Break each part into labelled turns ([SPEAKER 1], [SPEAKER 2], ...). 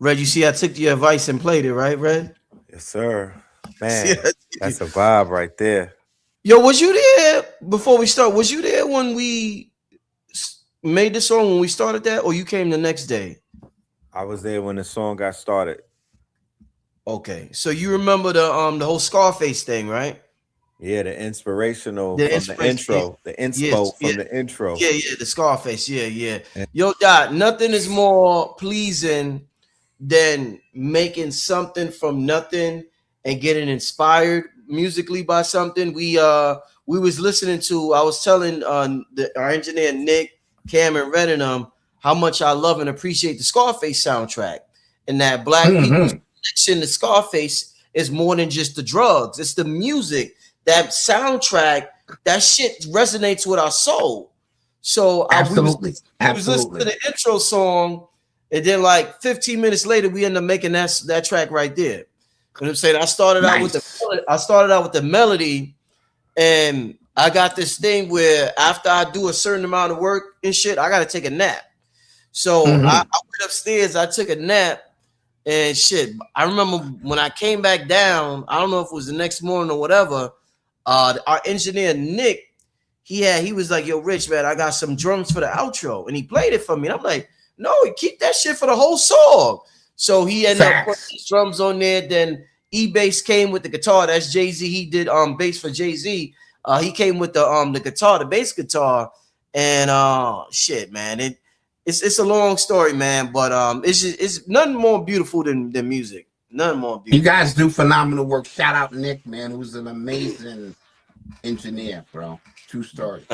[SPEAKER 1] Red, you see I took your advice and played it, right, Red?
[SPEAKER 2] Yes, sir.
[SPEAKER 1] See,
[SPEAKER 2] Man, that's a vibe right there.
[SPEAKER 1] yo, was you there before we start? Was you there when we made the song when we started that, or you came the next day?
[SPEAKER 2] I was there when the song got started.
[SPEAKER 1] Okay, so you remember the whole Scarface thing, right?
[SPEAKER 2] Yeah, the inspirational
[SPEAKER 1] The
[SPEAKER 2] from the
[SPEAKER 1] inspiration,
[SPEAKER 2] intro, the
[SPEAKER 1] yes,
[SPEAKER 2] inspo
[SPEAKER 1] yeah,
[SPEAKER 2] from the intro.
[SPEAKER 1] yeah, the Scarface, yeah, yeah.
[SPEAKER 2] And
[SPEAKER 1] Yo, Dot, nothing is more pleasing than making something from nothing and getting inspired musically by something. We was listening to. I was telling our engineer Nick, Cam, and Red and how much I love and appreciate the Scarface soundtrack, and that black people's connection to Scarface is more than just the drugs. It's the music, that soundtrack. That shit resonates with our soul. So
[SPEAKER 3] Absolutely.
[SPEAKER 1] we was listening to the intro song, and then like 15 minutes later, we end up making that track right there. You know what I'm saying? I started out with the melody, and I got this thing where after I do a certain amount of work and shit, I gotta take a nap. So I went upstairs, I took a nap, and shit. I remember when I came back down, I don't know if it was the next morning or whatever. Our engineer Nick, he was like, "Yo, Rich, man, I got some drums for the outro," and he played it for me. And I'm like, "No, keep that shit for the whole song." So he ended up putting his drums on there. Then E-Bass came with the guitar. That's Jay-Z. He did bass for Jay-Z. He came with the guitar, the bass guitar, and shit, man, it's a long story, man, but it's nothing more beautiful than music. None more beautiful.
[SPEAKER 3] You guys do phenomenal work. Shout out Nick, man, who's an amazing engineer, bro. True story.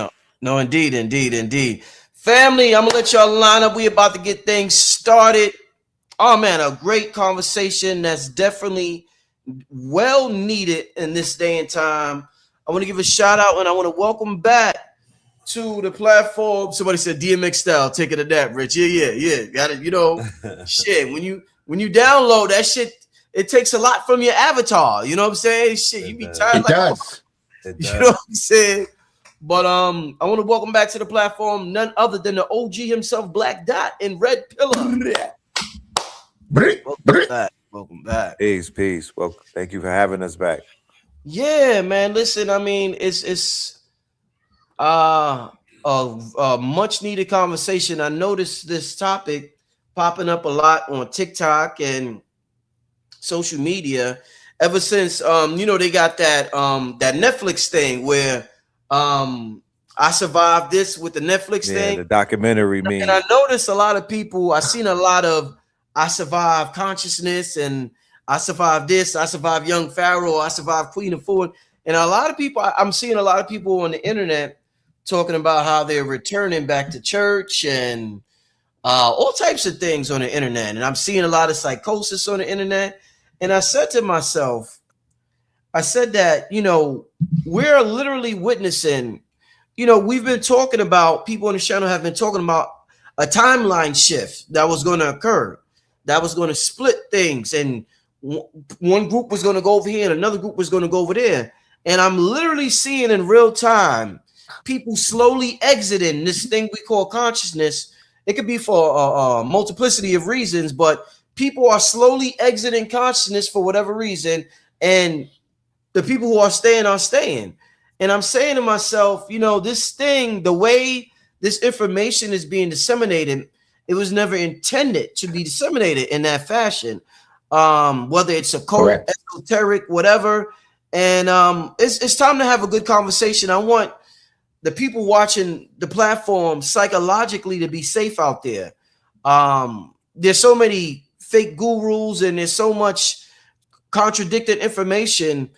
[SPEAKER 1] No, indeed. Family, I'm gonna let y'all line up. We about to get things started. Oh man, a great conversation that's definitely well needed in this day and time. I want to give a shout out and I want to welcome back to the platform. Somebody said DMX style, take it to that, Rich. Yeah. Got it. You know, shit. When you download that shit, it takes a lot from your avatar. You know what I'm saying? Shit, you be tired.
[SPEAKER 3] It does.
[SPEAKER 1] You know what I'm saying? But I want to welcome back to the platform none other than the OG himself, Black Dot and Red Pillar. Welcome back.
[SPEAKER 2] Peace. Well, thank you for having us back.
[SPEAKER 1] Yeah, man. Listen, I mean, it's a much needed conversation. I noticed this topic popping up a lot on TikTok and social media ever since they got that Netflix thing where I survived this with the Netflix thing,
[SPEAKER 2] the documentary.
[SPEAKER 1] And I noticed a lot of people. I seen a lot of I survived consciousness, and I survived this. I survived Young Pharaoh. I survived Queen of Ford, and a lot of people. I'm seeing a lot of people on the internet talking about how they're returning back to church and all types of things on the internet. And I'm seeing a lot of psychosis on the internet. And I said to myself, I said that, we're literally witnessing, we've been talking about, people on the channel have been talking about a timeline shift that was going to occur, that was going to split things. And one group was going to go over here and another group was going to go over there. And I'm literally seeing in real time people slowly exiting this thing we call consciousness. It could be for a multiplicity of reasons, but people are slowly exiting consciousness for whatever reason. And the people who are staying. And I'm saying to myself, this thing, the way this information is being disseminated, it was never intended to be disseminated in that fashion. Whether it's a cult, esoteric, whatever. And it's time to have a good conversation. I want the people watching the platform psychologically to be safe out there. There's so many fake gurus and there's so much contradicted information.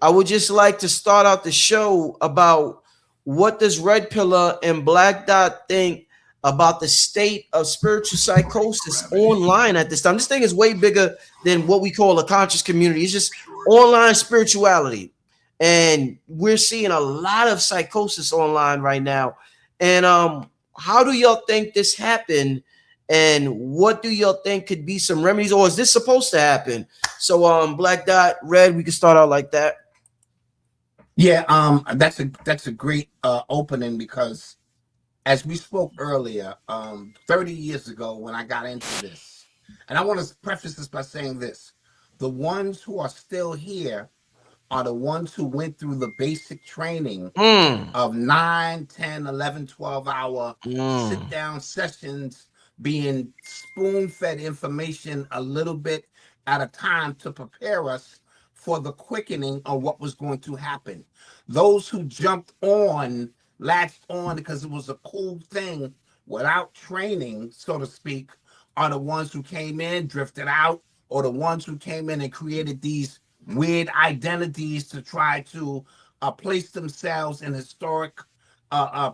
[SPEAKER 1] I would just like to start out the show about what does Red Pillar and Black Dot think about the state of spiritual psychosis online at this time. This thing is way bigger than what we call a conscious community. It's just online spirituality. And we're seeing a lot of psychosis online right now. And how do y'all think this happened? And what do y'all think could be some remedies? Or is this supposed to happen? So Black Dot, Red, we can start out like that.
[SPEAKER 3] Yeah, that's a great opening, because as we spoke earlier, 30 years ago when I got into this, And I want to preface this by saying this. The ones who are still here are the ones who went through the basic training of 9, 10, 11, 12-hour sit-down sessions, being spoon-fed information a little bit at a time to prepare us for the quickening of what was going to happen. Those who jumped on, latched on because it was a cool thing without training, so to speak, are the ones who came in, drifted out, or the ones who came in and created these weird identities to try to place themselves in historic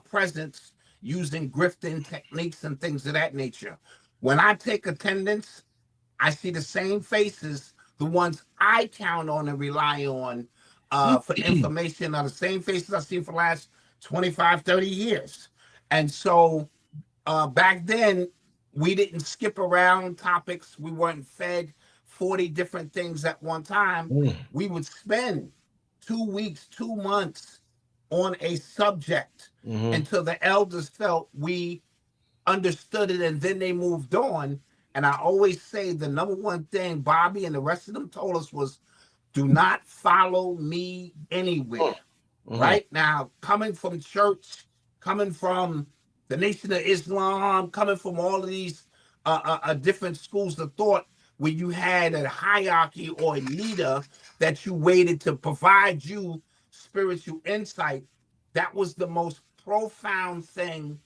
[SPEAKER 3] presence using grifting techniques and things of that nature. When I take attendance, I see the same faces, the ones I count on and rely on for information are the same faces I've seen for the last 25, 30 years. And so back then, we didn't skip around topics. We weren't fed 40 different things at one time. We would spend 2 weeks, 2 months on a subject until the elders felt we understood it, and then they moved on. And I always say the number one thing Bobby and the rest of them told us was, do not follow me anywhere. Right now, coming from church, coming from the Nation of Islam, coming from all of these different schools of thought, where you had a hierarchy or a leader that you waited to provide you spiritual insight, that was the most profound thing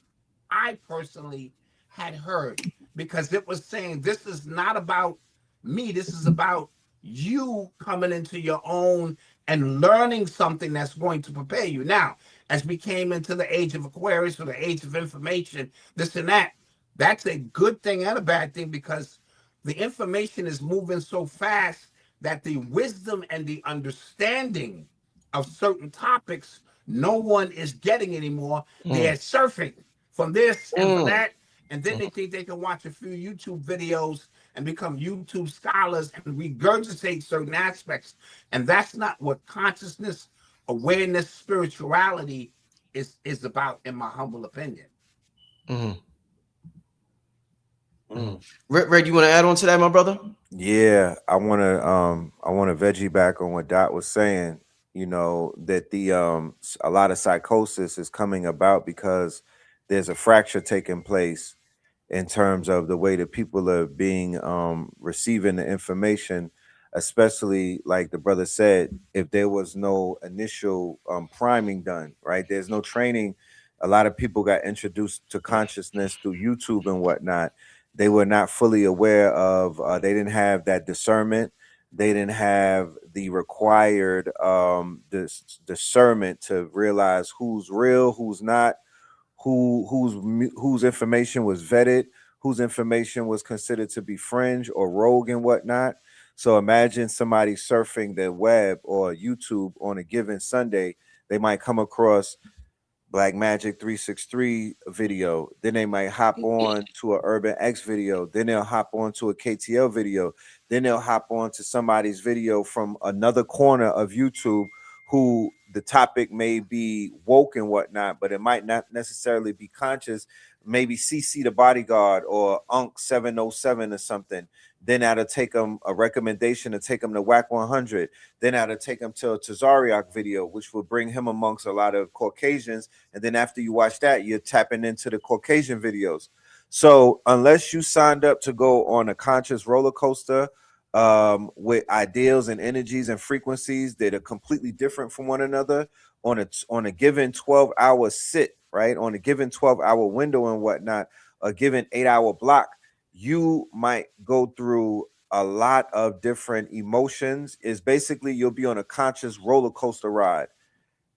[SPEAKER 3] I personally had heard, because it was saying, this is not about me, this is about you coming into your own and learning something that's going to prepare you. Now, as we came into the age of Aquarius, or the age of information, this and that, that's a good thing and a bad thing, because the information is moving so fast that the wisdom and the understanding of certain topics, no one is getting anymore. They're surfing from this and from that, and then they think they can watch a few YouTube videos and become YouTube scholars and regurgitate certain aspects. And that's not what consciousness, awareness, spirituality is about, in my humble opinion.
[SPEAKER 1] Red, you want to add on to that, my brother?
[SPEAKER 2] Yeah, I want to veggie back on what Dot was saying. You know, that the a lot of psychosis is coming about because there's a fracture taking place in terms of the way that people are being receiving the information, especially like the brother said, if there was no initial priming done, right? There's no training. A lot of people got introduced to consciousness through YouTube and whatnot. They were not fully aware of, they didn't have that discernment. They didn't have the required discernment to realize who's real, who's not, whose information was vetted, whose information was considered to be fringe or rogue and whatnot. So imagine somebody surfing the web or YouTube on a given Sunday. They might come across Black Magic 363 video, then they might hop on to a Urban X video, then they'll hop on to a KTL video, then they'll hop on to somebody's video from another corner of YouTube who the topic may be woke and whatnot, but it might not necessarily be conscious. Maybe CC the Bodyguard or Unk 707 or something. Then that'll take them a recommendation to take them to Whack 100. Then that'll take them to a Tazariak video, which will bring him amongst a lot of Caucasians. And then after you watch that, you're tapping into the Caucasian videos. So unless you signed up to go on a conscious roller coaster with ideals and energies and frequencies that are completely different from one another on a given 12-hour sit, right? On a given 12-hour window and whatnot, a given 8-hour block, you might go through a lot of different emotions. Is basically you'll be on a conscious roller coaster ride.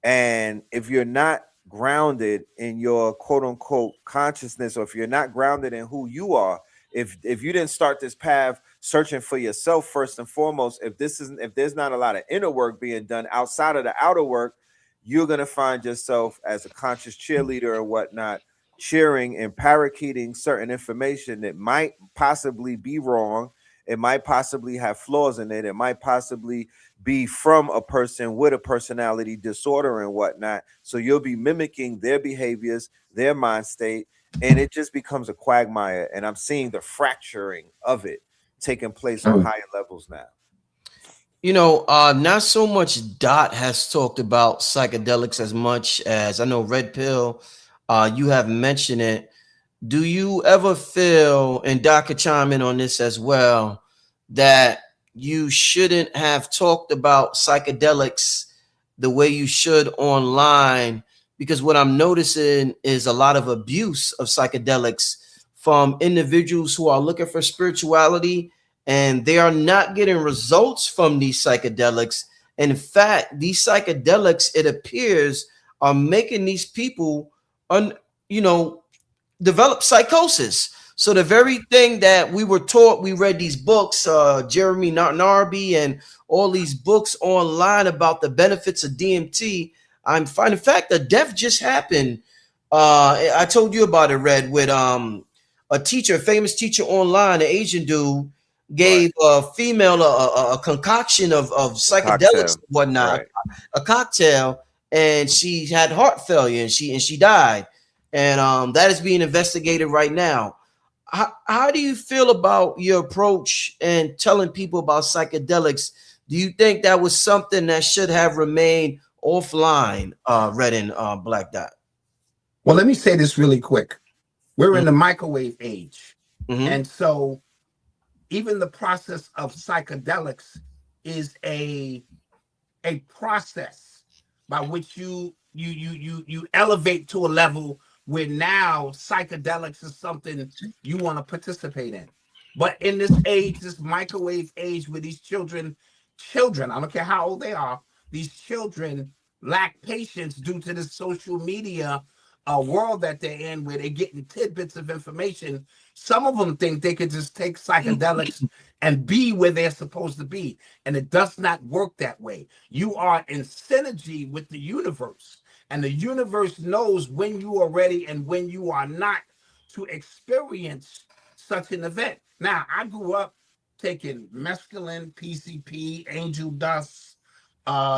[SPEAKER 2] And if you're not grounded in your quote unquote consciousness, or if you're not grounded in who you are, if you didn't start this path searching for yourself first and foremost, if there's not a lot of inner work being done outside of the outer work, you're gonna find yourself as a conscious cheerleader or whatnot, cheering and parakeeting certain information that might possibly be wrong. It might possibly have flaws in it. It might possibly be from a person with a personality disorder and whatnot. So you'll be mimicking their behaviors, their mind state, and it just becomes a quagmire. And I'm seeing the fracturing of it taking place on higher levels now.
[SPEAKER 1] Not so much Dot has talked about psychedelics as much as I know Red Pill. You have mentioned it. Do you ever feel, and Doc could chime in on this as well, that you shouldn't have talked about psychedelics the way you should online? Because what I'm noticing is a lot of abuse of psychedelics from individuals who are looking for spirituality and they are not getting results from these psychedelics. In fact, these psychedelics, it appears, are making these people you know develop psychosis. So the very thing that we were taught, we read these books, Jeremy Narby and all these books online about the benefits of DMT. I'm finding, in fact, a death just happened. I told you about it, Red, with a teacher, a famous teacher online, an Asian dude, gave a female a concoction of psychedelics
[SPEAKER 2] Cocktail.
[SPEAKER 1] and whatnot,
[SPEAKER 2] Right.
[SPEAKER 1] a cocktail, and she had heart failure and she died. And that is being investigated right now. How do you feel about your approach and telling people about psychedelics? Do you think that was something that should have remained offline, Red and Black Dot?
[SPEAKER 3] Well, let me say this really quick. We're in the microwave age.
[SPEAKER 1] Mm-hmm.
[SPEAKER 3] And so even the process of psychedelics is a process by which you elevate to a level where now psychedelics is something you want to participate in. But in this age, this microwave age, where these children, I don't care how old they are, these children lack patience due to the social media world that they're in, where they're getting tidbits of information. Some of them think they could just take psychedelics and be where they're supposed to be. And it does not work that way. You are in synergy with the universe, and the universe knows when you are ready and when you are not to experience such an event. Now, I grew up taking mescaline, PCP, angel dust,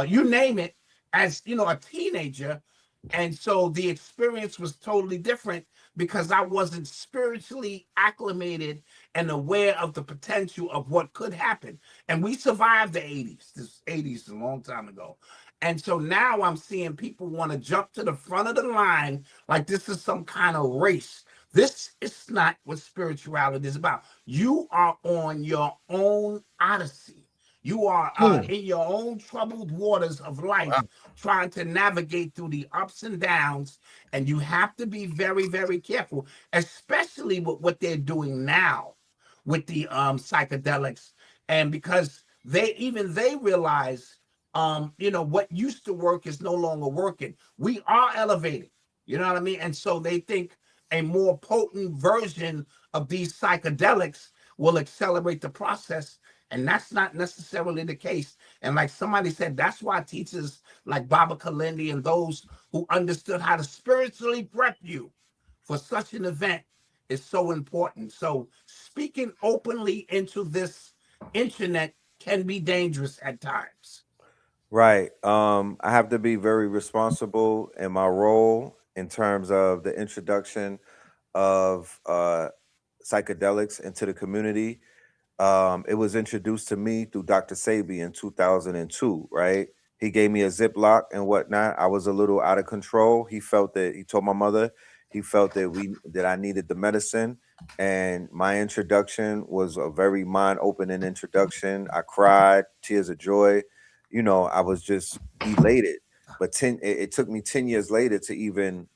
[SPEAKER 3] you name it, as a teenager. And so the experience was totally different because I wasn't spiritually acclimated and aware of the potential of what could happen. And we survived the 80s. This 80s is a long time ago. And so now I'm seeing people want to jump to the front of the line like this is some kind of race. This is not what spirituality is about. You are on your own odyssey. You are in your own troubled waters of life, trying to navigate through the ups and downs. And you have to be very, very careful, especially with what they're doing now with the psychedelics. And because they realize, what used to work is no longer working. We are elevating, you know what I mean? And so they think a more potent version of these psychedelics will accelerate the process. And that's not necessarily the case. And like somebody said, that's why teachers like Baba Kalindi and those who understood how to spiritually prep you for such an event is so important. So speaking openly into this internet can be dangerous at times.
[SPEAKER 2] Right. I have to be very responsible in my role in terms of the introduction of psychedelics into the community. It was introduced to me through Dr. Sabi in 2002, right? He gave me a Ziploc and whatnot. I was a little out of control. He told my mother, he felt that I needed the medicine. And my introduction was a very mind-opening introduction. I cried, tears of joy. I was just elated. But it took me 10 years later to even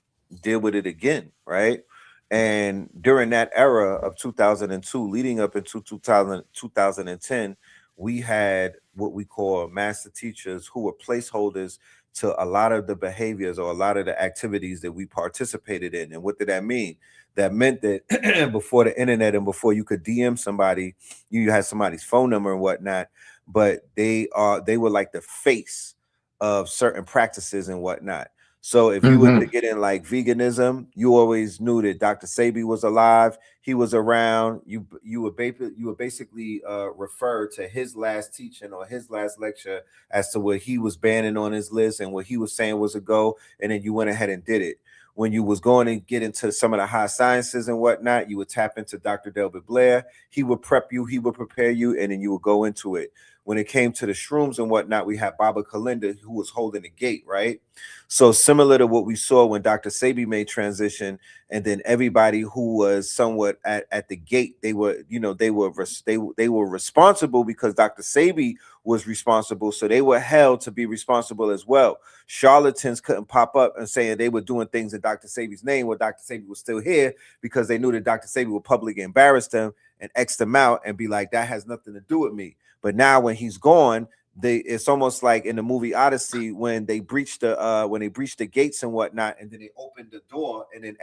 [SPEAKER 2] deal with it again, right? And during that era of 2002, leading up into 2010, we had what we call master teachers who were placeholders to a lot of the behaviors or a lot of the activities that we participated in. And what did that mean? That meant that before the internet and before you could DM somebody, you had somebody's phone number and whatnot, but they were like the face of certain practices and whatnot. So if you were to get in like veganism, you always knew that Dr. Sebi was alive. He was around. You would basically refer to his last teaching or his last lecture as to what he was banning on his list and what he was saying was a go, and then you went ahead and did it. When you was going to get into some of the high sciences and whatnot, you would tap into Dr. Delbert Blair. He would prep you, he would prepare you, and then you would go into it. When it came to the shrooms and whatnot, we had Baba Kalinda who was holding the gate, right? So similar to what we saw when Dr. Sebi made transition, and then everybody who was somewhat at the gate, they were, they were responsible because Dr. Sebi was responsible, so they were held to be responsible as well. Charlatans couldn't pop up and saying they were doing things in Dr. Sebi's name while Dr. Sebi was still here, because they knew that Dr. Sebi would publicly embarrass them and X them out and be like, that has nothing to do with me. But now when he's gone, it's almost like in the movie Odyssey when they breached the gates and whatnot, and then they opened the door, and then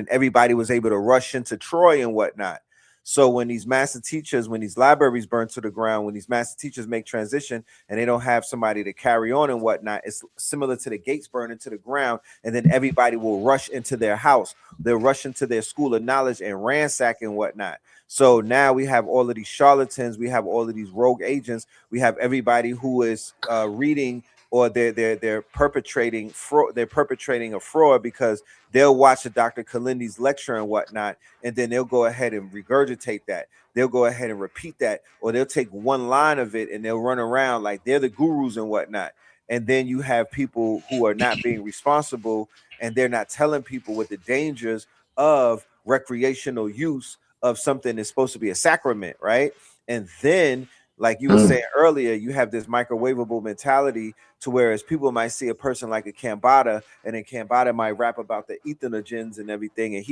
[SPEAKER 2] everybody was able to rush into Troy and whatnot. So when these master teachers, when these libraries burn to the ground, when these master teachers make transition and they don't have somebody to carry on and whatnot, it's similar to the gates burning to the ground, and then everybody will rush into their house. They'll rush into their school of knowledge and ransack and whatnot. So now we have all of these charlatans, we have all of these rogue agents, we have everybody who is reading, or they're perpetrating fraud. They're perpetrating a fraud because they'll watch a Dr. Kalindi's lecture and whatnot, and then they'll go ahead and regurgitate that. They'll go ahead and repeat that, or they'll take one line of it and they'll run around like they're the gurus and whatnot. And then you have people who are not being responsible, and they're not telling people what the dangers of recreational use of something that's supposed to be a sacrament, right? And then, like you were saying earlier, you have this microwavable mentality to whereas people might see a person like a Kambada, and then Kambada might rap about the ethanogens and everything, and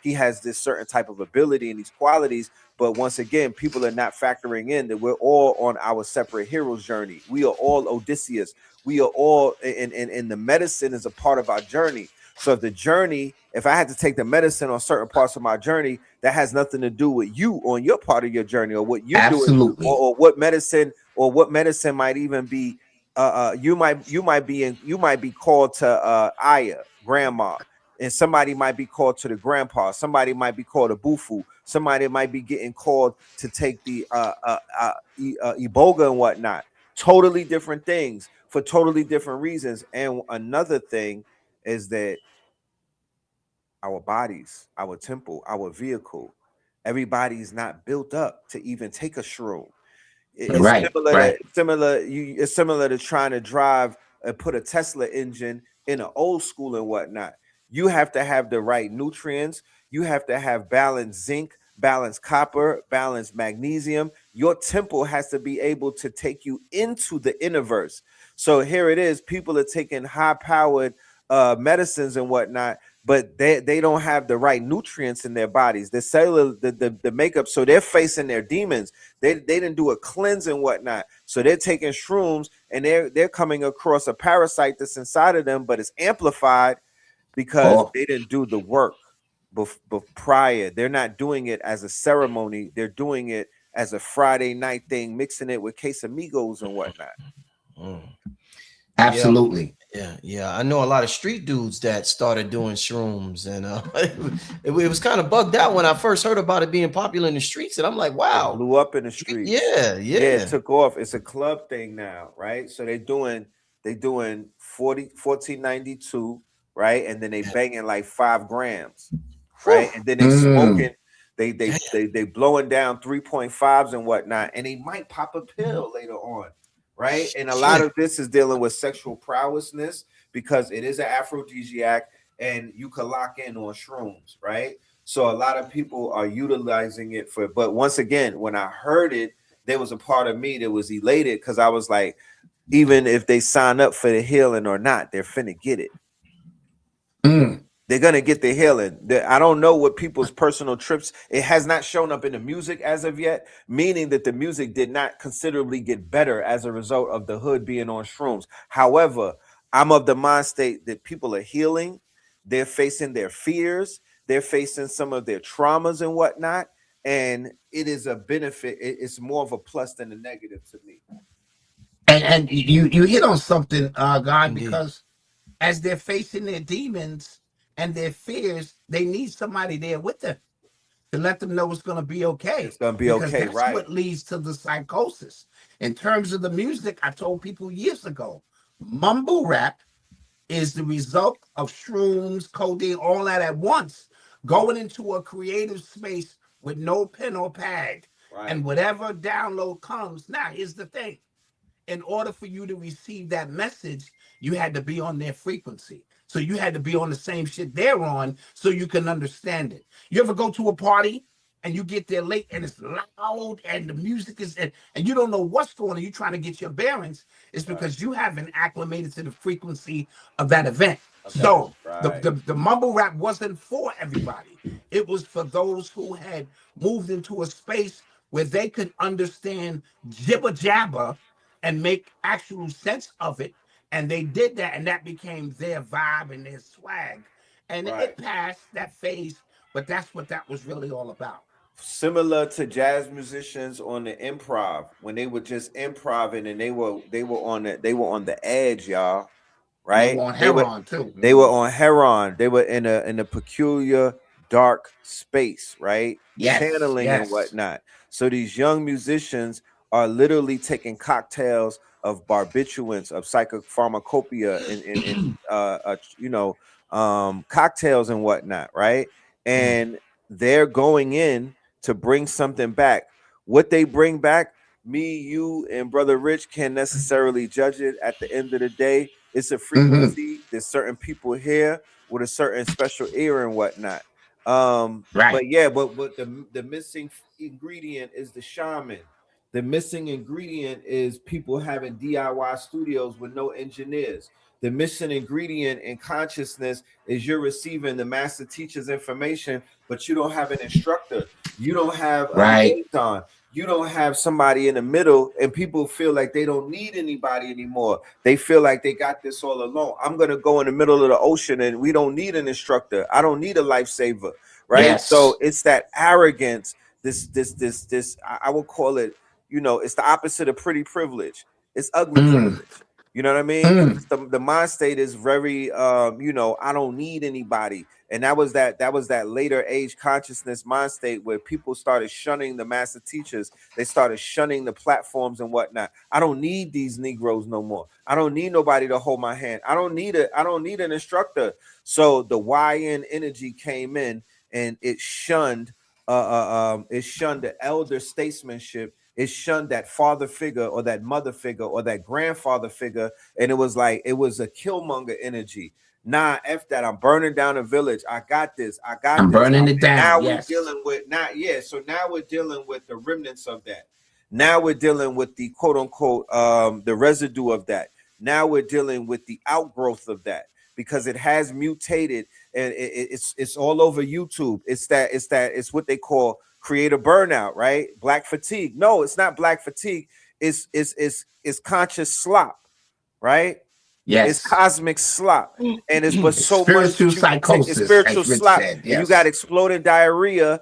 [SPEAKER 2] he has this certain type of ability and these qualities. But once again, people are not factoring in that we're all on our separate hero's journey. We are all Odysseus. We are all, and the medicine is a part of our journey. So if the journey, if I had to take the medicine on certain parts of my journey, that has nothing to do with you on your part of your journey, or what you're doing, or what medicine might even be. You might be called to Aya, grandma, and somebody might be called to the grandpa. Somebody might be called a bufu. Somebody might be getting called to take the iboga and whatnot. Totally different things for totally different reasons. And another thing is that our bodies, our temple, our vehicle, everybody's not built up to even take a shroom. It's similar to trying to drive and put a Tesla engine in an old school and whatnot. You have to have the right nutrients. You have to have balanced zinc, balanced copper, balanced magnesium. Your temple has to be able to take you into the universe. So here it is. People are taking high-powered medicines and whatnot, but they don't have the right nutrients in their bodies, the cellular, the makeup. So they're facing their demons. They didn't do a cleanse and whatnot. So they're taking shrooms, and they're coming across a parasite that's inside of them, but it's amplified because they didn't do the work prior. They're not doing it as a ceremony. They're doing it as a Friday night thing, mixing it with Casamigos and whatnot.
[SPEAKER 3] Absolutely.
[SPEAKER 1] Yeah. I know a lot of street dudes that started doing shrooms, and it was kind of bugged out when I first heard about it being popular in the streets, and I'm like, wow,
[SPEAKER 2] it blew up in the streets.
[SPEAKER 1] Yeah,
[SPEAKER 2] it took off. It's a club thing now, right? So they doing 1492, right? And then they banging like 5 grams, right? And then they smoking. They blowing down 3.5s and whatnot, and they might pop a pill later on. Right. And a lot of this is dealing with sexual prowessness because it is an aphrodisiac and you can lock in on shrooms. Right. So a lot of people are utilizing it for. But once again, when I heard it, there was a part of me that was elated because I was like, even if they sign up for the healing or not, they're finna get it. They're going to get the healing. I don't know what people's personal trips. It has not shown up in the music as of yet, meaning that the music did not considerably get better as a result of the hood being on shrooms. However, I'm of the mind state that people are healing. They're facing their fears. They're facing some of their traumas and whatnot. And it is a benefit. It's more of a plus than a negative to me.
[SPEAKER 3] And you hit on something, God, because as they're facing their demons and their fears, they need somebody there with them to let them know it's going to be okay.
[SPEAKER 2] It's gonna be
[SPEAKER 3] Because
[SPEAKER 2] okay,
[SPEAKER 3] that's
[SPEAKER 2] right?
[SPEAKER 3] what leads to the psychosis. In terms of the music, I told people years ago, mumble rap is the result of shrooms, codeine, all that at once, going into a creative space with no pen or pad.
[SPEAKER 2] Right.
[SPEAKER 3] And whatever download comes, now here's the thing. In order for you to receive that message, you had to be on their frequency. So you had to be on the same shit they're on so you can understand it. You ever go to a party and you get there late and it's loud and the music is, and you don't know what's going on, you're trying to get your bearings, it's because you haven't acclimated to the frequency of that event.
[SPEAKER 2] Okay.
[SPEAKER 3] So
[SPEAKER 2] Right.
[SPEAKER 3] the mumble rap wasn't for everybody. It was for those who had moved into a space where they could understand jibber jabber and make actual sense of it. And they did that, and that became their vibe and their swag. And
[SPEAKER 2] Right.
[SPEAKER 3] it passed that phase, but that's what that was really all about.
[SPEAKER 2] Similar to jazz musicians on the improv, when they were just improvising and they were on the edge, y'all. Right?
[SPEAKER 3] They were on Heron too.
[SPEAKER 2] They were on Heron. They were in a peculiar dark space, right?
[SPEAKER 3] Yes,
[SPEAKER 2] Channeling
[SPEAKER 3] yes.
[SPEAKER 2] and whatnot. So these young musicians are literally taking cocktails of barbiturates, of psychopharmacopoeia, and cocktails and whatnot, right? And they're going in to bring something back. What they bring back, me, you, and Brother Rich can't necessarily judge it. At the end of the day, it's a frequency. There's certain people here with a certain special ear and whatnot.
[SPEAKER 3] Right.
[SPEAKER 2] But yeah, but the missing ingredient is the shaman. The missing ingredient is people having DIY studios with no engineers. The missing ingredient in consciousness is you're receiving the master teacher's information, but you don't have an instructor. You don't have a liaison. You don't have somebody in the middle, and people feel like they don't need anybody anymore. They feel like they got this all alone. I'm going to go in the middle of the ocean, and we don't need an instructor. I don't need a lifesaver, right?
[SPEAKER 3] Yes.
[SPEAKER 2] So it's that arrogance, this, I would call it, it's the opposite of pretty privilege. It's ugly privilege. You know what I mean? The mind state is very, I don't need anybody. And that was that later age consciousness mind state where people started shunning the master teachers. They started shunning the platforms and whatnot. I don't need these Negroes no more. I don't need nobody to hold my hand. I don't need an instructor. So the YN energy came in and it shunned the elder statesmanship. It shunned that father figure or that mother figure or that grandfather figure. And it was a Killmonger energy. Nah, F that. I'm burning down a village. I got this.
[SPEAKER 3] I'm burning it down.
[SPEAKER 2] Now
[SPEAKER 3] yes.
[SPEAKER 2] we're dealing with So now we're dealing with the remnants of that. Now we're dealing with the quote unquote the residue of that. Now we're dealing with the outgrowth of that, because it has mutated and it's all over YouTube. It's what they call creator burnout, right? Black fatigue. No, it's not black fatigue. It's conscious slop, right?
[SPEAKER 3] Yes.
[SPEAKER 2] It's cosmic slop. And it's but so
[SPEAKER 3] spiritual
[SPEAKER 2] much
[SPEAKER 3] psychosis,
[SPEAKER 2] it's spiritual slop.
[SPEAKER 3] Said,
[SPEAKER 2] yes. You got exploding diarrhea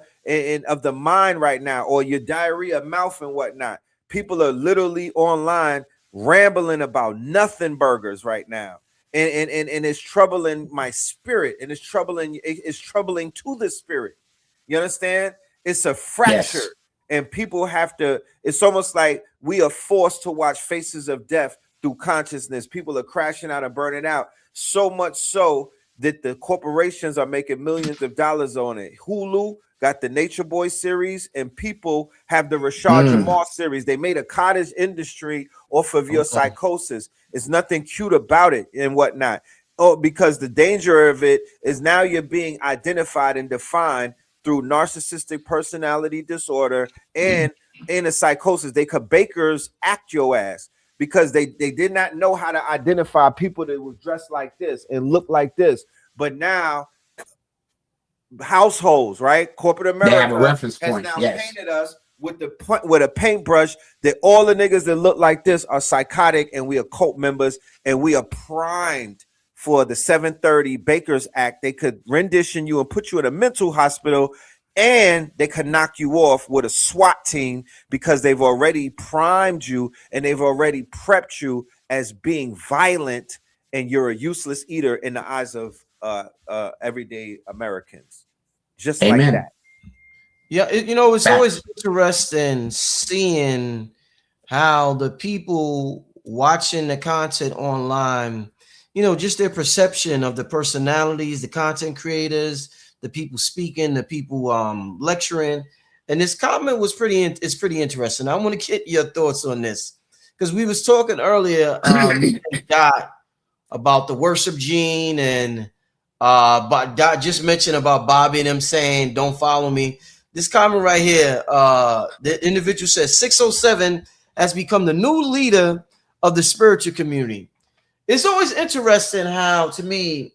[SPEAKER 2] of the mind right now, or your diarrhea mouth and whatnot. People are literally online rambling about nothing burgers right now. And it's troubling my spirit, and it's troubling to the spirit. You understand? It's a fracture. Yes. And people have to, it's almost like we are forced to watch Faces of Death through consciousness. People are crashing out and burning out, so much so that the corporations are making millions of dollars on it. Hulu got the Nature Boy series, and people have the Rashad Jamal series. They made a cottage industry off of your psychosis. It's nothing cute about it and whatnot. Oh, because the danger of it is now you're being identified and defined through narcissistic personality disorder and in a psychosis. They could Baker's act your ass, because they did not know how to identify people that was dressed like this and look like this. But now households, right? Corporate America
[SPEAKER 3] have a reference point.
[SPEAKER 2] Has now painted us with a paintbrush that all the niggas that look like this are psychotic, and we are cult members, and we are primed for the 730 Baker's Act. They could rendition you and put you in a mental hospital, and they could knock you off with a SWAT team, because they've already primed you and they've already prepped you as being violent and you're a useless eater in the eyes of everyday Americans, just like
[SPEAKER 3] Amen.
[SPEAKER 2] that.
[SPEAKER 1] Yeah, it's always
[SPEAKER 3] Facts.
[SPEAKER 1] interesting seeing how the people watching the content online, just their perception of the personalities, the content creators, the people speaking, the people lecturing. And this comment was it's pretty interesting. I want to get your thoughts on this because we was talking earlier, me and Dot, about the worship gene, and but Dot just mentioned about Bobby and them saying, "Don't follow me." This comment right here, the individual says 607 has become the new leader of the spiritual community. It's always interesting how, to me,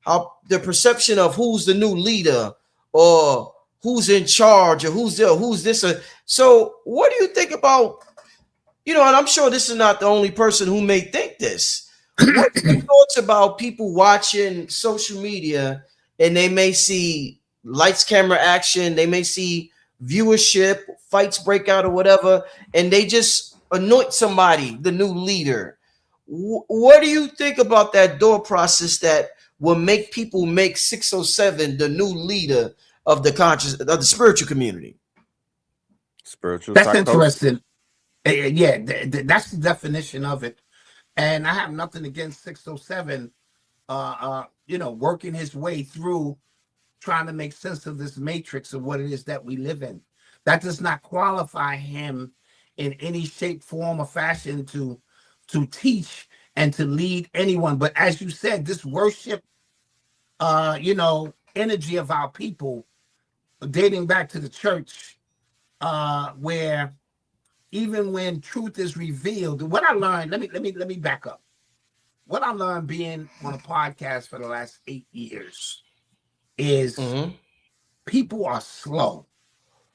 [SPEAKER 1] how the perception of who's the new leader or who's in charge or who's there, who's this. So, what do you think about, and I'm sure this is not the only person who may think this. What's your thoughts about people watching social media and they may see lights, camera, action, they may see viewership, fights break out or whatever, and they just anoint somebody the new leader? What do you think about that door process that will make people make 607 the new leader of the spiritual community?
[SPEAKER 2] Spiritual
[SPEAKER 3] That's
[SPEAKER 2] psychosis.
[SPEAKER 3] interesting. Yeah, that's the definition of it. And I have nothing against 607, working his way through trying to make sense of this matrix of what it is that we live in. That does not qualify him in any shape, form, or fashion to teach and to lead anyone. But as you said, this worship, energy of our people, dating back to the church, where even when truth is revealed, what I learned, let me back up. What I learned being on a podcast for the last 8 years is people are slow.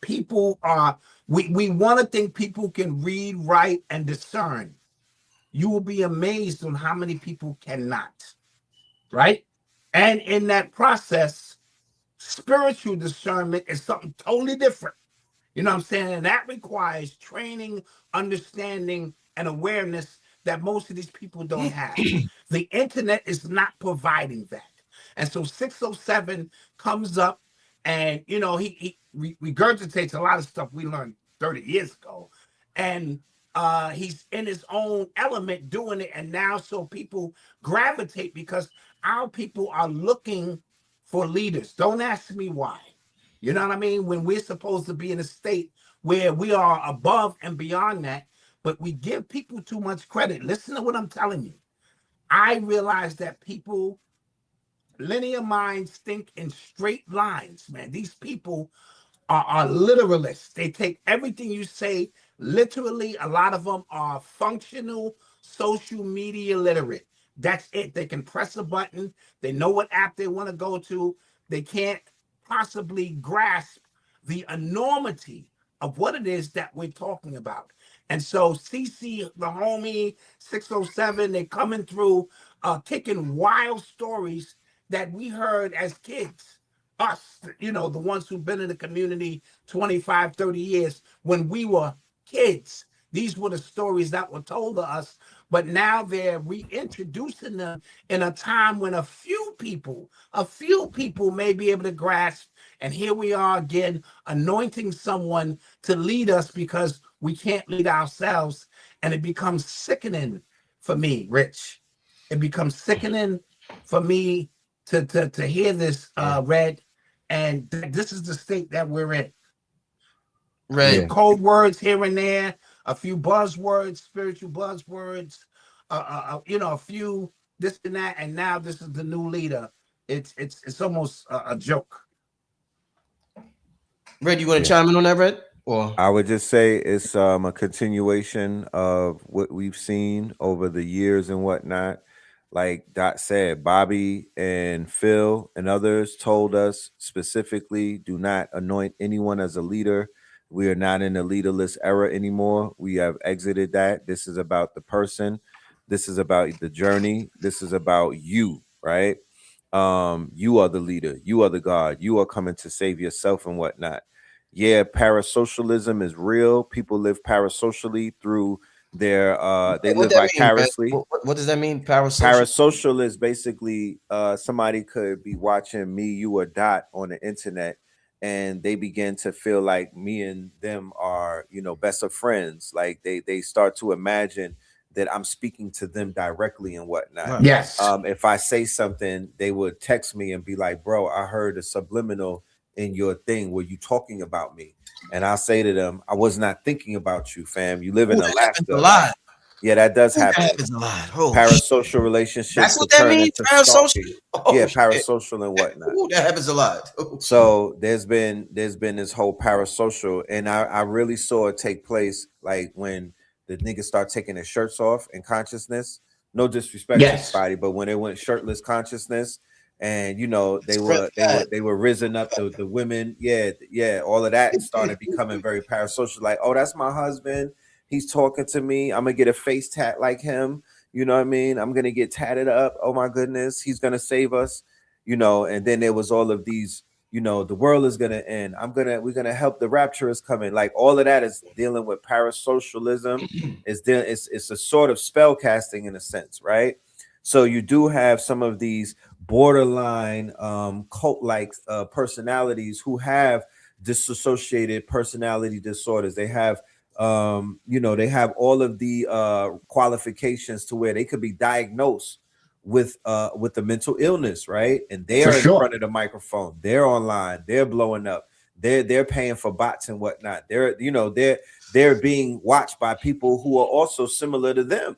[SPEAKER 3] People are, we want to think people can read, write, and discern. You will be amazed on how many people cannot, right? And in that process, spiritual discernment is something totally different. You know what I'm saying? And that requires training, understanding, and awareness that most of these people don't have. The internet is not providing that. And so 607 comes up and, he regurgitates a lot of stuff we learned 30 years ago. And he's in his own element doing it. And now so people gravitate because our people are looking for leaders. Don't ask me why. You know what I mean? When we're supposed to be in a state where we are above and beyond that, but we give people too much credit. Listen to what I'm telling you. I realize that people, linear minds, think in straight lines, man. These people are literalists. They take everything you say literally. A lot of them are functional social media literate. That's it. They can press a button. They know what app they want to go to. They can't possibly grasp the enormity of what it is that we're talking about. And so CC, the homie, 607, they're coming through, kicking wild stories that we heard as kids. Us, the ones who've been in the community 25, 30 years, when we were kids. These were the stories that were told to us, but now they're reintroducing them in a time when a few people may be able to grasp. And here we are again, anointing someone to lead us because we can't lead ourselves. And it becomes sickening for me, Rich. It becomes sickening for me to hear this read, and this is the state that we're in.
[SPEAKER 1] Right.
[SPEAKER 3] Yeah. Code words here and there, a few buzzwords, spiritual buzzwords, a few this and that, and now this is the new leader. It's almost a joke.
[SPEAKER 1] Red, you want to chime in on that, Red? Or
[SPEAKER 2] I would just say it's a continuation of what we've seen over the years and whatnot. Like Dot said, Bobby and Phil and others told us specifically, do not anoint anyone as a leader. We are not in the leaderless era anymore. We have exited that. This is about the person. This is about the journey. This is about you, right? You are the leader. You are the God. You are coming to save yourself and whatnot. Yeah, parasocialism is real. People live parasocially through They're they
[SPEAKER 1] What
[SPEAKER 2] live
[SPEAKER 1] that mean, man?
[SPEAKER 2] vicariously.
[SPEAKER 1] What does that mean? Parasocial.
[SPEAKER 2] Parasocial is basically somebody could be watching me, you, or Dot on the internet, and they begin to feel like me and them are, you know, best of friends. Like they start to imagine that I'm speaking to them directly and whatnot.
[SPEAKER 1] Right.
[SPEAKER 3] Yes.
[SPEAKER 2] If I say something, they would text me and be like, "Bro, I heard a subliminal in your thing. Were you talking about me?" And I'll say to them, "I was not thinking about you, fam. You live in
[SPEAKER 1] Ooh, that happens
[SPEAKER 2] Alaska."
[SPEAKER 1] a lot.
[SPEAKER 2] Yeah, that does
[SPEAKER 1] Ooh, that
[SPEAKER 2] happen.
[SPEAKER 1] happens a lot. Oh,
[SPEAKER 2] Parasocial relationships
[SPEAKER 1] that's what
[SPEAKER 2] could
[SPEAKER 1] that
[SPEAKER 2] turn
[SPEAKER 1] means.
[SPEAKER 2] into
[SPEAKER 1] Parasocial.
[SPEAKER 2] stalking.
[SPEAKER 1] Oh,
[SPEAKER 2] Yeah,
[SPEAKER 1] shit.
[SPEAKER 2] parasocial and whatnot.
[SPEAKER 1] Ooh, that happens a lot.
[SPEAKER 2] So there's been this whole parasocial, and I really saw it take place like when the niggas start taking their shirts off in consciousness. No disrespect
[SPEAKER 3] Yes.
[SPEAKER 2] to anybody, but when they went shirtless consciousness, and you know they
[SPEAKER 1] Spread
[SPEAKER 2] were risen up, the women, yeah, all of that started becoming very parasocial. Like, oh, that's my husband. He's talking to me. I'm gonna get a face tat like him. You know what I mean? I'm gonna get tatted up. Oh my goodness, he's gonna save us. You know, and then there was all of these, you know, the world is gonna end. We're gonna help, the rapture is coming. Like all of that is dealing with parasocialism. It's a sort of spell casting in a sense, right? So you do have some of these borderline cult-like personalities who have disassociated personality disorders. They have you know, they have all of the qualifications to where they could be diagnosed with the mental illness, right? And they
[SPEAKER 3] For
[SPEAKER 2] are in
[SPEAKER 3] sure.
[SPEAKER 2] front of the microphone, they're online, they're blowing up, they're paying for bots and whatnot. They're being watched by people who are also similar to them.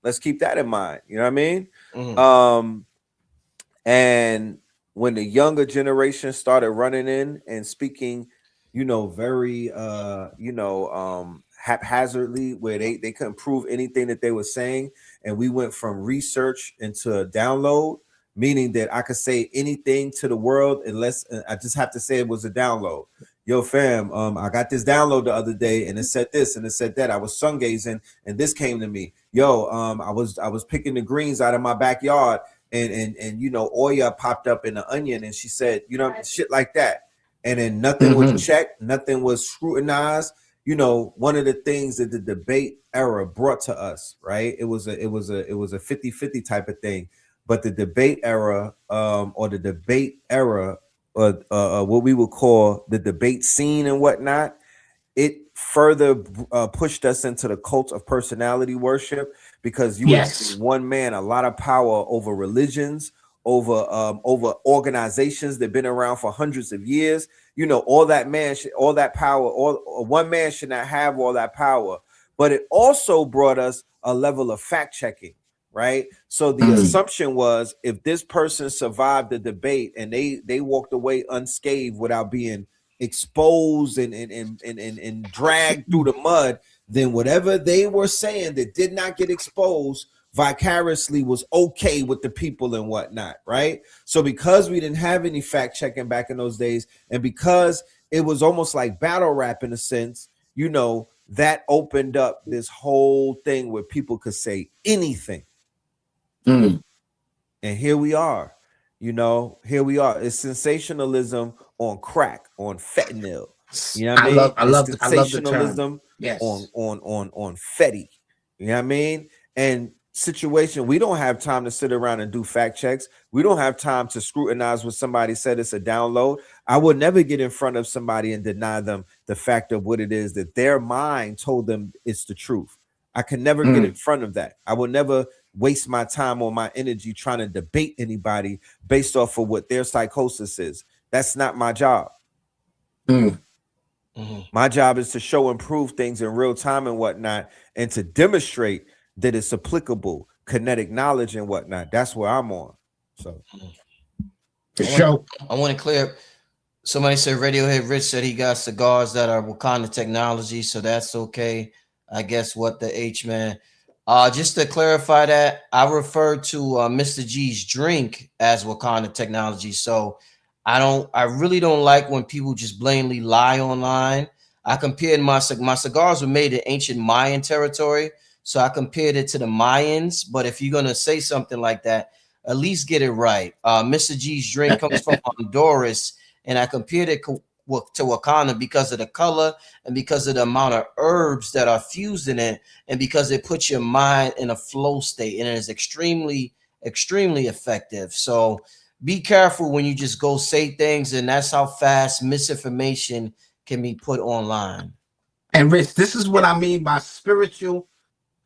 [SPEAKER 2] Let's keep that in mind. You know what I mean?
[SPEAKER 1] Mhm.
[SPEAKER 2] And when the younger generation started running in and speaking, you know, very haphazardly, where they couldn't prove anything that they were saying, and we went from research into a download, meaning that I could say anything to the world unless I just have to say it was a download. Yo, fam, I got this download the other day, and it said this and it said that. I was sun gazing, and this came to me. Yo, I was picking the greens out of my backyard, and you know, Oya popped up in the onion, and she said, you know, shit like that. And then nothing was checked, nothing was scrutinized. You know, one of the things that the debate era brought to us, right? It was a 50-50 type of thing. But the debate era, or the debate era, what we would call the debate scene and whatnot, it further pushed us into the cult of personality worship, because you would see one man a lot of power over religions, over organizations that have been around for hundreds of years. You know, all that power, or one man should not have all that power. But it also brought us a level of fact checking, right? So the assumption was, if this person survived the debate and they walked away unscathed without being exposed and dragged through the mud, then whatever they were saying that did not get exposed vicariously was okay with the people and whatnot, right? So because we didn't have any fact checking back in those days, and because it was almost like battle rap in a sense, you know, that opened up this whole thing where people could say anything. And here we are, you know, here we are. It's sensationalism on crack, on fentanyl. You know what I mean?
[SPEAKER 3] I love the term. Yes.
[SPEAKER 2] on fetty. You know what I mean? And situation, we don't have time to sit around and do fact checks. We don't have time to scrutinize what somebody said it's a download. I would never get in front of somebody and deny them the fact of what it is that their mind told them it's the truth. I can never get in front of that. I will never waste my time or my energy trying to debate anybody based off of what their psychosis is. That's not my job. My job is to show and prove things in real time and whatnot, and to demonstrate that it's applicable, kinetic knowledge and whatnot. That's where I'm on. So
[SPEAKER 1] I want to clear up. Somebody said Radiohead Rich said he got cigars that are Wakanda technology, so that's okay. I guess what the H man. Just to clarify that, I referred to Mr. G's drink as Wakanda technology. So I really don't like when people just blatantly lie online. I compared my cigars were made in ancient Mayan territory, so I compared it to the Mayans. But if you're gonna say something like that, at least get it right. Mr. G's drink comes from Honduras, and I compared it to Wakanda because of the color and because of the amount of herbs that are fused in it, and because it puts your mind in a flow state, and it is extremely, extremely effective. So be careful when you just go say things, and that's how fast misinformation can be put online.
[SPEAKER 3] And Rich, this is what I mean by spiritual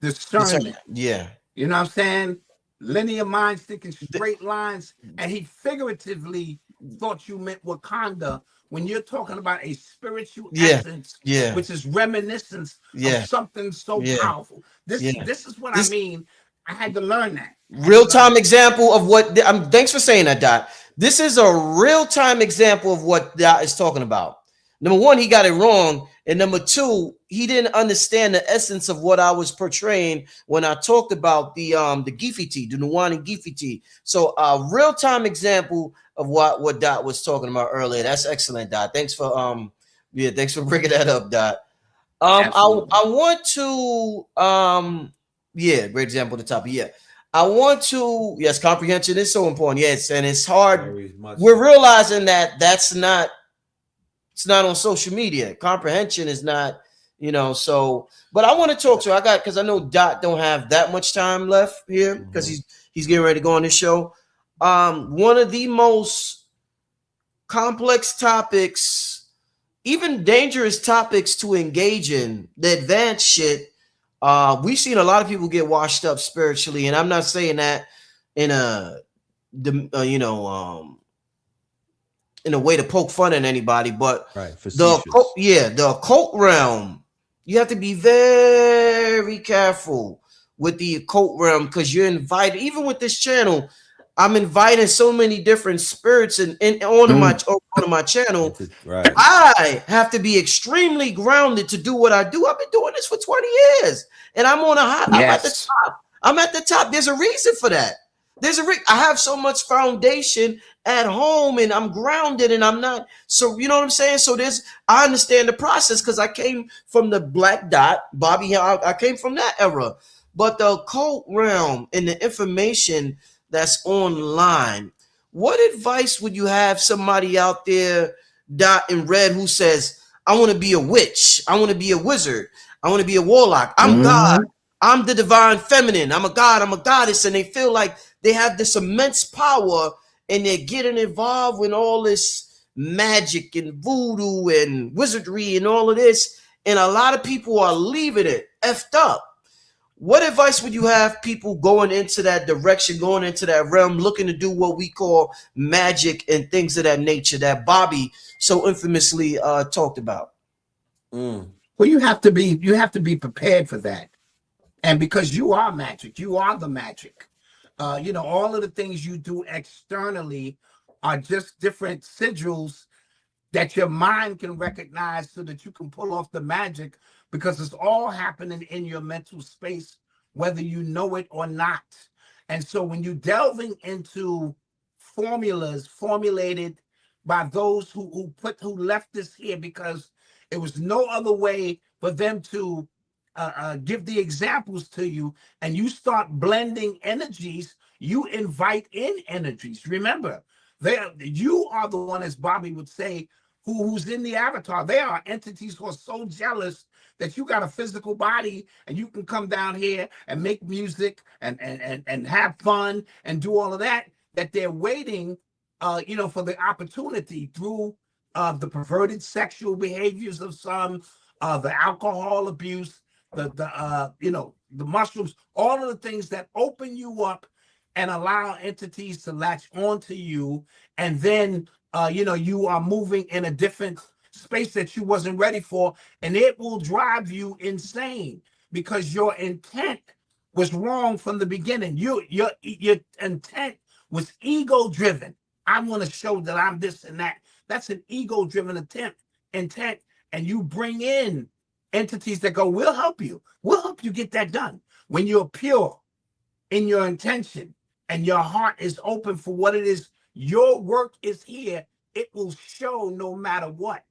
[SPEAKER 1] It's
[SPEAKER 3] discernment.
[SPEAKER 1] yeah.
[SPEAKER 3] You know what I'm saying? Linear minds thinking straight lines, and he figuratively thought you meant Wakanda when you're talking about a spiritual
[SPEAKER 1] Yeah.
[SPEAKER 3] essence,
[SPEAKER 1] Yeah.
[SPEAKER 3] which is reminiscence of
[SPEAKER 1] Yeah.
[SPEAKER 3] something so
[SPEAKER 1] Yeah.
[SPEAKER 3] powerful. This
[SPEAKER 1] Yeah.
[SPEAKER 3] is what
[SPEAKER 1] This
[SPEAKER 3] I mean. I had to learn that.
[SPEAKER 1] real time example of what thanks for saying that, Dot. This is a real time example of what Dot is talking about. Number one, he got it wrong, and number two, he didn't understand the essence of what I was portraying when I talked about the Gifiti, the Nuwani Gifiti. So a real time example of what Dot was talking about earlier. That's excellent, Dot. Thanks for thanks for bringing that up, Dot. I want to yeah, great example at the top. Yeah. I want to, yes, comprehension is so important. Yes, and it's hard. We're realizing that it's not on social media. Comprehension is not, so but I want to talk to because I know Dot don't have that much time left here because he's getting ready to go on this show. One of the most complex topics, even dangerous topics to engage in, the advanced shit. We've seen a lot of people get washed up spiritually, and I'm not saying that in in a way to poke fun at anybody, but the occult realm, you have to be very careful with the occult realm because you're invited. Even with this channel, I'm inviting so many different spirits and on my channel. Right. I have to be extremely grounded to do what I do. I've been doing this for 20 years, and I'm on a hot. Yes. I'm at the top. I'm at the top. There's a reason for that. I have so much foundation at home, and I'm grounded, and I'm not. So you know what I'm saying. So I understand the process because I came from the Black Dot, Bobby. I came from that era, but the occult realm and the information that's online. What advice would you have somebody out there, Dot in red, who says, I want to be a witch, I want to be a wizard, I want to be a warlock, I'm God, I'm the divine feminine, I'm a god, I'm a goddess, and they feel like they have this immense power and they're getting involved with all this magic and voodoo and wizardry and all of this, and a lot of people are leaving it effed up. What advice would you have people going into that direction, going into that realm, looking to do what we call magic and things of that nature that Bobby so infamously talked about?
[SPEAKER 3] Well, you have to be prepared for that, and because you are magic, you are the magic. All of the things you do externally are just different sigils that your mind can recognize so that you can pull off the magic, because it's all happening in your mental space, whether you know it or not. And so when you're delving into formulas formulated by those who left this here because it was no other way for them to give the examples to you, and you start blending energies, you invite in energies. Remember, you are the one, as Bobby would say, who's in the avatar. There are entities who are so jealous that you got a physical body and you can come down here and make music and have fun and do all of that they're waiting, for the opportunity through the perverted sexual behaviors of some, the alcohol abuse, the mushrooms, all of the things that open you up and allow entities to latch onto you, and then you are moving in a different space that you wasn't ready for, and it will drive you insane because your intent was wrong from the beginning. Your intent was ego driven. I want to show that I'm this and that. That's an ego driven intent, and you bring in entities that go, we'll help you get that done. When you're pure in your intention and your heart is open for what it is, your work is here, it will show no matter what.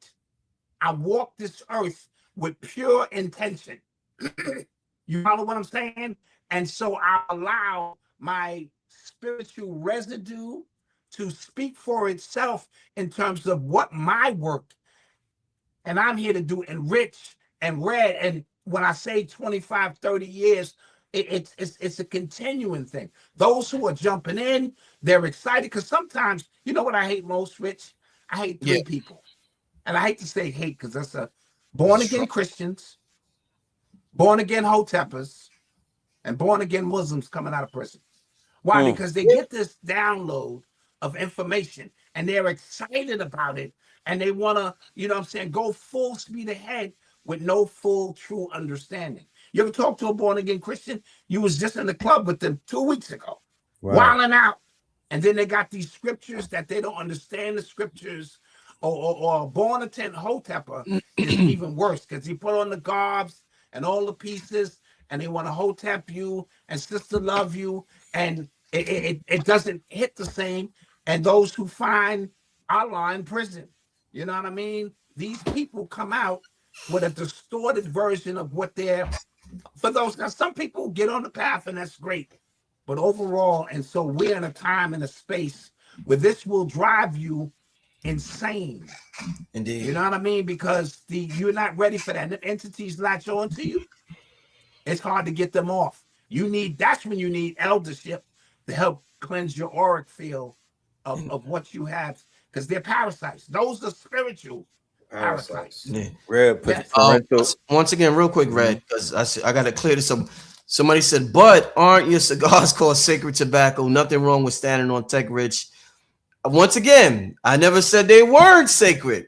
[SPEAKER 3] I walk this earth with pure intention. You follow what I'm saying? And so I allow my spiritual residue to speak for itself in terms of what my work and I'm here to do enrich and read. And when I say 25, 30 years, it's a continuing thing. Those who are jumping in, they're excited because sometimes, you know what I hate most, Rich? I hate three people. And I hate to say hate because that's a born again Christians, born again Hoteppers, and born again Muslims coming out of prison. Why? Because they get this download of information and they're excited about it and they want to, you know what I'm saying, go full speed ahead with no full true understanding. You ever talk to a born again Christian? You was just in the club with them 2 weeks ago, wilding out. And then they got these scriptures that they don't understand the scriptures, or a born again Hotepper is even worse because he put on the garbs and all the pieces and they want to hotep you and sister love you, and it doesn't hit the same. And those who find Allah in prison, you know what I mean? These people come out with a distorted version of what they're, for those, now some people get on the path and that's great, but overall, and so we're in a time and a space where this will drive you insane.
[SPEAKER 1] Indeed.
[SPEAKER 3] You know what I mean? Because you're not ready for that. The entities latch on to you. It's hard to get them off. That's when you need eldership to help cleanse your auric field of what you have, because they're parasites. Those are spiritual parasites.
[SPEAKER 1] Once again, real quick, Red, because I got to clear this up. Somebody said, but aren't your cigars called sacred tobacco? Nothing wrong with standing on Tech Rich. Once again, I never said they weren't sacred.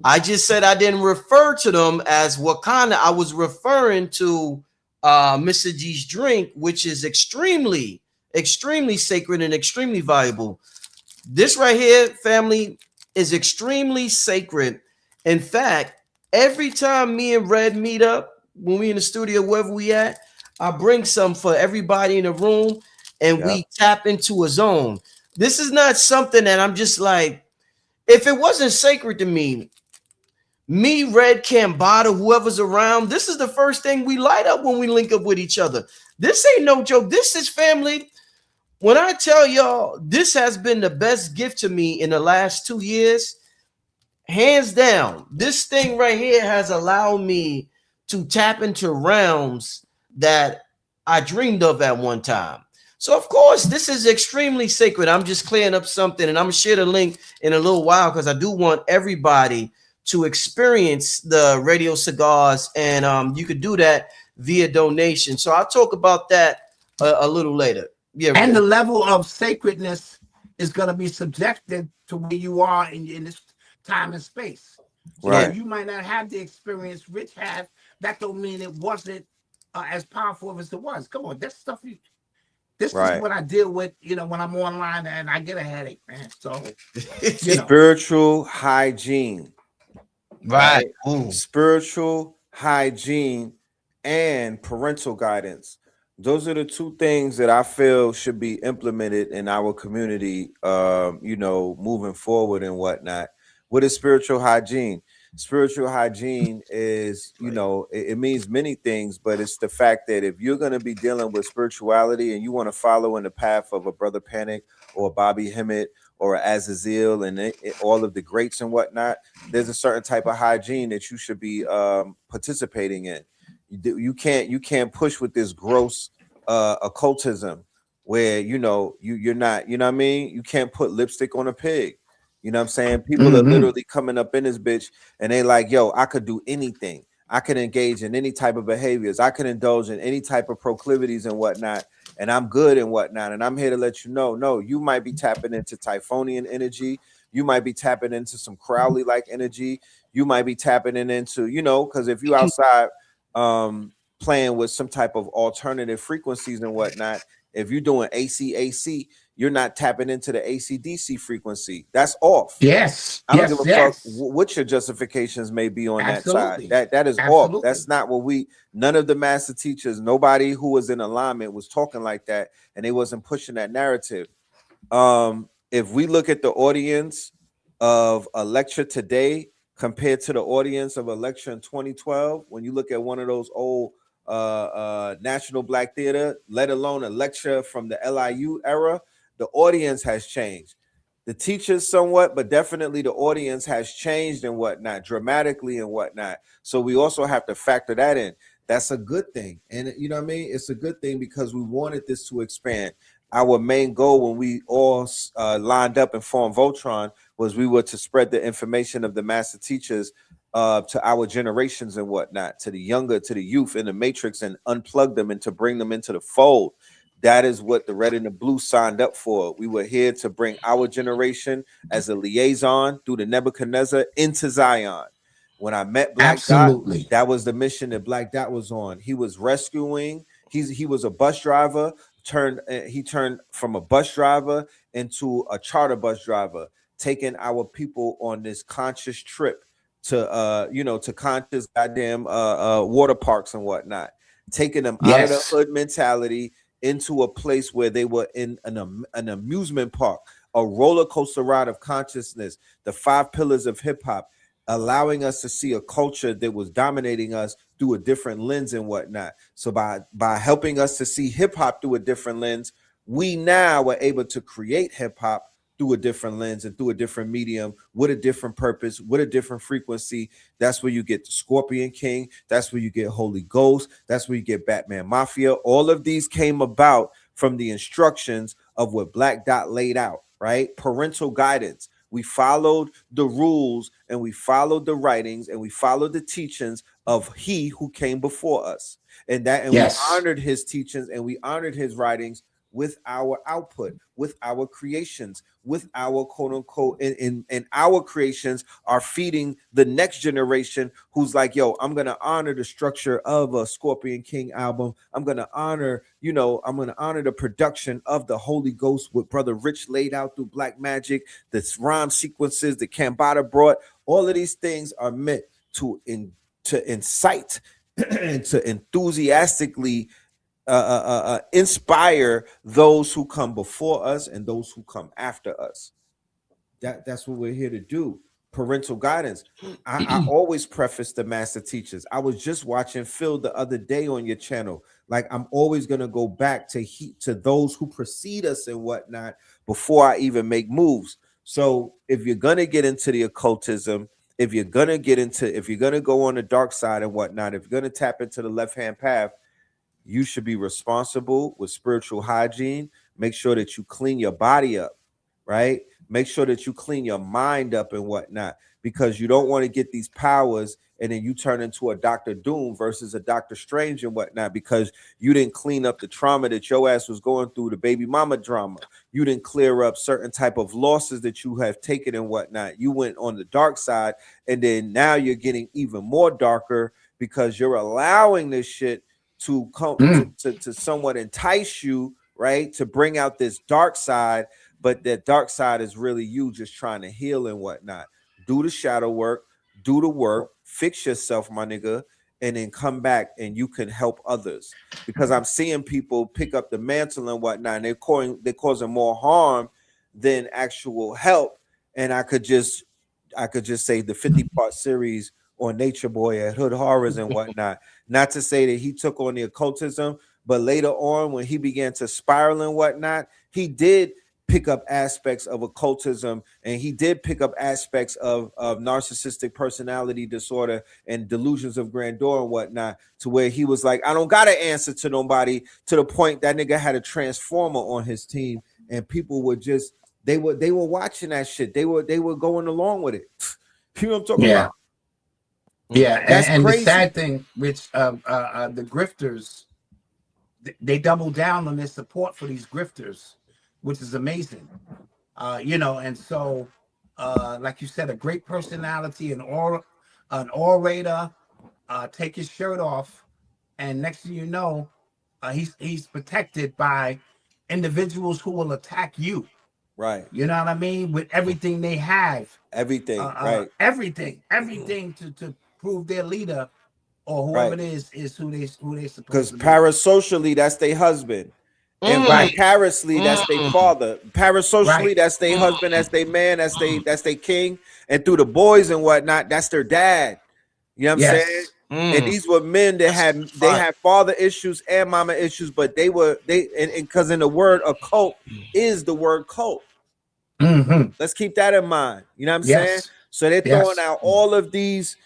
[SPEAKER 1] I just said I didn't refer to them as Wakanda. I was referring to Mr. G's drink, which is extremely, extremely sacred and extremely valuable. This right here, family, is extremely sacred. In fact, every time me and Red meet up, when we in the studio, wherever we at, I bring some for everybody in the room and we tap into a zone. This is not something that I'm just like, if it wasn't sacred to me, Red, Cambada, whoever's around, this is the first thing we light up when we link up with each other. This ain't no joke. This is family. When I tell y'all, this has been the best gift to me in the last 2 years, hands down. This thing right here has allowed me to tap into realms that I dreamed of at one time. So, of course, this is extremely sacred. I'm just clearing up something, and I'm going to share the link in a little while because I do want everybody to experience the radio cigars, and you could do that via donation. So I'll talk about that a little later. Yeah,
[SPEAKER 3] and the level of sacredness is going to be subjected to where you are in this time and space. So you might not have the experience Rich had. That don't mean it wasn't as powerful as it was. Come on, this stuff. This is what I deal with, you know, when I'm online and I get a headache, man. So,
[SPEAKER 2] spiritual hygiene.
[SPEAKER 1] Right.
[SPEAKER 2] Spiritual hygiene and parental guidance. Those are the two things that I feel should be implemented in our community, moving forward and whatnot. What is spiritual hygiene? Spiritual hygiene is, it means many things, but it's the fact that if you're going to be dealing with spirituality and you want to follow in the path of a Brother Panic or a Bobby Hemmett or Azazel and all of the greats and whatnot, there's a certain type of hygiene that you should be participating in. You can't push with this gross occultism where you're not, you know what I mean? You can't put lipstick on a pig. You know what I'm saying? People are literally coming up in this bitch and they like, yo, I could do anything. I could engage in any type of behaviors. I could indulge in any type of proclivities and whatnot. And I'm good and whatnot. And I'm here to let you know, no, you might be tapping into Typhonian energy. You might be tapping into some Crowley-like energy. You might be tapping into, because if you outside playing with some type of alternative frequencies and whatnot, if you're doing AC, you're not tapping into the AC/DC frequency. That's off.
[SPEAKER 3] Yes.
[SPEAKER 2] I don't give a fuck what your justifications may be on that side. That is off. That's not what none of the master teachers, nobody who was in alignment was talking like that, and they wasn't pushing that narrative. If we look at the audience of a lecture today compared to the audience of a lecture in 2012, when you look at one of those old National Black Theater, let alone a lecture from the LIU era, the audience has changed. The teachers somewhat, but definitely the audience has changed and whatnot, dramatically and whatnot. So we also have to factor that in. That's a good thing. And you know what I mean? It's a good thing because we wanted this to expand. Our main goal when we all lined up and formed Voltron was we were to spread the information of the master teachers to our generations and whatnot, to the younger, to the youth in the matrix, and unplug them and to bring them into the fold. That is what the red and the blue signed up for. We were here to bring our generation as a liaison through the Nebuchadnezzar into Zion. When I met Black Dot, that was the mission that Black Dot was on. He was rescuing. He was a bus driver. He turned from a bus driver into a charter bus driver, taking our people on this conscious trip to to conscious goddamn water parks and whatnot, taking them out of the hood mentality into a place where they were in an amusement park, a roller coaster ride of consciousness, the 5 pillars of hip hop, allowing us to see a culture that was dominating us through a different lens and whatnot. So by helping us to see hip hop through a different lens, we now were able to create hip hop through a different lens and through a different medium with a different purpose, with a different frequency. That's where you get the Scorpion King. That's where you get Holy Ghost. That's where you get Batman Mafia. All of these came about from the instructions of what Black Dot laid out, right? Parental guidance. We followed the rules and we followed the writings and we followed the teachings of he who came before us. And we honored his teachings and we honored his writings with our output, with our creations, with our quote unquote, and our creations are feeding the next generation who's like, yo, I'm gonna honor the structure of a Scorpion King album. I'm gonna honor, the production of the Holy Ghost, what Brother Rich laid out through Black Magic, the rhyme sequences that Kambada brought. All of these things are meant to incite and to enthusiastically inspire those who come before us and those who come after us. That's what we're here to do. Parental guidance. I always preface the master teachers. I was just watching Phil the other day on your channel. Like, I'm always going to go back to those who precede us and whatnot before I even make moves. So if you're going to get into the occultism, if you're going to go on the dark side and whatnot, if you're going to tap into the left-hand path, you should be responsible with spiritual hygiene. Make sure that you clean your body up, right? Make sure that you clean your mind up and whatnot, because you don't want to get these powers and then you turn into a Dr. Doom versus a Dr. Strange and whatnot, because you didn't clean up the trauma that your ass was going through, the baby mama drama. You didn't clear up certain type of losses that you have taken and whatnot. You went on the dark side, and then now you're getting even more darker because you're allowing this shit to come to somewhat entice you, right? To bring out this dark side, but that dark side is really you just trying to heal and whatnot. Do the shadow work, do the work, fix yourself, my nigga, and then come back and you can help others. Because I'm seeing people pick up the mantle and whatnot, and they're causing more harm than actual help. And I could just say the 50-part series on Nature Boy at Hood Horrors and whatnot. Not to say that he took on the occultism, but later on when he began to spiral and whatnot, he did pick up aspects of occultism, and he did pick up aspects of narcissistic personality disorder and delusions of grandeur and whatnot, to where he was like, I don't got to answer to nobody, to the point that nigga had a transformer on his team, and people were just, they were watching that shit. They were going along with it. You know what I'm talking about?
[SPEAKER 3] Yeah, and the sad thing, which the grifters, they double down on their support for these grifters, which is amazing. And so, like you said, a great personality, an orator, take his shirt off, and next thing you know, he's protected by individuals who will attack you.
[SPEAKER 2] Right.
[SPEAKER 3] You know what I mean? With everything they have.
[SPEAKER 2] Everything. Right.
[SPEAKER 3] Everything to prove their leader or whoever it is who they supposed to be.
[SPEAKER 2] Because parasocially, that's their husband. And vicariously, that's their father. Parasocially, that's their husband, that's their man, that's their king. And through the boys and whatnot, that's their dad. You know what I'm saying? And these were men that had father issues and mama issues, but because in the word occult is the word cult. Let's keep that in mind. You know what I'm saying?
[SPEAKER 3] Yes.
[SPEAKER 2] So they're throwing
[SPEAKER 3] Yes.
[SPEAKER 2] out all of these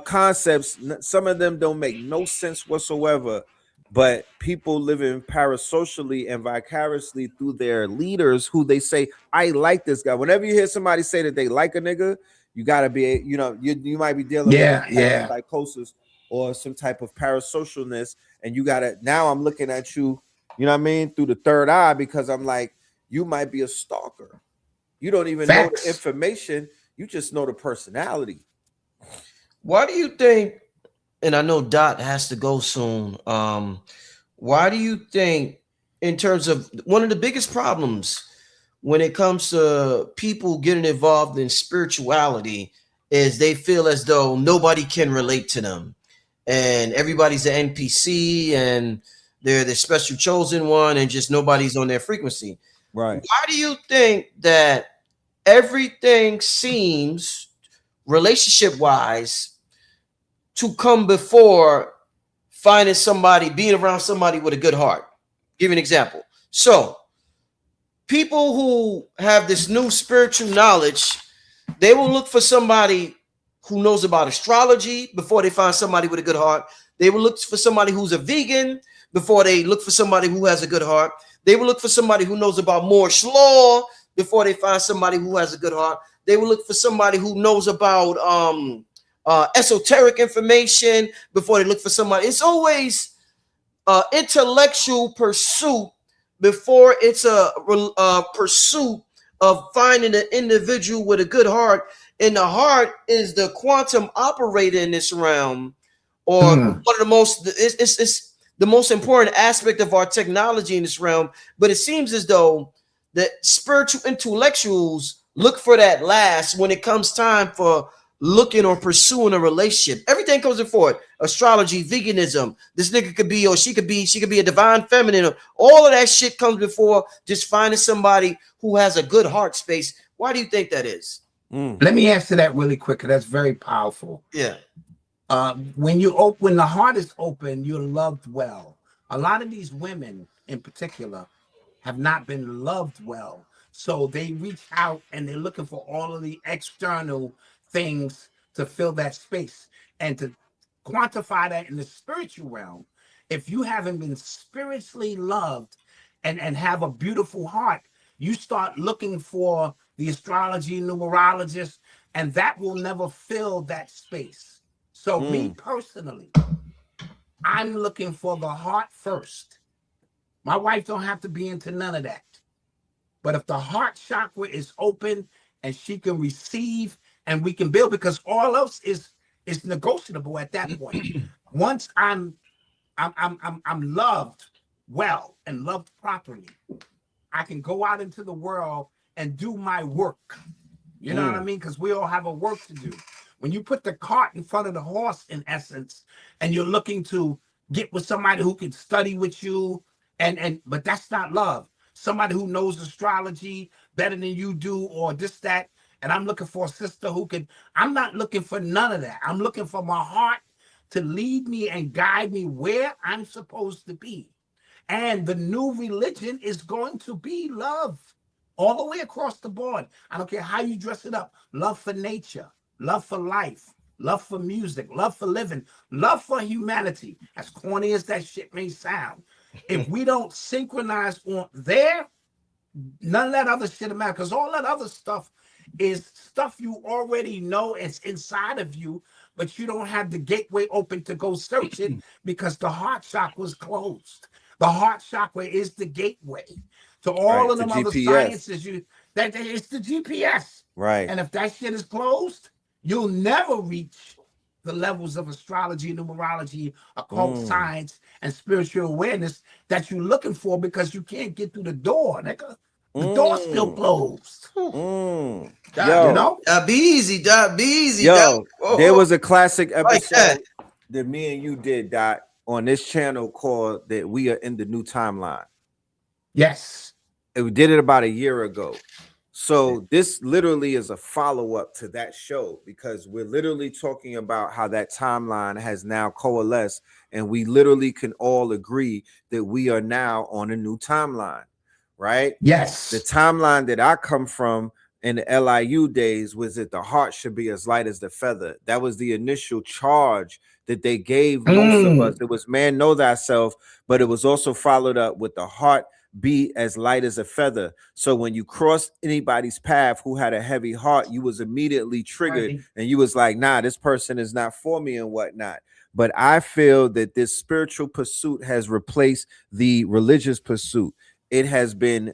[SPEAKER 2] concepts. Some of them don't make no sense whatsoever, but people living parasocially and vicariously through their leaders who they say, I like this guy. Whenever you hear somebody say that they like a nigga, you gotta be, you know, you might be dealing with
[SPEAKER 3] Yeah.
[SPEAKER 2] some type of
[SPEAKER 3] Yeah.
[SPEAKER 2] psychosis or some type of parasocialness, and you gotta, now I'm looking at you, you know what I mean, through the third eye, because I'm like, you might be a stalker. You don't even know the
[SPEAKER 3] Facts.
[SPEAKER 2] information, you just know the personality.
[SPEAKER 1] Why do you think, and I know Dot has to go soon, why do you think, in terms of one of the biggest problems when it comes to people getting involved in spirituality is they feel as though nobody can relate to them and everybody's an NPC and they're the special chosen one and just nobody's on their frequency.
[SPEAKER 2] Right.
[SPEAKER 1] Why do you think that everything seems relationship wise to come before finding somebody, being around somebody with a good heart? Give you an example. So people who have this new spiritual knowledge, they will look for somebody who knows about astrology before they find somebody with a good heart. They will look for somebody who's a vegan before they look for somebody who has a good heart. They will look for somebody who knows about Moore's law before they find somebody who has a good heart. They will look for somebody who knows about esoteric information before they look for somebody. It's always intellectual pursuit before it's a pursuit of finding an individual with a good heart. And the heart is the quantum operator in this realm, or one of the most, it's the most important aspect of our technology in this realm. But it seems as though the spiritual intellectuals look for that last when it comes time for looking or pursuing a relationship. Everything comes before it. Astrology, veganism. This nigga could be, or she could be a divine feminine. All of that shit comes before just finding somebody who has a good heart space. Why do you think that is?
[SPEAKER 3] Let me answer that really quick, because that's very powerful.
[SPEAKER 1] Yeah.
[SPEAKER 3] When the heart is open, you're loved well. A lot of these women in particular have not been loved well. So they reach out and they're looking for all of the external things to fill that space. And to quantify that in the spiritual realm, if you haven't been spiritually loved and have a beautiful heart, you start looking for the astrology, numerologist, and that will never fill that space. So me personally, I'm looking for the heart first. My wife don't have to be into none of that. But if the heart chakra is open and she can receive and we can build, because all else is negotiable at that point. Once I'm loved well and loved properly, I can go out into the world and do my work. You know what I mean? Because we all have a work to do. When you put the cart in front of the horse, in essence, and you're looking to get with somebody who can study with you, but that's not love. Somebody who knows astrology better than you do, or this, that, and I'm looking for a sister who can, I'm not looking for none of that. I'm looking for my heart to lead me and guide me where I'm supposed to be. And the new religion is going to be love all the way across the board. I don't care how you dress it up. Love for nature, love for life, love for music, love for living, love for humanity. As corny as that shit may sound, if we don't synchronize on there, none of that other shit matter, because all that other stuff is stuff you already know it's inside of you, but you don't have the gateway open to go search it because the heart chakra was closed. The heart chakra is the gateway to all of
[SPEAKER 2] The
[SPEAKER 3] them other
[SPEAKER 2] GPS.
[SPEAKER 3] sciences. That it's the GPS.
[SPEAKER 2] Right.
[SPEAKER 3] And if that shit is closed, you'll never reach the levels of astrology, numerology, occult science, and spiritual awareness that you're looking for, because you can't get through the door, nigga. The door's still closed.
[SPEAKER 2] Yo,
[SPEAKER 3] You know?
[SPEAKER 1] Be easy, Dot. Be easy,
[SPEAKER 2] yo,
[SPEAKER 1] Dot.
[SPEAKER 2] there was a classic
[SPEAKER 1] Like
[SPEAKER 2] episode
[SPEAKER 1] that.
[SPEAKER 2] that me and you did, Dot, on this channel called that We Are in the New Timeline.
[SPEAKER 3] Yes.
[SPEAKER 2] We did it about a year ago. So this literally is a follow-up to that show, because we're literally talking about how that timeline has now coalesced, and we literally can all agree that we are now on a new timeline, right?
[SPEAKER 3] Yes.
[SPEAKER 2] The timeline that I come from in the LIU days was that the heart should be as light as the feather. That was the initial charge that they gave most of us. It was man, know thyself, but it was also followed up with the heart be as light as a feather. So when you crossed anybody's path who had a heavy heart, you was immediately triggered and you was like, nah, this person is not for me and whatnot. But I feel that this spiritual pursuit has replaced the religious pursuit. It has been,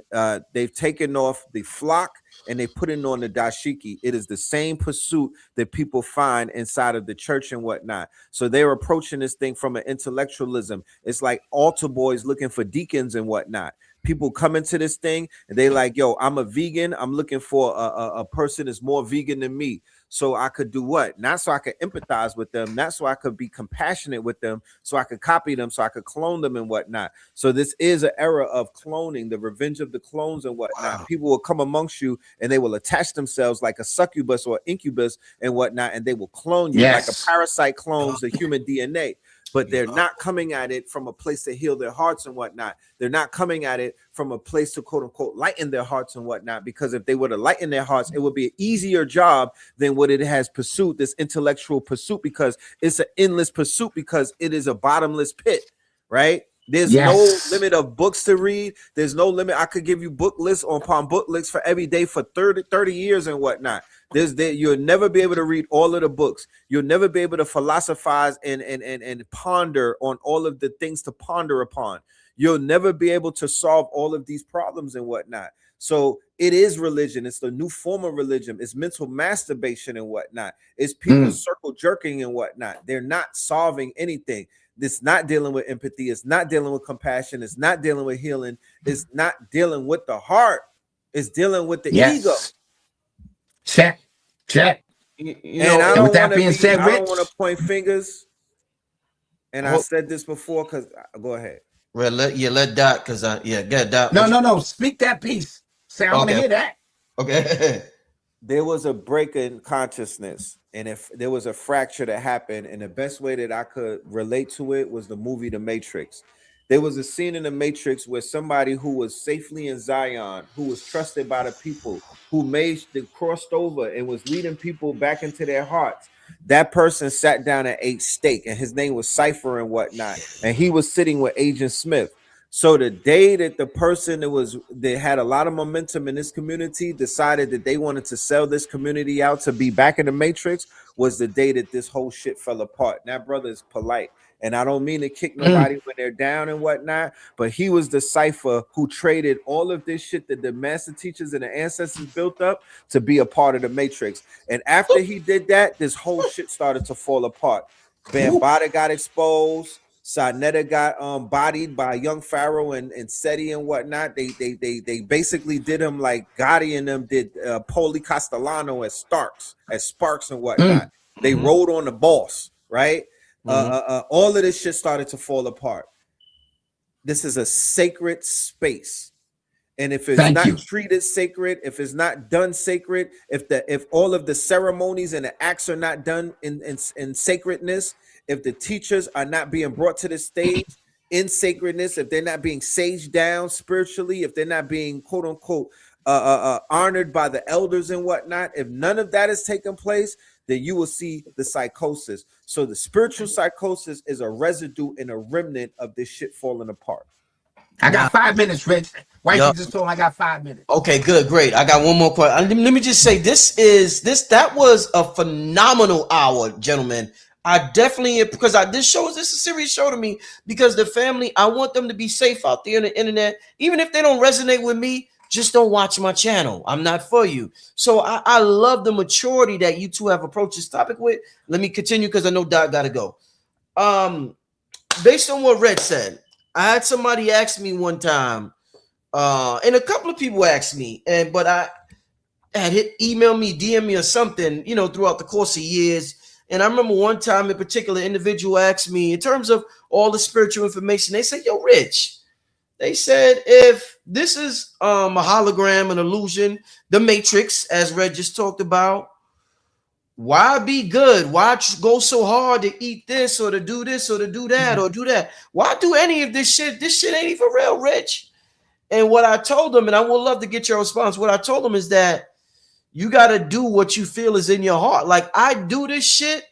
[SPEAKER 2] they've taken off the flock and they put it on the dashiki. It is the same pursuit that people find inside of the church and whatnot. So they're approaching this thing from an intellectualism. It's like altar boys looking for deacons and whatnot. People come into this thing and they like, yo, I'm a vegan. I'm looking for a person that's more vegan than me. So I could do what? Not so I could empathize with them, not so I could be compassionate with them, so I could copy them, so I could clone them and whatnot. So this is an era of cloning, the revenge of the clones and whatnot. Wow. People will come amongst you and they will attach themselves like a succubus or incubus and whatnot, and they will clone you like a parasite clones the human DNA. But they're not coming at it from a place to heal their hearts and whatnot. They're not coming at it from a place to quote unquote lighten their hearts and whatnot, because if they were to lighten their hearts, it would be an easier job than what it has pursued, this intellectual pursuit, because it's an endless pursuit, because it is a bottomless pit, right? There's no limit of books to read. There's no limit. I could give you book lists upon book lists for every day for 30 years and whatnot. You'll never be able to read all of the books. You'll never be able to philosophize and ponder on all of the things to ponder upon. You'll never be able to solve all of these problems and whatnot. So it is religion. It's the new form of religion. It's mental masturbation and whatnot. It's people circle jerking and whatnot. They're not solving anything. It's not dealing with empathy. It's not dealing with compassion. It's not dealing with healing. It's not dealing with the heart. It's dealing with the ego.
[SPEAKER 3] Check.
[SPEAKER 2] And I don't want to point fingers. And I said this before because go ahead.
[SPEAKER 1] Well, let Doc, because get Doc.
[SPEAKER 3] No. Speak that piece. Say, I want to hear that.
[SPEAKER 1] Okay.
[SPEAKER 2] There was a break in consciousness, and if there was a fracture that happened, and the best way that I could relate to it was the movie The Matrix. There was a scene in The Matrix where somebody who was safely in Zion, who was trusted by the people, who crossed over and was leading people back into their hearts. That person sat down and ate steak, and his name was Cypher and whatnot, and he was sitting with Agent Smith. So the day that the person that had a lot of momentum in this community decided that they wanted to sell this community out to be back in the Matrix was the day that this whole shit fell apart. And that brother is polite. And I don't mean to kick nobody when they're down and whatnot, but he was the cipher who traded all of this shit that the master teachers and the ancestors built up to be a part of the Matrix. And after he did that, this whole shit started to fall apart. Bambaataa got exposed. Sarnetta got bodied by young Pharaoh and Seti and whatnot. They basically did him like Gotti and them did Poli Castellano as Sparks and whatnot. They rode on the boss, right? All of this shit started to fall apart. This is a sacred space. And if it's treated sacred, if it's not done sacred, if all of the ceremonies and the acts are not done in sacredness, if the teachers are not being brought to the stage in sacredness, if they're not being saged down spiritually, if they're not being quote unquote honored by the elders and whatnot, if none of that is taking place, then you will see the psychosis. So the spiritual psychosis is a residue and a remnant of this shit falling apart.
[SPEAKER 3] I got 5 minutes, Rich. Wifey just told me I got 5 minutes.
[SPEAKER 1] Okay, good, great. I got one more question. Let me just say, that was a phenomenal hour, gentlemen. I definitely, because this is a serious show to me, because the family, I want them to be safe out there on the internet. Even if they don't resonate with me, just don't watch my channel. I'm not for you. So I love the maturity that you two have approached this topic with. Let me continue because I know Doc got to go. Based on what Red said, I had somebody ask me one time, and a couple of people asked me, but I had email me, DM me or something, throughout the course of years. And I remember one time in particular, individual asked me, in terms of all the spiritual information, they said, yo, Rich, they said, if this is a hologram, an illusion, the Matrix, as Red just talked about, why be good? Why go so hard to eat this or to do this or to do that or do that? Why do any of this shit? This shit ain't even real, Rich. And what I told them, and I would love to get your response, what I told them is that you got to do what you feel is in your heart. Like, I do this shit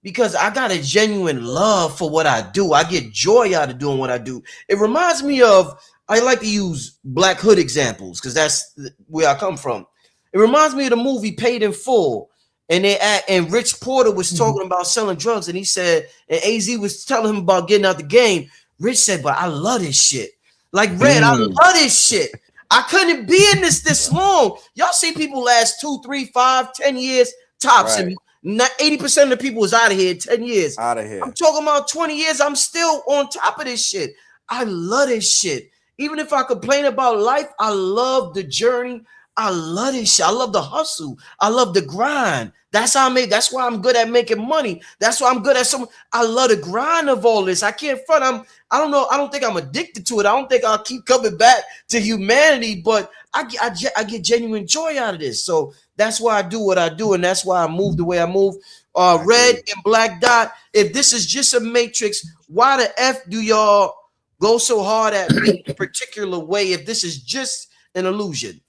[SPEAKER 1] because I got a genuine love for what I do. I get joy out of doing what I do. It reminds me of, I like to use Black Hood examples because that's where I come from. It reminds me of the movie Paid in Full. And Rich Porter was talking about selling drugs, and he said, and AZ was telling him about getting out the game. Rich said, but I love this shit. Like, Red, I love this shit. I couldn't be in this long. Y'all see people last 2, 3, 5, 10 years tops,
[SPEAKER 2] Right.
[SPEAKER 1] and not 80% of the people is out of here in 10 years.
[SPEAKER 2] Out of here.
[SPEAKER 1] I'm talking about 20 years. I'm still on top of this shit. I love this shit. Even if I complain about life, I love the journey. I love this shit. I love the hustle. I love the grind. That's how I make. That's why I'm good at making money. That's why I'm good at some. I love the grind of all this. I can't front. I don't know. I don't think I'm addicted to it. I don't think I'll keep coming back to humanity. But I get genuine joy out of this. So that's why I do what I do, and that's why I move the way I move. Red and Black Dot. If this is just a matrix, why the F do y'all go so hard at me a particular way? If this is just an illusion.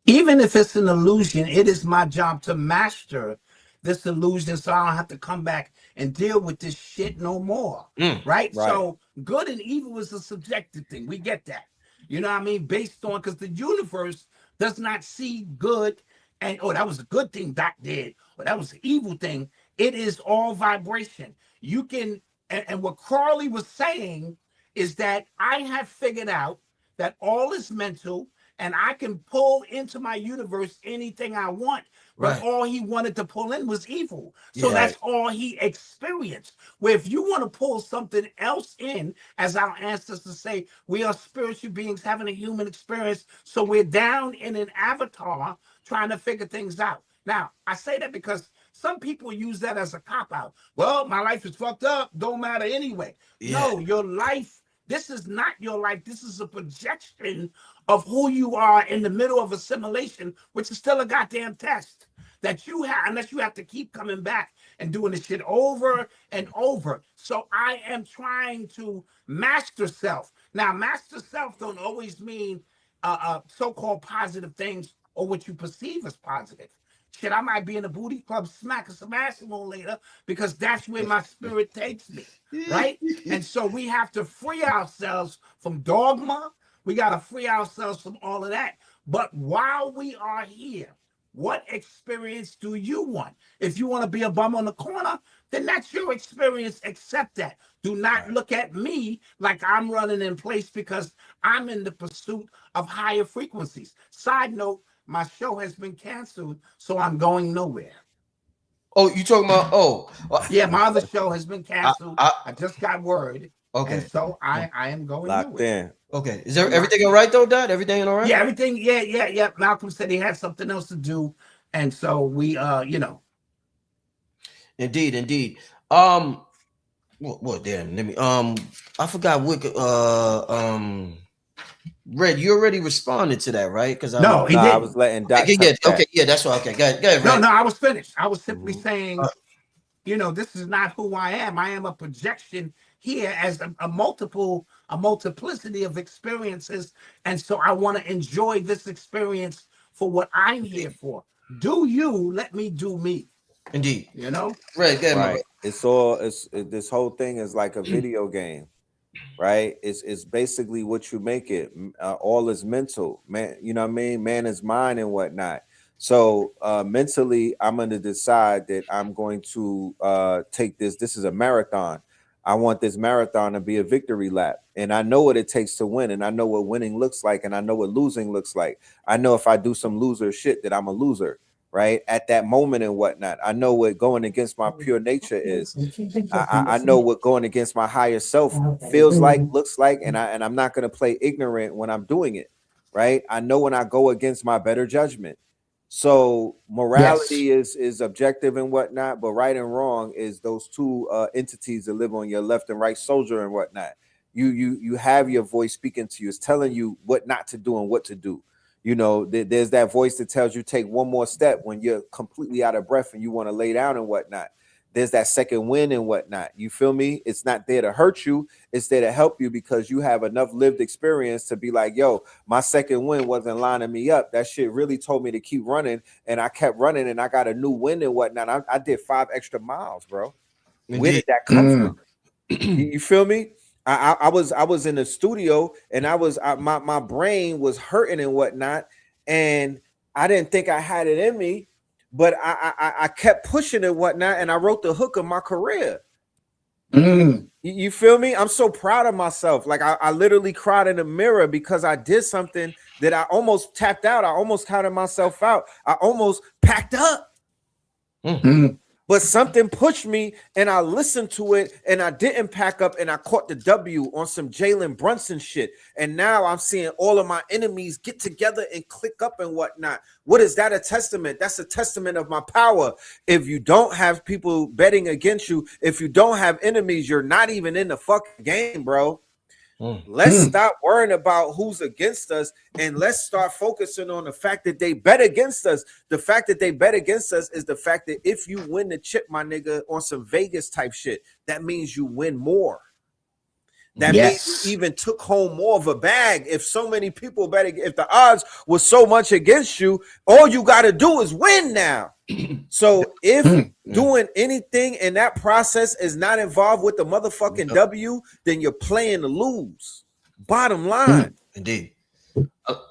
[SPEAKER 3] Even if it's an illusion, it is my job to master this illusion so I don't have to come back and deal with this shit no more. Right? So good and evil is a subjective thing. We get that. You know what I mean? Based on, because the universe does not see good and, oh, that was a good thing Doc did, or that was an evil thing. It is all vibration. You can, and what Crawley was saying is that I have figured out that all is mental, and I can pull into my universe anything I want. But all he wanted to pull in was evil. So that's all he experienced. Where if you want to pull something else in, as our ancestors say, we are spiritual beings having a human experience. So we're down in an avatar trying to figure things out. Now, I say that because some people use that as a cop-out. Well, my life is fucked up. Don't matter anyway. No, your life, this is not your life. This is a projection of who you are in the middle of assimilation, which is still a goddamn test that you have, unless you have to keep coming back and doing this shit over and over. So I am trying to master self. Now, master self don't always mean so-called positive things or what you perceive as positive. Shit, I might be in a booty club smacking some ass later because that's where my spirit takes me, right? And so we have to free ourselves from dogma. We got to free ourselves from all of that. But while we are here, what experience do you want? If you want to be a bum on the corner, then that's your experience. Accept that. Do not look at me like I'm running in place because I'm in the pursuit of higher frequencies. Side note, my show has been canceled, so I'm going nowhere.
[SPEAKER 1] Oh, you talking about,
[SPEAKER 3] yeah, my other show has been canceled. I just got word.
[SPEAKER 1] Okay.
[SPEAKER 3] And so I am going
[SPEAKER 2] locked
[SPEAKER 3] nowhere.
[SPEAKER 2] in.
[SPEAKER 1] Okay. Is there everything all right though, Dad? Everything all right?
[SPEAKER 3] Yeah, everything. Yeah. Malcolm said he had something else to do. And so we
[SPEAKER 1] Indeed. Well, damn, let me I forgot what Red, you already responded to that, right? Because
[SPEAKER 3] no, he didn't.
[SPEAKER 2] I was letting Doc.
[SPEAKER 1] Okay, that's why. Okay, go ahead, Red.
[SPEAKER 3] No, I was finished. I was simply saying, this is not who I am. I am a projection here as a multiplicity of experiences. And so I want to enjoy this experience for what I'm here for. Do you let me do me?
[SPEAKER 1] Indeed.
[SPEAKER 2] Right. This whole thing is like a video game, right? It's basically what you make it. All is mental, man. You know what I mean? Man is mind and whatnot. So mentally, I'm going to decide that I'm going to take this. This is a marathon. I want this marathon to be a victory lap. And I know what it takes to win. And I know what winning looks like. And I know what losing looks like. I know if I do some loser shit that I'm a loser, right? At that moment and whatnot. I know what going against my pure nature is. I know what going against my higher self feels like, looks like. And I'm not going to play ignorant when I'm doing it, right? I know when I go against my better judgment. So morality is objective and whatnot, but right and wrong is those two entities that live on your left and right soldier and whatnot. You have your voice speaking to you. It's telling you what not to do and what to do. There's that voice that tells you take one more step when you're completely out of breath and you want to lay down and whatnot. there's that second win and whatnot. You feel me? It's not there to hurt you. It's there to help you because you have enough lived experience to be like, yo, my second win wasn't lining me up. That shit really told me to keep running, and I kept running, and I got a new win and whatnot. I did 5 extra miles, bro.
[SPEAKER 1] Indeed.
[SPEAKER 2] Where did that come from? You feel me? I was in the studio, and my brain was hurting and whatnot, and I didn't think I had it in me. But I kept pushing and whatnot, and I wrote the hook of my career. You feel me? I'm so proud of myself. Like I literally cried in the mirror because I did something that I almost tapped out. I almost counted myself out. I almost packed up. But something pushed me, and I listened to it, and I didn't pack up, and I caught the W on some Jalen Brunson shit. And now I'm seeing all of my enemies get together and click up and whatnot. What is that a testament? That's a testament of my power. If you don't have people betting against you, if you don't have enemies, you're not even in the fucking game, bro. Let's stop worrying about who's against us, and let's start focusing on the fact that they bet against us. The fact that they bet against us is the fact that if you win the chip, my nigga, on some Vegas type shit, that means you win more. That means you even took home more of a bag. If so many people bet, if the odds was so much against you, all you got to do is win now. So if doing anything in that process is not involved with the motherfucking W, then you're playing to lose. Bottom line.
[SPEAKER 1] Indeed.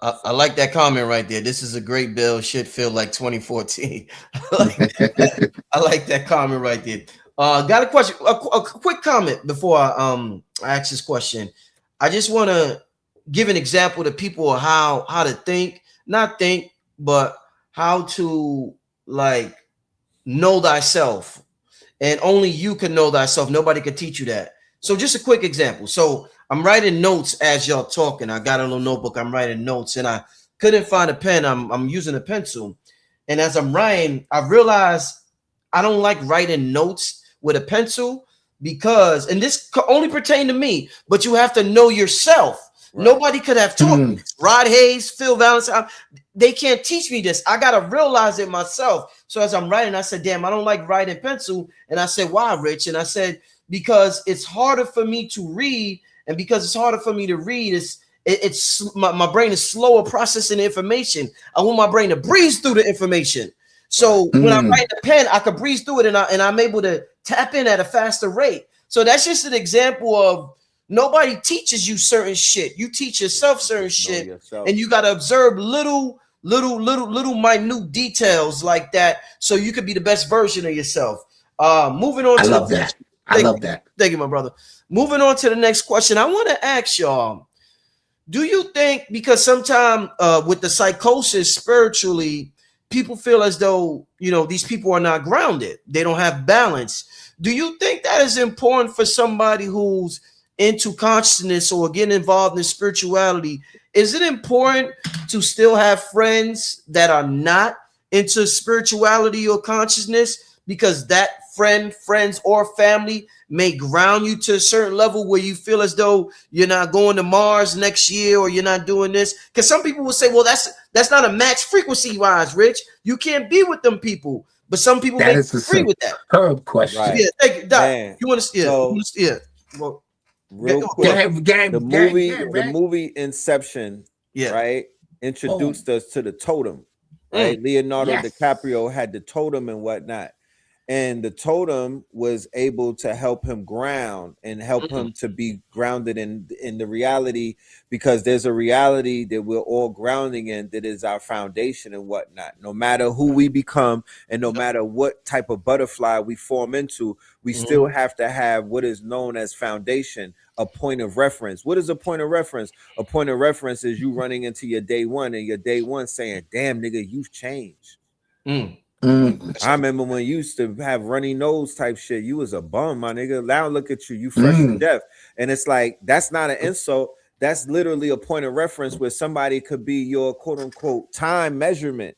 [SPEAKER 1] I like that comment right there. This is a great bill. Shit feel like 2014. I like that comment right there. Got a question, a quick comment before I ask this question. I just want to give an example to people of how to think, not think, but how to like know thyself, and only you can know thyself. Nobody can teach you that. So just a quick example. So I'm writing notes as y'all talking. I got a little notebook. I'm writing notes, and I couldn't find a pen. I'm using a pencil, and as I'm writing, I realized I don't like writing notes with a pencil because, and this could only pertain to me, but you have to know yourself. Right. Nobody could have taught me. Rod Hayes, Phil Valentine, they can't teach me this. I gotta realize it myself. So as I'm writing, I said, damn, I don't like writing pencil. And I said, why, Rich? And I said, because it's harder for me to read, and because it's harder for me to read, it's my brain is slower processing information. I want my brain to breeze through the information. So when I write the pen, I could breeze through it, and I'm able to tap in at a faster rate. So that's just an example of nobody teaches you certain shit. You teach yourself certain shit, and you got to observe little minute details like that, so you could be the best version of yourself. Moving on. I love that. Thank you, my brother. Moving on to the next question. I want to ask y'all, do you think, because sometimes with the psychosis spiritually, people feel as though, you know, these people are not grounded. They don't have balance. Do you think that is important for somebody who's into consciousness or getting involved in spirituality? Is it important to still have friends that are not into spirituality or consciousness, because that friends or family may ground you to a certain level where you feel as though you're not going to Mars next year, or you're not doing this? Because some people will say, well, that's not a match frequency wise, Rich. You can't be with them people. But some people may agree with that.
[SPEAKER 3] Herb question.
[SPEAKER 1] Right. Yeah, thank you, Doc. Man. You want to? Well,
[SPEAKER 2] real quick, the movie Inception, right, introduced us to the totem, right? Leonardo DiCaprio had the totem and whatnot, and the totem was able to help him ground and help him to be grounded in the reality, because there's a reality that we're all grounding in that is our foundation and whatnot. No matter who we become, and no matter what type of butterfly we form into, we still have to have what is known as foundation, a point of reference. What is a point of reference? A point of reference is you running into your day one, and your day one saying, damn, nigga, you've changed. I remember when you used to have runny nose type shit. You was a bum, my nigga. Now look at you. You fresh to death. And it's like, that's not an insult. That's literally a point of reference where somebody could be your quote unquote time measurement,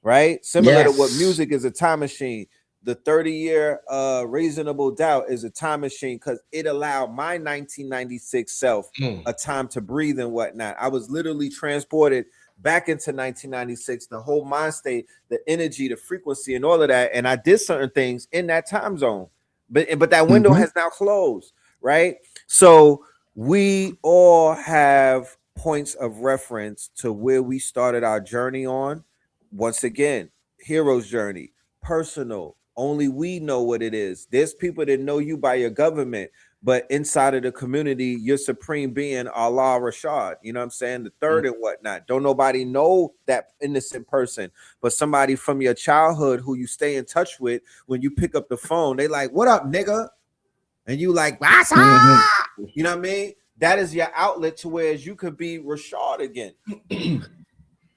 [SPEAKER 2] right? Similar to what music is, a time machine. The 30-year Reasonable Doubt is a time machine because it allowed my 1996 self a time to breathe and whatnot. I was literally transported back into 1996, the whole mind state, the energy, the frequency, and all of that. And I did certain things in that time zone, but that window has now closed, right? So we all have points of reference to where we started our journey on. Once again, hero's journey, personal. Only we know what it is. There's people that know you by your government, but inside of the community, your supreme being, Allah Rashad, you know what I'm saying? The third and whatnot. Don't nobody know that innocent person, but somebody from your childhood who you stay in touch with. When you pick up the phone, they like, "What up, nigga?" And you like, "What's up?" You know what I mean? That is your outlet to where you could be Rashad again.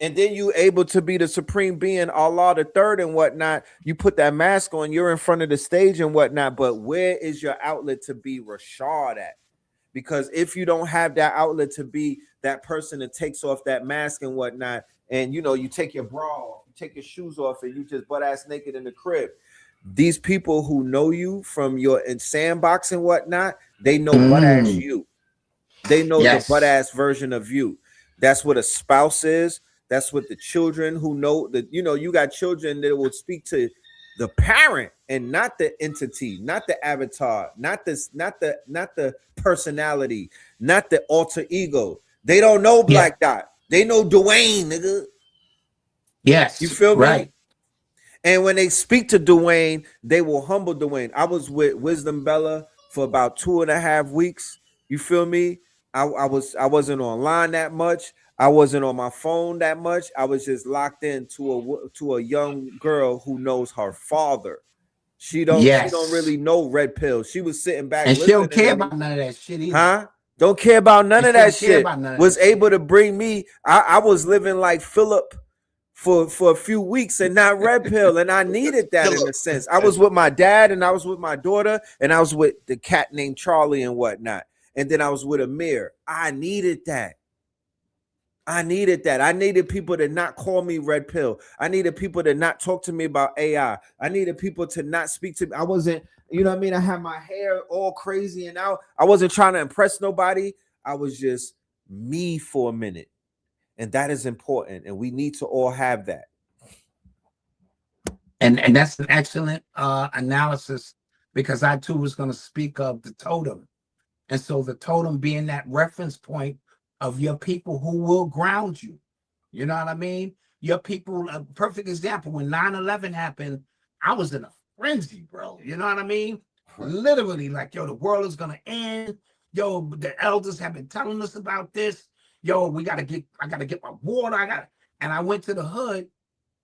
[SPEAKER 2] And then you able to be the supreme being, Allah the third and whatnot. You put that mask on, you're in front of the stage and whatnot. But where is your outlet to be Rashad at? Because if you don't have that outlet to be that person that takes off that mask and whatnot, and you know, you take your bra off, you take your shoes off, and you just butt ass naked in the crib. These people who know you from your sandbox and whatnot, they know butt ass you. They know the butt ass version of you. That's what a spouse is. That's what the children who know that, you know, you got children that will speak to the parent and not the entity, not the avatar, not the personality, not the alter ego. They don't know Black Dot. They know Dwayne, nigga.
[SPEAKER 3] Yes.
[SPEAKER 2] You feel me?
[SPEAKER 3] Right.
[SPEAKER 2] And when they speak to Dwayne, they will humble Dwayne. I was with Wisdom Bella for about 2.5 weeks. You feel me? I wasn't online that much. I wasn't on my phone that much. I was just locked in to a young girl who knows her father. She don't really know red pill. She was sitting back
[SPEAKER 3] and she don't care about none of that shit either.
[SPEAKER 2] Huh? Don't care about none of that shit. Was able to bring me. I was living like Philip for a few weeks and not red pill, and I needed that in a sense. I was with my dad and I was with my daughter and I was with the cat named Charlie and whatnot, and then I was with Amir. I needed that. I needed people to not call me red pill. I needed people to not talk to me about AI. I needed people to not speak to me. I wasn't, you know what I mean? I had my hair all crazy and out. I wasn't trying to impress nobody. I was just me for a minute. And that is important. And we need to all have that.
[SPEAKER 3] And that's an excellent analysis, because I too was going to speak of the totem. And so the totem being that reference point of your people who will ground you. You know what I mean? Your people, a perfect example, when 9/11 happened, I was in a frenzy, bro. You know what I mean? Literally, like, yo, the world is gonna end. Yo, the elders have been telling us about this. Yo, I gotta get my water. And I went to the hood,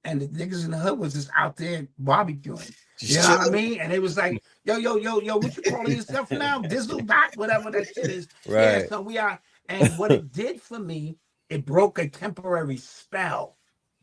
[SPEAKER 3] and the niggas in the hood was just out there barbecuing. You know what I mean? And it was like, yo, what you calling yourself now? Dizzle Dot, whatever that shit is.
[SPEAKER 2] Right.
[SPEAKER 3] Yeah, so we are. And what it did for me, it broke a temporary spell.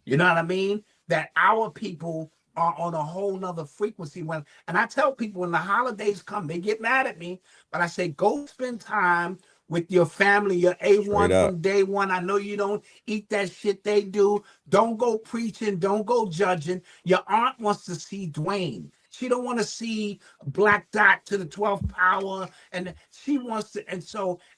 [SPEAKER 3] You know what I mean? That our people are on a whole nother frequency. And I tell people when the holidays come, they get mad at me, but I say, go spend time with your family, your A1 from day one. I know you don't eat that shit they do. Don't go preaching. Don't go judging. Your aunt wants to see Dwayne. She don't want to see Black Dot to the 12th power. And she wants to.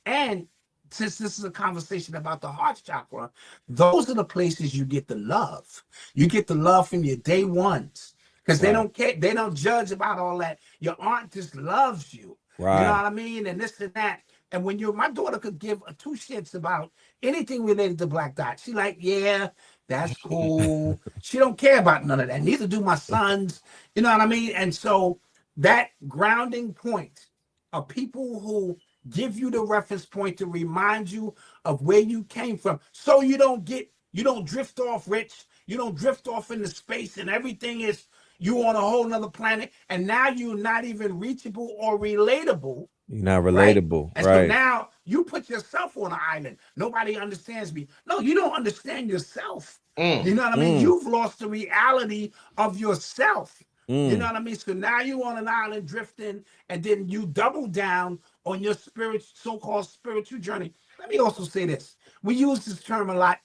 [SPEAKER 3] And since this is a conversation about the heart chakra, those are the places you get the love. You get the love from your day ones, because they don't care. They don't judge about all that. Your aunt just loves you. Right. You know what I mean? And this and that. And when my daughter could give two shits about anything related to Black Dot, she like, yeah, that's cool. She don't care about none of that. Neither do my sons. You know what I mean? And so that grounding point of people who give you the reference point to remind you of where you came from, so you don't drift off, Rich. You don't drift off into space and everything is you on a whole nother planet, and now you're not even reachable or relatable.
[SPEAKER 2] You're not relatable,
[SPEAKER 3] right? And so now you put yourself on an island. Nobody understands me. No, you don't understand yourself. You know what I mean? You've lost the reality of yourself. You know what I mean? So now you on an island drifting, and then you double down on your so-called spiritual journey. Let me also say this. We use this term a lot,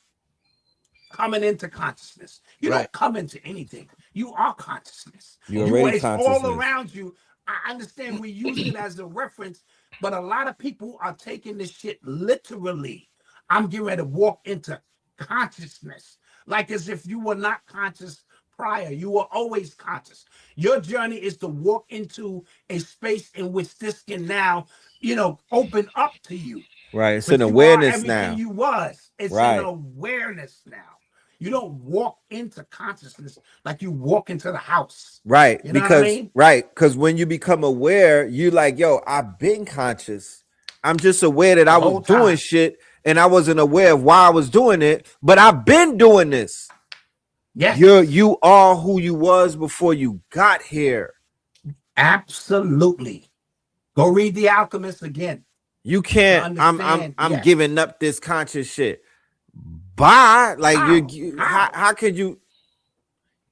[SPEAKER 3] coming into consciousness. You don't come into anything. You are consciousness. It's all around you. I understand we use it as a reference, but a lot of people are taking this shit literally. I'm getting ready to walk into consciousness, like as if you were not conscious prior. You were always conscious. Your journey is to walk into a space in which this can now, open up to you.
[SPEAKER 2] Right. It's an
[SPEAKER 3] But you are
[SPEAKER 2] awareness
[SPEAKER 3] everything
[SPEAKER 2] now.
[SPEAKER 3] you was. It's an
[SPEAKER 2] Right.
[SPEAKER 3] awareness now. You don't walk into consciousness like you walk into the house.
[SPEAKER 2] Right.
[SPEAKER 3] You know what I mean?
[SPEAKER 2] Because when you become aware, you like, yo, I've been conscious. I'm just aware that I
[SPEAKER 3] The whole
[SPEAKER 2] was doing
[SPEAKER 3] time.
[SPEAKER 2] shit and I wasn't aware of why I was doing it, but I've been doing this.
[SPEAKER 3] Yes.
[SPEAKER 2] You are who you was before you got here.
[SPEAKER 3] Absolutely. Go read The Alchemist again.
[SPEAKER 2] You can't.
[SPEAKER 3] To
[SPEAKER 2] I'm
[SPEAKER 3] understand, yes.
[SPEAKER 2] giving up this conscious shit. Bye. Like
[SPEAKER 3] How?
[SPEAKER 2] how could you? You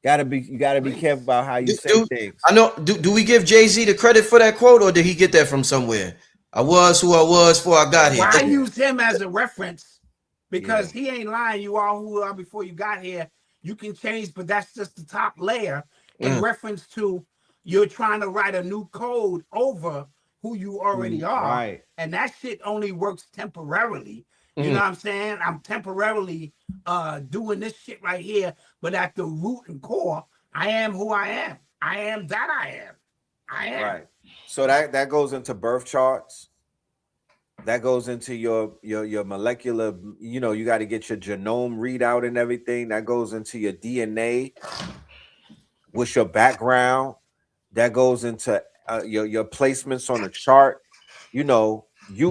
[SPEAKER 2] gotta be careful about how you say things.
[SPEAKER 1] I know. Do we give Jay-Z the credit for that quote, or did he get that from somewhere? I was who I was before I got here.
[SPEAKER 3] Well, I use him as a reference because he ain't lying. You are who you are before you got here. You can change, but that's just the top layer in reference to you're trying to write a new code over who you already are.
[SPEAKER 2] Right.
[SPEAKER 3] And that shit only works temporarily. You know what I'm saying? I'm temporarily doing this shit right here, but at the root and core, I am who I am. I am that I am. I am.
[SPEAKER 2] Right. So that goes into birth charts. That goes into your molecular, you got to get your genome readout and everything. That goes into your DNA. What's your background? That goes into your placements on a chart. You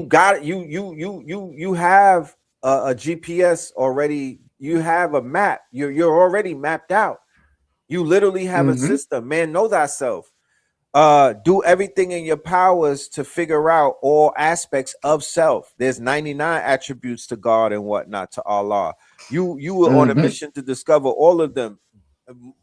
[SPEAKER 2] got you have a GPS already. You have a map. You're already mapped out. You literally have a system. Man, know thyself. Do everything in your powers to figure out all aspects of self. There's 99 attributes to God and whatnot, to Allah. You were on a mission to discover all of them,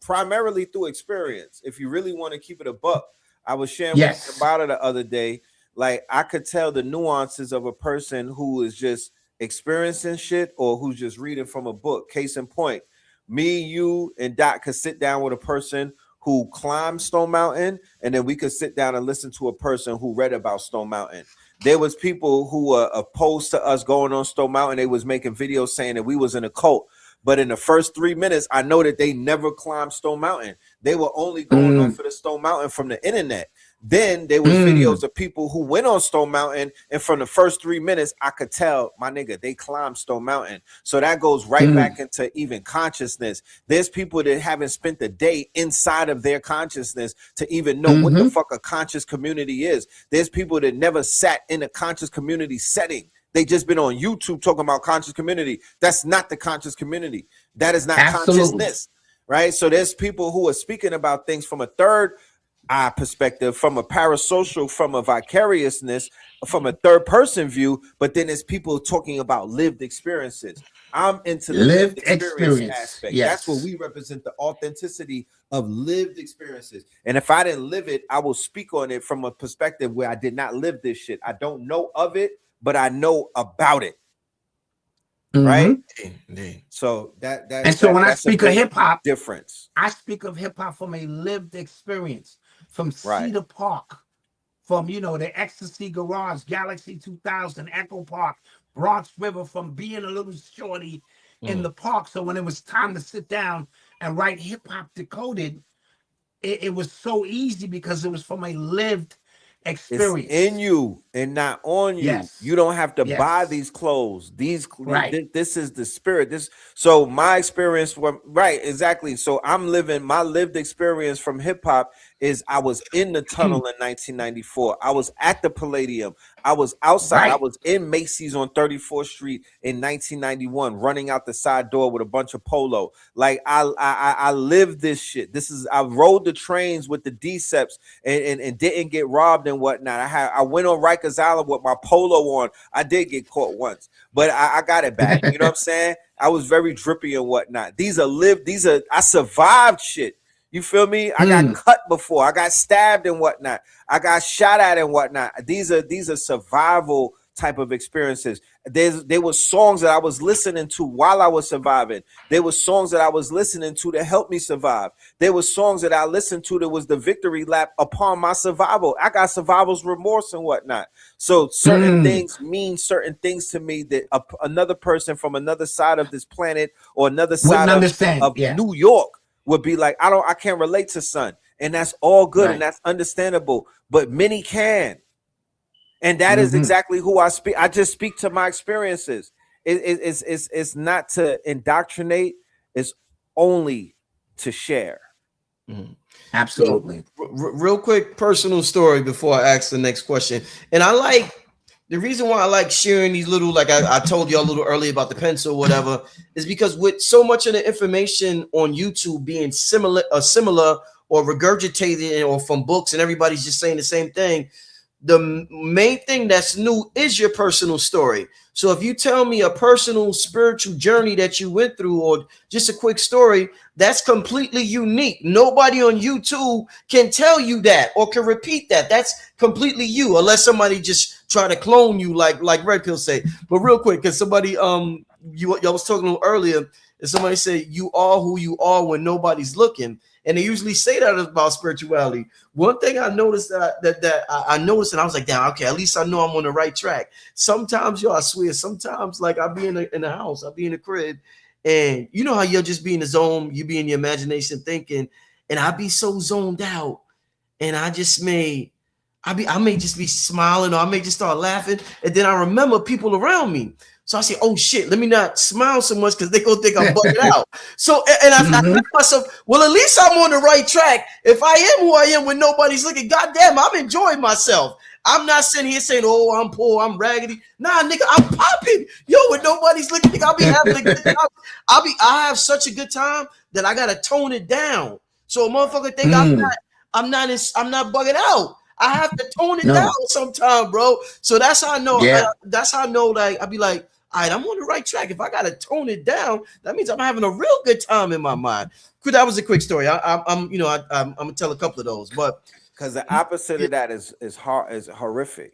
[SPEAKER 2] primarily through experience. If you really want to keep it a buck, I was sharing with you about it the other day. Like, I could tell the nuances of a person who is just experiencing shit or who's just reading from a book. Case in point, me, you, and Doc could sit down with a person who climbed Stone Mountain, and then we could sit down and listen to a person who read about Stone Mountain. There was people who were opposed to us going on Stone Mountain. They was making videos saying that we was in a cult. But in the first 3 minutes, I know that they never climbed Stone Mountain. They were only going on for the Stone Mountain from the internet. Then there was videos of people who went on Stone Mountain, and from the first 3 minutes, I could tell, my nigga, they climbed Stone Mountain. So that goes right back into even consciousness. There's people that haven't spent the day inside of their consciousness to even know what the fuck a conscious community is. There's people that never sat in a conscious community setting. They just been on YouTube talking about conscious community. That's not the conscious community. That is not consciousness, right? So there's people who are speaking about things from a third eye perspective, from a parasocial, from a vicariousness, from a third person view, but then there's people talking about lived experiences. I'm into the lived experience aspect. That's what we represent, the authenticity of lived experiences. And if I didn't live it, I will speak on it from a perspective where I did not live this shit. I don't know of it, but I know about it. Right? So
[SPEAKER 3] when I speak of hip hop,
[SPEAKER 2] difference.
[SPEAKER 3] I speak of hip hop from a lived experience, from Cedar Park, from the Ecstasy Garage, Galaxy 2000, Echo Park, Bronx River, from being a little shorty in the park. So when it was time to sit down and write Hip Hop Decoded, it was so easy because it was from a lived experience.
[SPEAKER 2] It's in you and not on you. You don't have to buy these clothes. This is the spirit. So my experience exactly. So I'm living my lived experience from hip hop is I was in the tunnel in 1994. I was at the Palladium. I was outside. I was in Macy's on 34th Street in 1991, running out the side door with a bunch of polo. Like I lived this shit. I rode the trains with the Deceps and didn't get robbed and whatnot. I went on Rikers Island with my polo on. I did get caught once, but I got it back. You know what I'm saying? I was very drippy and whatnot. I survived shit. You feel me? I got cut before. I got stabbed and whatnot. I got shot at and whatnot. These are survival type of experiences. There were songs that I was listening to while I was surviving. There were songs that I was listening to that helped me survive. There were songs that I listened to that was the victory lap upon my survival. I got survival's remorse and whatnot. So certain things mean certain things to me that another person from another side of this planet or another side of New York would be like, I can't relate to, son. And that's all good and that's understandable. But many can. And that is exactly who I speak. I just speak to my experiences. It's not to indoctrinate. It's only to share.
[SPEAKER 3] Absolutely.
[SPEAKER 1] So, real quick personal story before I ask the next question. And I like the reason why I like sharing these little, like I told you a little earlier about the pencil, whatever, is because with so much of the information on YouTube being similar or regurgitated or from books and everybody's just saying the same thing. The main thing that's new is your personal story. So if you tell me a personal spiritual journey that you went through or just a quick story, that's completely unique. Nobody on YouTube can tell you that or can repeat that. That's completely you, unless somebody just try to clone you like Red Pill say. But real quick, because somebody y'all was talking earlier, and somebody said you are who you are when nobody's looking. And they usually say that about spirituality. One thing I noticed that I noticed, and I was like, damn, okay, at least I know I'm on the right track. Sometimes, I swear, sometimes like I'll be in the house, I'll be in the crib, and you know how you'll just be in the zone, you be in your imagination thinking, and I'll be so zoned out, and I may just be smiling or I may just start laughing, and then I remember people around me. So I say, oh shit, let me not smile so much because they gonna think I'm bugging out. So and I think myself, well, at least I'm on the right track. If I am who I am when nobody's looking, goddamn, I'm enjoying myself. I'm not sitting here saying, oh, I'm poor, I'm raggedy. Nah, nigga, I'm popping. Yo, when nobody's looking, nigga, I'll be having a good time. I have such a good time that I gotta tone it down. So a motherfucker think I'm not bugging out. I have to tone it down sometime, bro. So that's how I know. That's how I know. Like I'll be like, all right, I'm on the right track. If I gotta tone it down, that means I'm having a real good time in my mind. That was a quick story. I'm gonna tell a couple of those, but
[SPEAKER 2] because the opposite of that is horrific.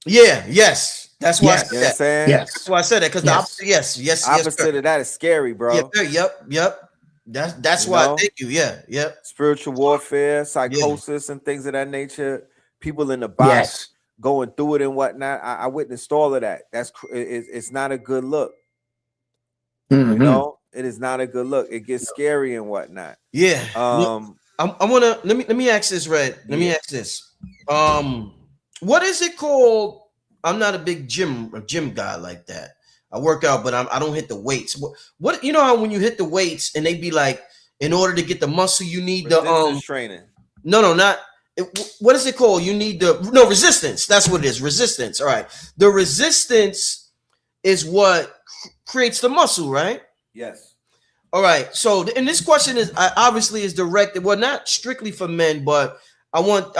[SPEAKER 1] Yeah. Yes. That's why I said that.
[SPEAKER 2] Saying?
[SPEAKER 1] Yes. That's why I said that because the opposite. Yes.
[SPEAKER 2] Opposite of that is scary, bro.
[SPEAKER 1] Yep. That's why. Thank you. Yeah. Yep.
[SPEAKER 2] Spiritual warfare, psychosis, and things of that nature. People in the box going through it and whatnot. I witnessed all of that. It's not a good look. You know, it is not a good look. It gets scary and whatnot.
[SPEAKER 1] Yeah. I wanna let me ask this, Red. Let me ask this. What is it called? I'm not a big gym guy like that. I work out, but I don't hit the weights. What you know how when you hit the weights and they be like, in order to get the muscle, you need the
[SPEAKER 2] training.
[SPEAKER 1] No, not. What is it called? You need resistance. That's what it is. Resistance. All right. The resistance is what creates the muscle, right?
[SPEAKER 2] Yes.
[SPEAKER 1] All right. So, and this question is obviously is directed, well, not strictly for men, but I want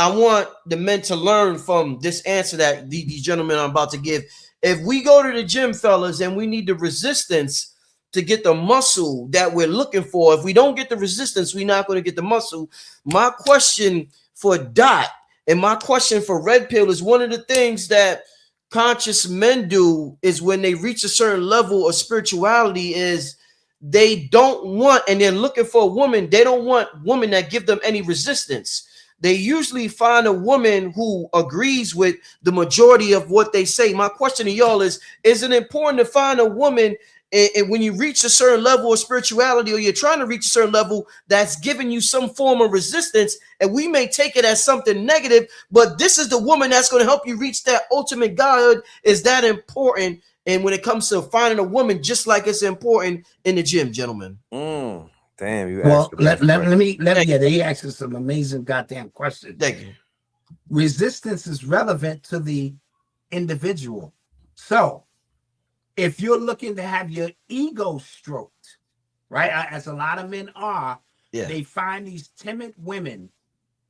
[SPEAKER 1] the men to learn from this answer that these gentlemen I'm about to give. If we go to the gym, fellas, and we need the resistance to get the muscle that we're looking for, if we don't get the resistance, we're not going to get the muscle. My question for Dot and my question for Red Pill is one of the things that conscious men do is when they reach a certain level of spirituality is they don't want, and they're looking for a woman, they don't want women that give them any resistance. They usually find a woman who agrees with the majority of what they say. My question to y'all is it important to find a woman and when you reach a certain level of spirituality or you're trying to reach a certain level that's giving you some form of resistance, and we may take it as something negative, but this is the woman that's going to help you reach that ultimate godhood. Is that important? And when it comes to finding a woman, just like it's important in the gym, gentlemen.
[SPEAKER 2] Damn, you
[SPEAKER 3] well, let me he asked us some amazing goddamn questions.
[SPEAKER 1] Thank you.
[SPEAKER 3] Resistance is relevant to the individual. So if you're looking to have your ego stroked, right, as a lot of men are, they find these timid women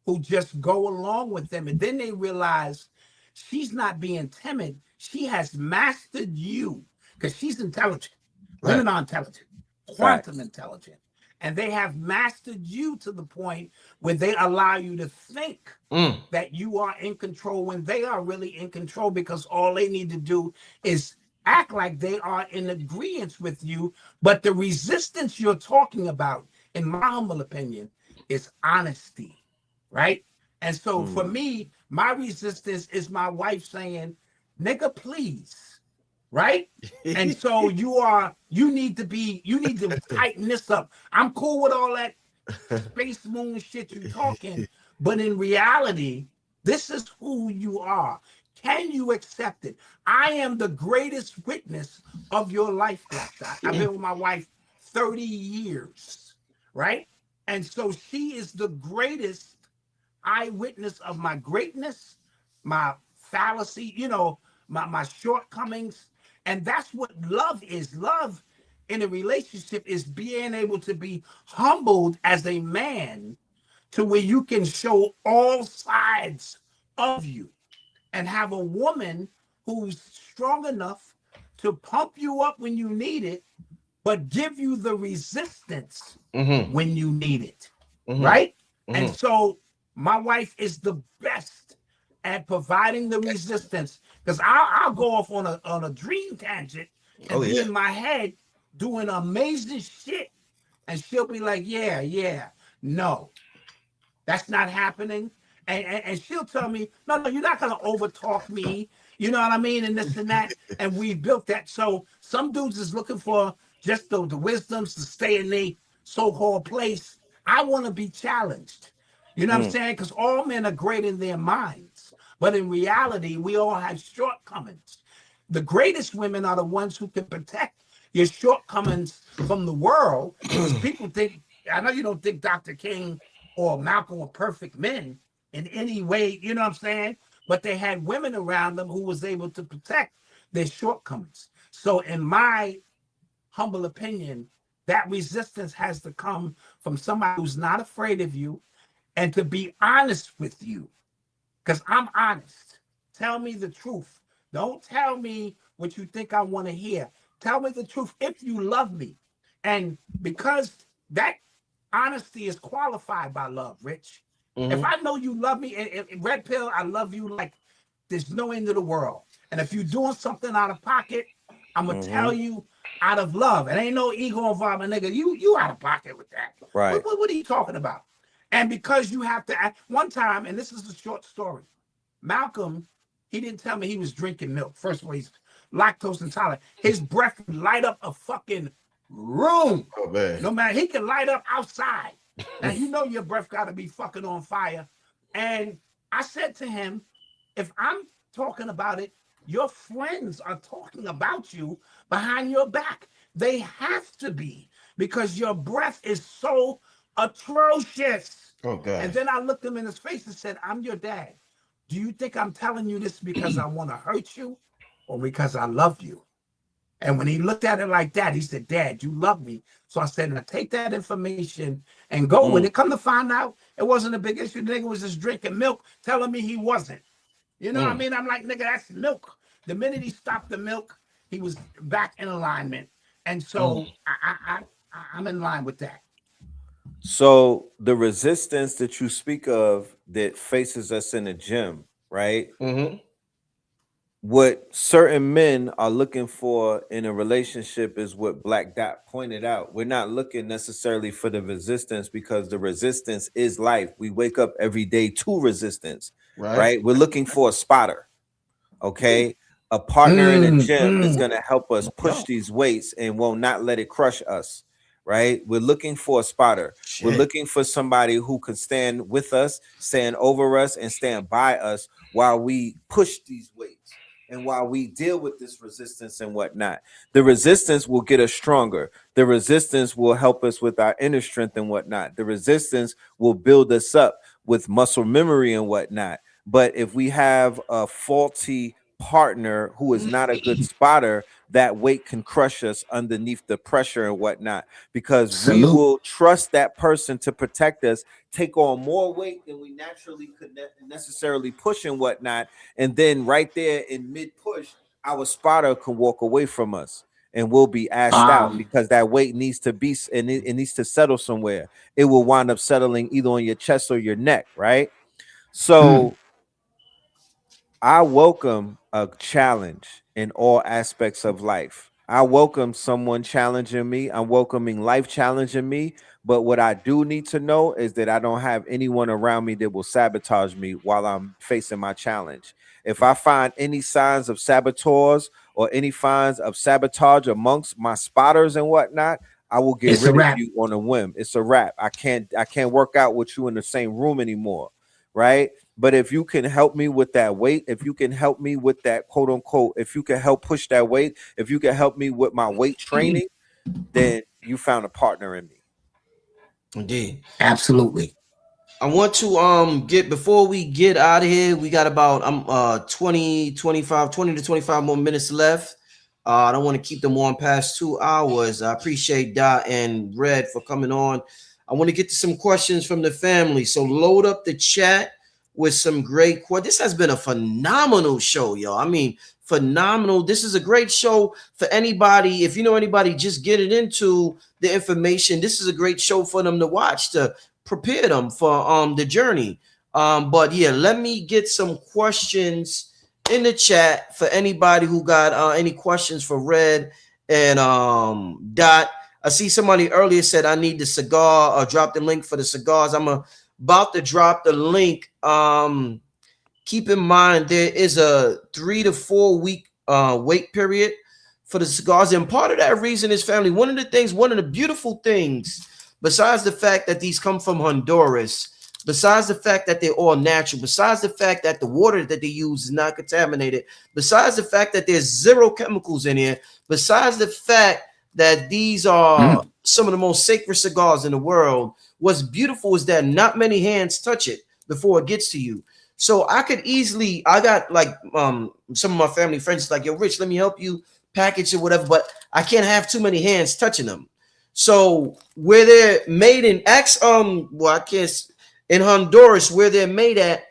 [SPEAKER 3] who just go along with them, and then they realize she's not being timid. She has mastered you because she's intelligent. Women are intelligent, quantum intelligent, and they have mastered you to the point where they allow you to think that you are in control when they are really in control, because all they need to do is act like they are in agreement with you, but the resistance you're talking about, in my humble opinion, is honesty, right? And so for me, my resistance is my wife saying, nigga, please, right? And so you need to tighten this up. I'm cool with all that space moon shit you talking, but in reality, this is who you are. Can you accept it? I am the greatest witness of your life, Black Dot. I've been with my wife 30 years, right? And so she is the greatest eyewitness of my greatness, my fallacy, my shortcomings. And that's what love is. Love in a relationship is being able to be humbled as a man to where you can show all sides of you and have a woman who's strong enough to pump you up when you need it, but give you the resistance when you need it, right? And so my wife is the best at providing the resistance, because I'll go off on a dream tangent and be in my head doing amazing shit, and she'll be like, yeah, no, that's not happening. And she'll tell me, no, you're not gonna overtalk me. You know what I mean? And this and that. And we built that. So some dudes is looking for just the wisdoms to stay in their so-called place. I want to be challenged. You know what I'm saying? Because all men are great in their minds. But in reality, we all have shortcomings. The greatest women are the ones who can protect your shortcomings from the world. Because people think, I know you don't think Dr. King or Malcolm were perfect men in any way, you know what I'm saying? But they had women around them who was able to protect their shortcomings. So in my humble opinion, that resistance has to come from somebody who's not afraid of you and to be honest with you. Because I'm honest. Tell me the truth. Don't tell me what you think I want to hear. Tell me the truth if you love me. And because that honesty is qualified by love, Rich. If I know you love me, in Red Pill, I love you like there's no end of the world. And if you're doing something out of pocket, I'm gonna tell you out of love. It ain't no ego involvement, nigga. You out of pocket with that.
[SPEAKER 2] Right.
[SPEAKER 3] What are you talking about? And because you have to act one time, and this is a short story. Malcolm, he didn't tell me he was drinking milk. First of all, he's lactose intolerant. His breath would light up a fucking room.
[SPEAKER 1] Oh man.
[SPEAKER 3] No matter, he can light up outside. Now you know your breath got to be fucking on fire. And I said to him, if I'm talking about it, your friends are talking about you behind your back. They have to be, because your breath is so atrocious.
[SPEAKER 1] Oh God.
[SPEAKER 3] And then I looked him in his face and said, I'm your dad. Do you think I'm telling you this because I want to hurt you or because I love you? And when he looked at it like that, he said, Dad, you love me. So I said, now take that information and go with it. Come to find out, it wasn't a big issue. The nigga was just drinking milk, telling me he wasn't. You know what I mean? I'm like, nigga, that's milk. The minute he stopped the milk, he was back in alignment. And so I'm in line with that.
[SPEAKER 2] So the resistance that you speak of that faces us in the gym, right? What certain men are looking for in a relationship is what Black Dot pointed out. We're not looking necessarily for the resistance, because the resistance is life. We wake up every day to resistance, right? We're looking for a spotter, okay? A partner in the gym that's going to help us push these weights and will not let it crush us, right? We're looking for a spotter. We're looking for somebody who can stand with us, stand over us, and stand by us while we push these weights. And while we deal with this resistance and whatnot, the resistance will get us stronger. The resistance will help us with our inner strength and whatnot. The resistance will build us up with muscle memory and whatnot. But if we have a faulty partner who is not a good spotter, that weight can crush us underneath the pressure and whatnot, because we will trust that person to protect us, take on more weight than we naturally could necessarily push and whatnot. And then right there in mid push, our spotter can walk away from us and we'll be ashed out, because that weight needs to be, and it needs to settle somewhere. It will wind up settling either on your chest or your neck, right? So I welcome a challenge in all aspects of life. I welcome someone challenging me. I'm welcoming life challenging me. But what I do need to know is that I don't have anyone around me that will sabotage me while I'm facing my challenge. If I find any signs of saboteurs or any signs of sabotage amongst my spotters and whatnot, I will get
[SPEAKER 3] It's a
[SPEAKER 2] rid of
[SPEAKER 3] wrap.
[SPEAKER 2] you on a whim. It's a wrap. I can't work out with you in the same room anymore. Right. But if you can help me with that weight, if you can help me with that quote unquote, if you can help push that weight, if you can help me with my weight training, then you found a partner in me.
[SPEAKER 1] Indeed.
[SPEAKER 3] Absolutely.
[SPEAKER 1] I want to get, before we get out of here, we got about 20 to 25 more minutes left. I don't want to keep them on past 2 hours. I appreciate Dot and Red for coming on. I want to get to some questions from the family. So load up the chat with some great questions. This has been a phenomenal show, y'all. I mean, phenomenal. This is a great show for anybody. If you know anybody just getting into the information, this is a great show for them to watch, to prepare them for the journey. But yeah, let me get some questions in the chat for anybody who got any questions for Red and Dot. I see somebody earlier said I need the cigar, or drop the link for the cigars. I'm about to drop the link. Keep in mind there is a 3 to 4 week wait period for the cigars, and part of that reason is, family, one of the beautiful things, besides the fact that these come from Honduras, besides the fact that they're all natural, besides the fact that the water that they use is not contaminated, besides the fact that there's 0 chemicals in here, besides the fact that these are some of the most sacred cigars in the world, what's beautiful is that not many hands touch it before it gets to you. So I got like some of my family friends like, yo, Rich, let me help you package it, whatever, but I can't have too many hands touching them. So where they're made in in Honduras, where they're made at,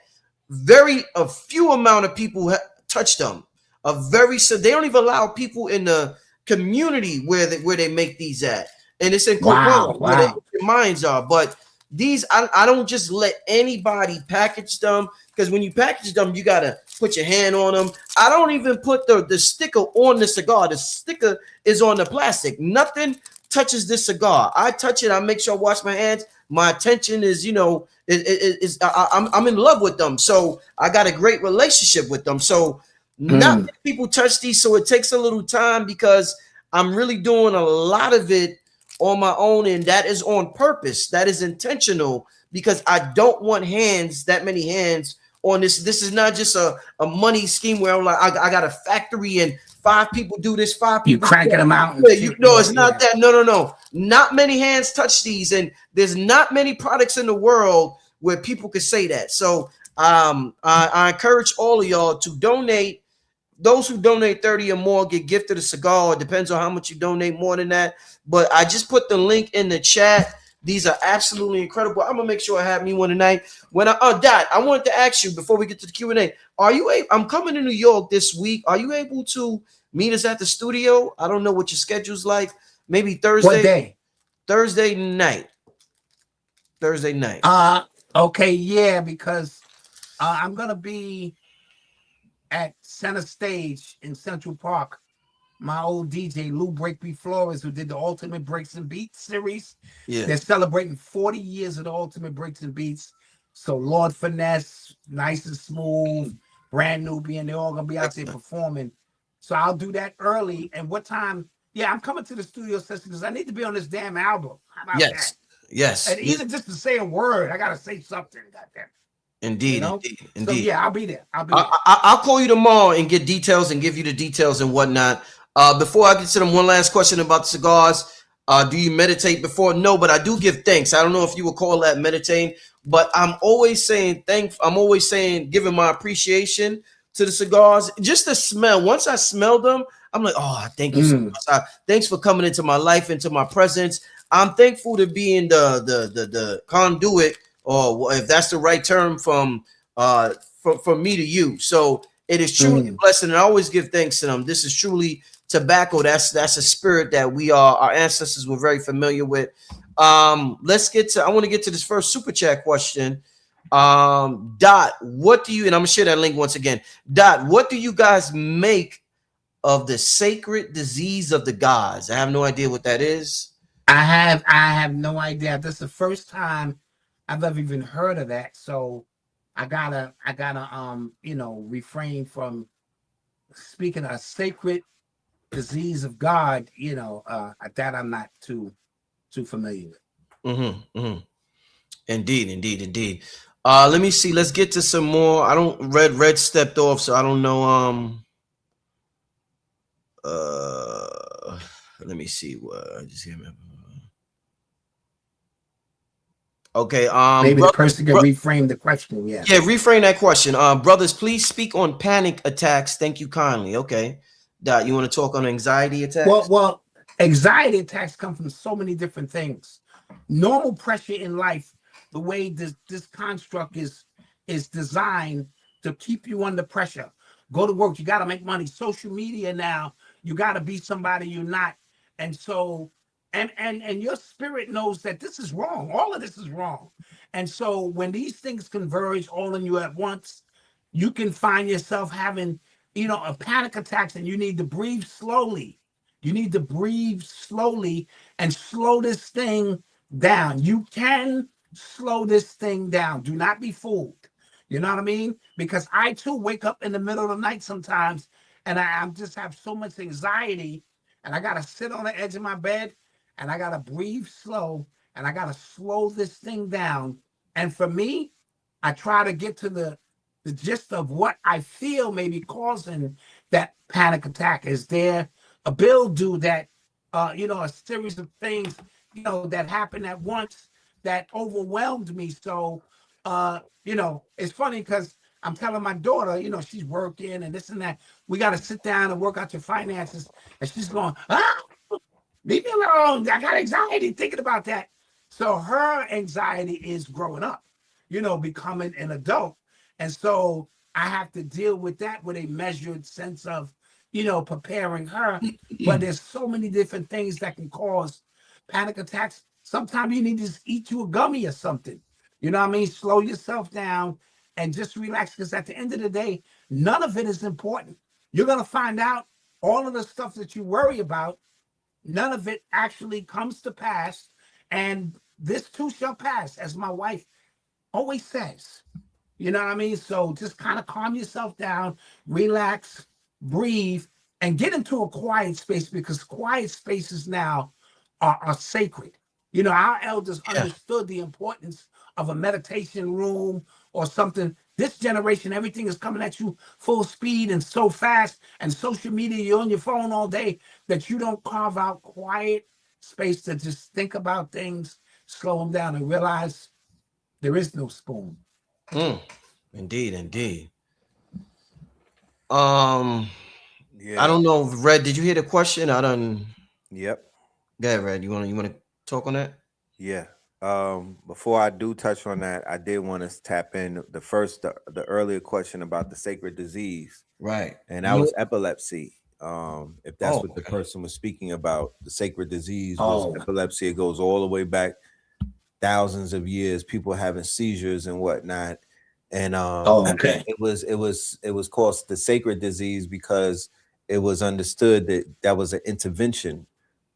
[SPEAKER 1] a few amount of people touch them. So they don't even allow people in the community where they make these at, and it's in Corona, where their minds are. But these, I don't just let anybody package them, because when you package them, you gotta put your hand on them. I don't even put the sticker on the cigar. The sticker is on the plastic. Nothing touches this cigar. I touch it. I make sure I wash my hands. My attention is, I'm in love with them. So I got a great relationship with them. So not many people touch these. So it takes a little time, because I'm really doing a lot of it on my own. And that is on purpose. That is intentional, because I don't want that many hands on this. This is not just a money scheme where I'm like, I got a factory and 5 people do this, 5 people.
[SPEAKER 3] You cranking them out.
[SPEAKER 1] It's not that. No. Not many hands touch these, and there's not many products in the world where people could say that. So I encourage all of y'all to donate. Those who donate 30 or more get gifted a cigar. It depends on how much you donate, more than that. But I just put the link in the chat. These are absolutely incredible. I'm gonna make sure I have me one tonight. Dot, I wanted to ask you before we get to the Q&A. I'm coming to New York this week. Are you able to meet us at the studio? I don't know what your schedule's like. Maybe Thursday.
[SPEAKER 3] What day?
[SPEAKER 1] Thursday night.
[SPEAKER 3] Okay, yeah, because I'm gonna be at Center Stage in Central Park. My old DJ Lou Breakbeat Flores, who did the Ultimate Breaks and Beats series.
[SPEAKER 1] Yeah.
[SPEAKER 3] They're celebrating 40 years of the Ultimate Breaks and Beats. So Lord Finesse, Nice and Smooth, Brand Nubian, they're all gonna be out there performing. So I'll do that early. And what time? Yeah, I'm coming to the studio session because I need to be on this damn album. How about that?
[SPEAKER 1] Yes.
[SPEAKER 3] And even just to say a word, I gotta say something. Goddamn.
[SPEAKER 1] Indeed.
[SPEAKER 3] So yeah, I'll be there.
[SPEAKER 1] I'll call you tomorrow and get details and give you the details and whatnot. Before I get to them, one last question about the cigars. Do you meditate before? No, but I do give thanks. I don't know if you would call that meditating, but I'm always saying giving my appreciation to the cigars. Just the smell. Once I smell them, I'm like, oh, thank you so much. Thanks for coming into my life, into my presence. I'm thankful to be in the conduit, or if that's the right term, from me to you. So it is truly a blessing, and I always give thanks to them. This is truly tobacco. That's a spirit that our ancestors were very familiar with. I want to get to this first super chat question. Dot, what do you, and I'm gonna share that link once again. Dot, what do you guys make of the sacred disease of the gods? I have no idea what that is.
[SPEAKER 3] I have no idea. This is the first time I've ever even heard of that. So I gotta refrain from speaking of sacred disease of God, that I'm not too familiar with.
[SPEAKER 1] Indeed, indeed, indeed. Let me see. Let's get to some more. I don't red stepped off, so I don't know. Let me see what I just hear. Okay.
[SPEAKER 3] Maybe the
[SPEAKER 1] Brother,
[SPEAKER 3] person can reframe the question. Yeah.
[SPEAKER 1] yeah, reframe that question. Brothers, please speak on panic attacks. Thank you kindly. Okay. Dot, you want to talk on anxiety attacks?
[SPEAKER 3] Well, anxiety attacks come from so many different things. Normal pressure in life, the way this construct is designed to keep you under pressure. Go to work, you got to make money. Social media now, you got to be somebody you're not. And so, and your spirit knows that this is wrong. All of this is wrong. And so when these things converge all in you at once, you can find yourself having, a panic attacks, and you need to breathe slowly. You need to breathe slowly and slow this thing down. You can slow this thing down. Do not be fooled. You know what I mean? Because I too wake up in the middle of the night sometimes, and I just have so much anxiety, and I gotta sit on the edge of my bed, and I gotta breathe slow, and I gotta slow this thing down. And for me, I try to get to the gist of what I feel may be causing that panic attack. Is there a bill due that, a series of things, that happened at once that overwhelmed me? So, it's funny because I'm telling my daughter, she's working and this and that. We got to sit down and work out your finances. And she's going, leave me alone. I got anxiety thinking about that. So her anxiety is growing up, becoming an adult. And so I have to deal with that with a measured sense of, preparing her. But there's so many different things that can cause panic attacks. Sometimes you need to just eat you a gummy or something. You know what I mean? Slow yourself down and just relax. Because at the end of the day, none of it is important. You're going to find out all of the stuff that you worry about, none of it actually comes to pass. And this too shall pass, as my wife always says. You know what I mean? So just kind of calm yourself down, relax, breathe, and get into a quiet space, because quiet spaces now are sacred. Our elders understood the importance of a meditation room or something. This generation, everything is coming at you full speed and so fast, and social media, you're on your phone all day, that you don't carve out quiet space to just think about things, slow them down, and realize there is no spoon.
[SPEAKER 1] Indeed, indeed.
[SPEAKER 2] Yeah.
[SPEAKER 1] I don't know, Red. Did you hear the question? I don't.
[SPEAKER 2] Yep.
[SPEAKER 1] Go ahead, Red. You want to talk on that?
[SPEAKER 2] Yeah. Before I do touch on that, I did want to tap in the earlier question about the sacred disease,
[SPEAKER 1] Right.
[SPEAKER 2] and that was epilepsy. If that's
[SPEAKER 1] Oh,
[SPEAKER 2] what the
[SPEAKER 1] okay.
[SPEAKER 2] person was speaking about, the sacred disease
[SPEAKER 3] Oh.
[SPEAKER 2] was epilepsy. It goes all the way back thousands of years, people having seizures and whatnot. And
[SPEAKER 3] Okay.
[SPEAKER 2] it was called the sacred disease because it was understood that was an intervention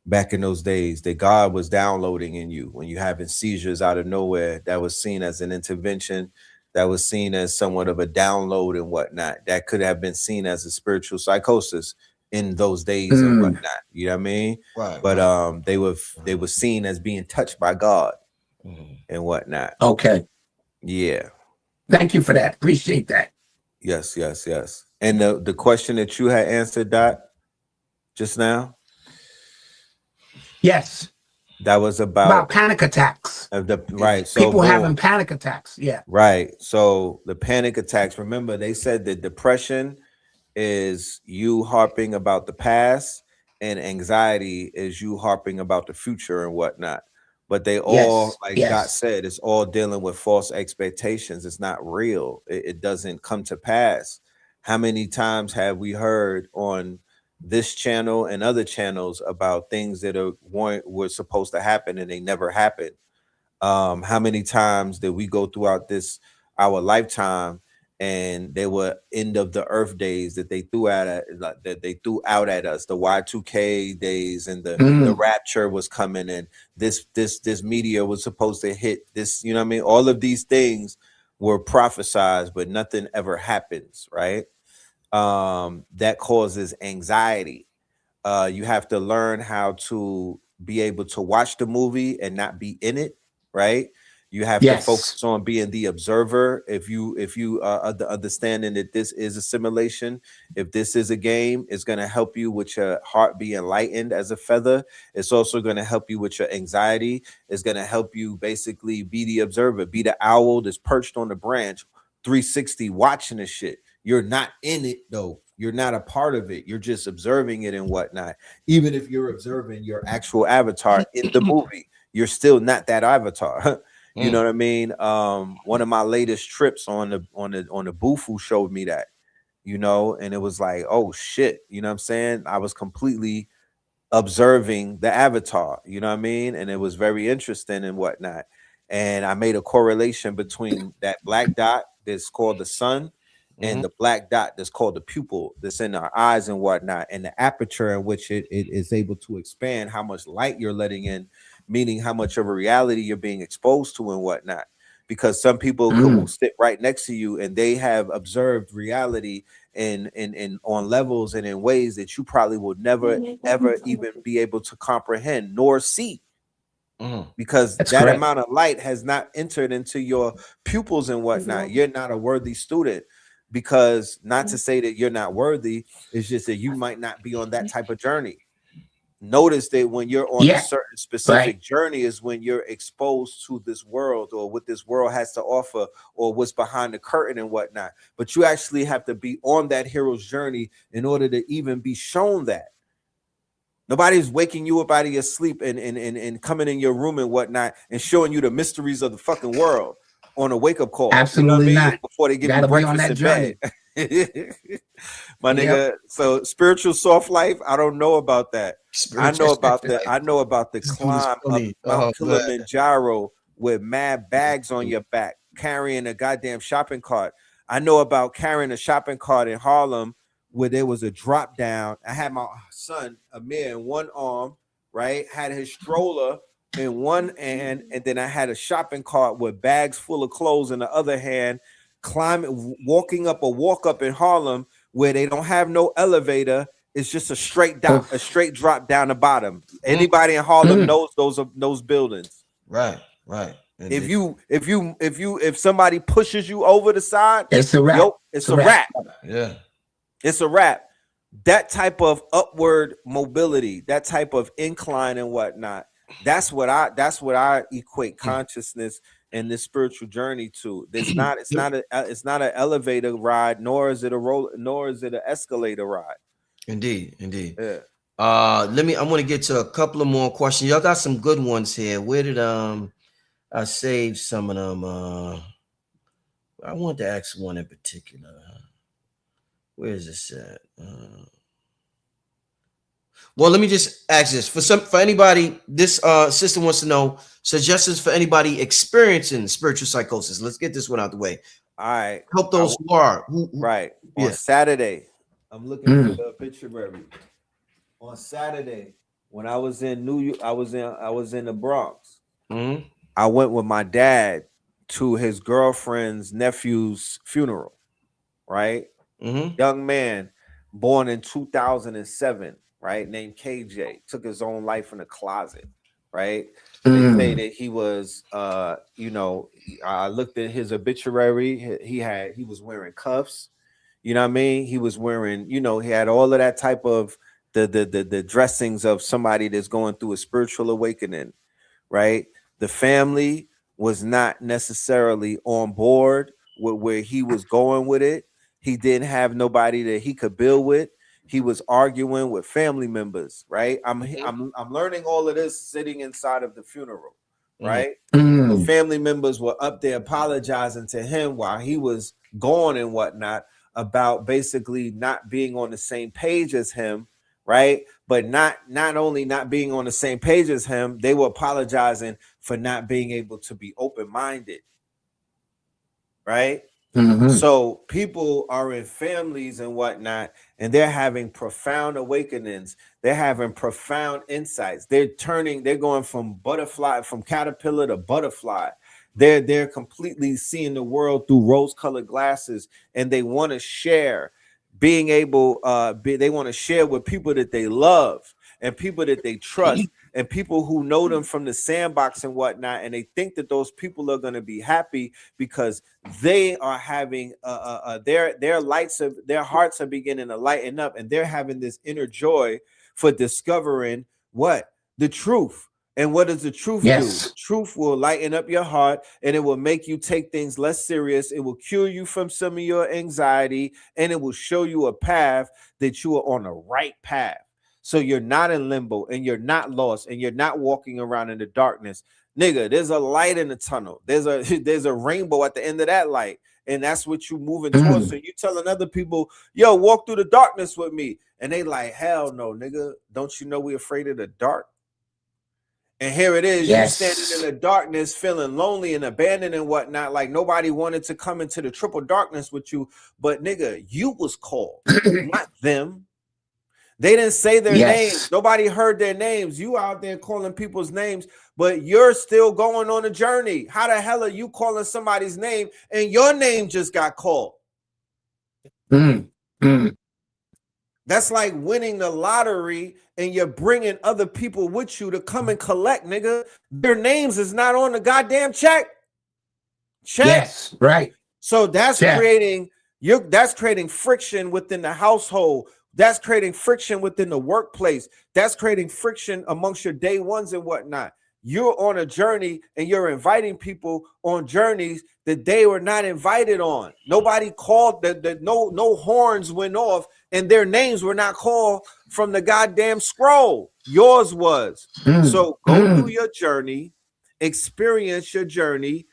[SPEAKER 2] back in those days, that God was downloading in you when you having seizures out of nowhere. That was seen as an intervention, that was seen as somewhat of a download and whatnot. That could have been seen as a spiritual psychosis in those days and whatnot. You know what I mean?
[SPEAKER 1] Right.
[SPEAKER 2] But
[SPEAKER 1] right.
[SPEAKER 2] they were seen as being touched by God and whatnot.
[SPEAKER 3] Okay.
[SPEAKER 2] Yeah.
[SPEAKER 3] Thank you for that. Appreciate that.
[SPEAKER 2] Yes, yes, yes. And the question that you had answered, Dot, just now,
[SPEAKER 3] Yes.
[SPEAKER 2] that was
[SPEAKER 3] About panic attacks.
[SPEAKER 2] right. So
[SPEAKER 3] People
[SPEAKER 2] boom.
[SPEAKER 3] having panic attacks. Yeah.
[SPEAKER 2] Right. So the panic attacks, remember they said that depression is you harping about the past, and anxiety is you harping about the future and whatnot. But they all,
[SPEAKER 3] Yes.
[SPEAKER 2] like Dot
[SPEAKER 3] Yes.
[SPEAKER 2] said, it's all dealing with false expectations. It's not real. It doesn't come to pass. How many times have we heard on this channel and other channels about things that were supposed to happen and they never happened? How many times did we go throughout this our lifetime, and they were end of the earth days that they threw out at us, the Y2K days, and the rapture was coming, and this meteor was supposed to hit this, you know what I mean? All of these things were prophesized, but nothing ever happens, right? That causes anxiety. You have to learn how to be able to watch the movie and not be in it, right? You have to focus on being the observer. If you understanding that this is a simulation, if this is a game, it's going to help you with your heart being lightened as a feather. It's also going to help you with your anxiety. It's going to help you basically be the observer, be the owl that's perched on the branch, 360 watching the shit. You're not in it though. You're not a part of it. You're just observing it and whatnot. Even if you're observing your actual avatar in the movie, you're still not that avatar. You know what I mean? One of my latest trips on the Bufu showed me that, you know, and it was like, oh shit, you know what I'm saying? I was completely observing the avatar, you know what I mean? And it was very interesting and whatnot. And I made a correlation between that black dot that's called the sun and the black dot that's called the pupil that's in our eyes and whatnot, and the aperture in which it is able to expand how much light you're letting in, meaning how much of a reality you're being exposed to and whatnot. Because some people will sit right next to you and they have observed reality in on levels and in ways that you probably will never ever even be able to comprehend nor see. Because that amount of light has not entered into your pupils and whatnot. You're not a worthy student. Because not to say that you're not worthy, it's just that you might not be on that type of journey. Notice that when you're on a certain specific journey is when you're exposed to this world or what this world has to offer or what's behind the curtain and whatnot. But you actually have to be on that hero's journey in order to even be shown that. Nobody's waking you up out of your sleep and coming in your room and whatnot and showing you the mysteries of the fucking world on a wake-up call.
[SPEAKER 3] Absolutely, you know what I mean?
[SPEAKER 2] Not. Before they give you breakfast in bed. My nigga, so spiritual soft life, I don't know about that. I know about the climb up Mount Kilimanjaro with mad bags on your back, carrying a goddamn shopping cart. I know about carrying a shopping cart in Harlem where there was a drop down. I had my son Amir in one arm, right? Had his stroller in one hand, and then I had a shopping cart with bags full of clothes in the other hand, walking up a walk up in Harlem where they don't have no elevator. It's just a straight drop down the bottom. Anybody in Harlem knows those buildings.
[SPEAKER 1] Right. And
[SPEAKER 2] if somebody pushes you over the side,
[SPEAKER 3] it's a wrap.
[SPEAKER 2] It's a wrap.
[SPEAKER 1] Yeah.
[SPEAKER 2] It's a wrap. That type of upward mobility, that type of incline and whatnot. That's what I equate consciousness and this spiritual journey to. It's not an elevator ride, nor is it an escalator ride.
[SPEAKER 1] Indeed.
[SPEAKER 2] Yeah.
[SPEAKER 1] I want to get to a couple of more questions. Y'all got some good ones here. Where did I saved some of them? I want to ask one in particular. Where is this at? Well, let me just ask this for anybody. This sister wants to know suggestions for anybody experiencing spiritual psychosis. Let's get this one out the way.
[SPEAKER 2] All right,
[SPEAKER 1] help those who are
[SPEAKER 2] right. On Saturday, I'm looking for the obituary. On Saturday, when I was in New York, I was in the Bronx. I went with my dad to his girlfriend's nephew's funeral. Right, young man, born in 2007. Right, named KJ, took his own life in a closet. Right, they say that he was, I looked at his obituary. He was wearing cuffs. You know what I mean? He was wearing, he had all of that type of the dressings of somebody that's going through a spiritual awakening. Right, the family was not necessarily on board with where he was going with it. He didn't have nobody that he could build with. He was arguing with family members, right? I'm learning all of this sitting inside of the funeral, right? The family members were up there apologizing to him while he was gone and whatnot about basically not being on the same page as him, right? But not only not being on the same page as him, they were apologizing for not being able to be open-minded. right?
[SPEAKER 3] Mm-hmm.
[SPEAKER 2] So people are in families and whatnot, and they're having profound awakenings. They're having profound insights. They're going from caterpillar to butterfly. They're completely seeing the world through rose-colored glasses, and they want to share, being able, they want to share with people that they love and people that they trust and people who know them from the sandbox and whatnot, and they think that those people are going to be happy because they are having their lights of their hearts are beginning to lighten up, and they're having this inner joy for discovering what the truth. And what does the truth do? The
[SPEAKER 3] Yes.
[SPEAKER 2] truth will lighten up your heart, and it will make you take things less serious. It will cure you from some of your anxiety, and it will show you a path that you are on the right path. So you're not in limbo, and you're not lost, and you're not walking around in the darkness. Nigga, there's a light in the tunnel. There's a rainbow at the end of that light, and that's what you moving towards. So you telling other people, yo, walk through the darkness with me, and they like, hell no, nigga. Don't you know we afraid of the dark? And here it is, you standing in the darkness, feeling lonely and abandoned and whatnot, like nobody wanted to come into the triple darkness with you. But nigga, you was called, not them. They didn't say their names. Nobody heard their names. You out there calling people's names, but you're still going on a journey. How the hell are you calling somebody's name and your name just got called? That's like winning the lottery and you're bringing other people with you to come and collect, nigga. Their names is not on the goddamn check.
[SPEAKER 3] Yes, right.
[SPEAKER 2] So that's creating friction within the household. That's creating friction within the workplace. That's creating friction amongst your day ones and whatnot. You're on a journey and you're inviting people on journeys that they were not invited on. Nobody called, no horns went off and their names were not called from the goddamn scroll. Yours was. So go through your journey, experience your journey,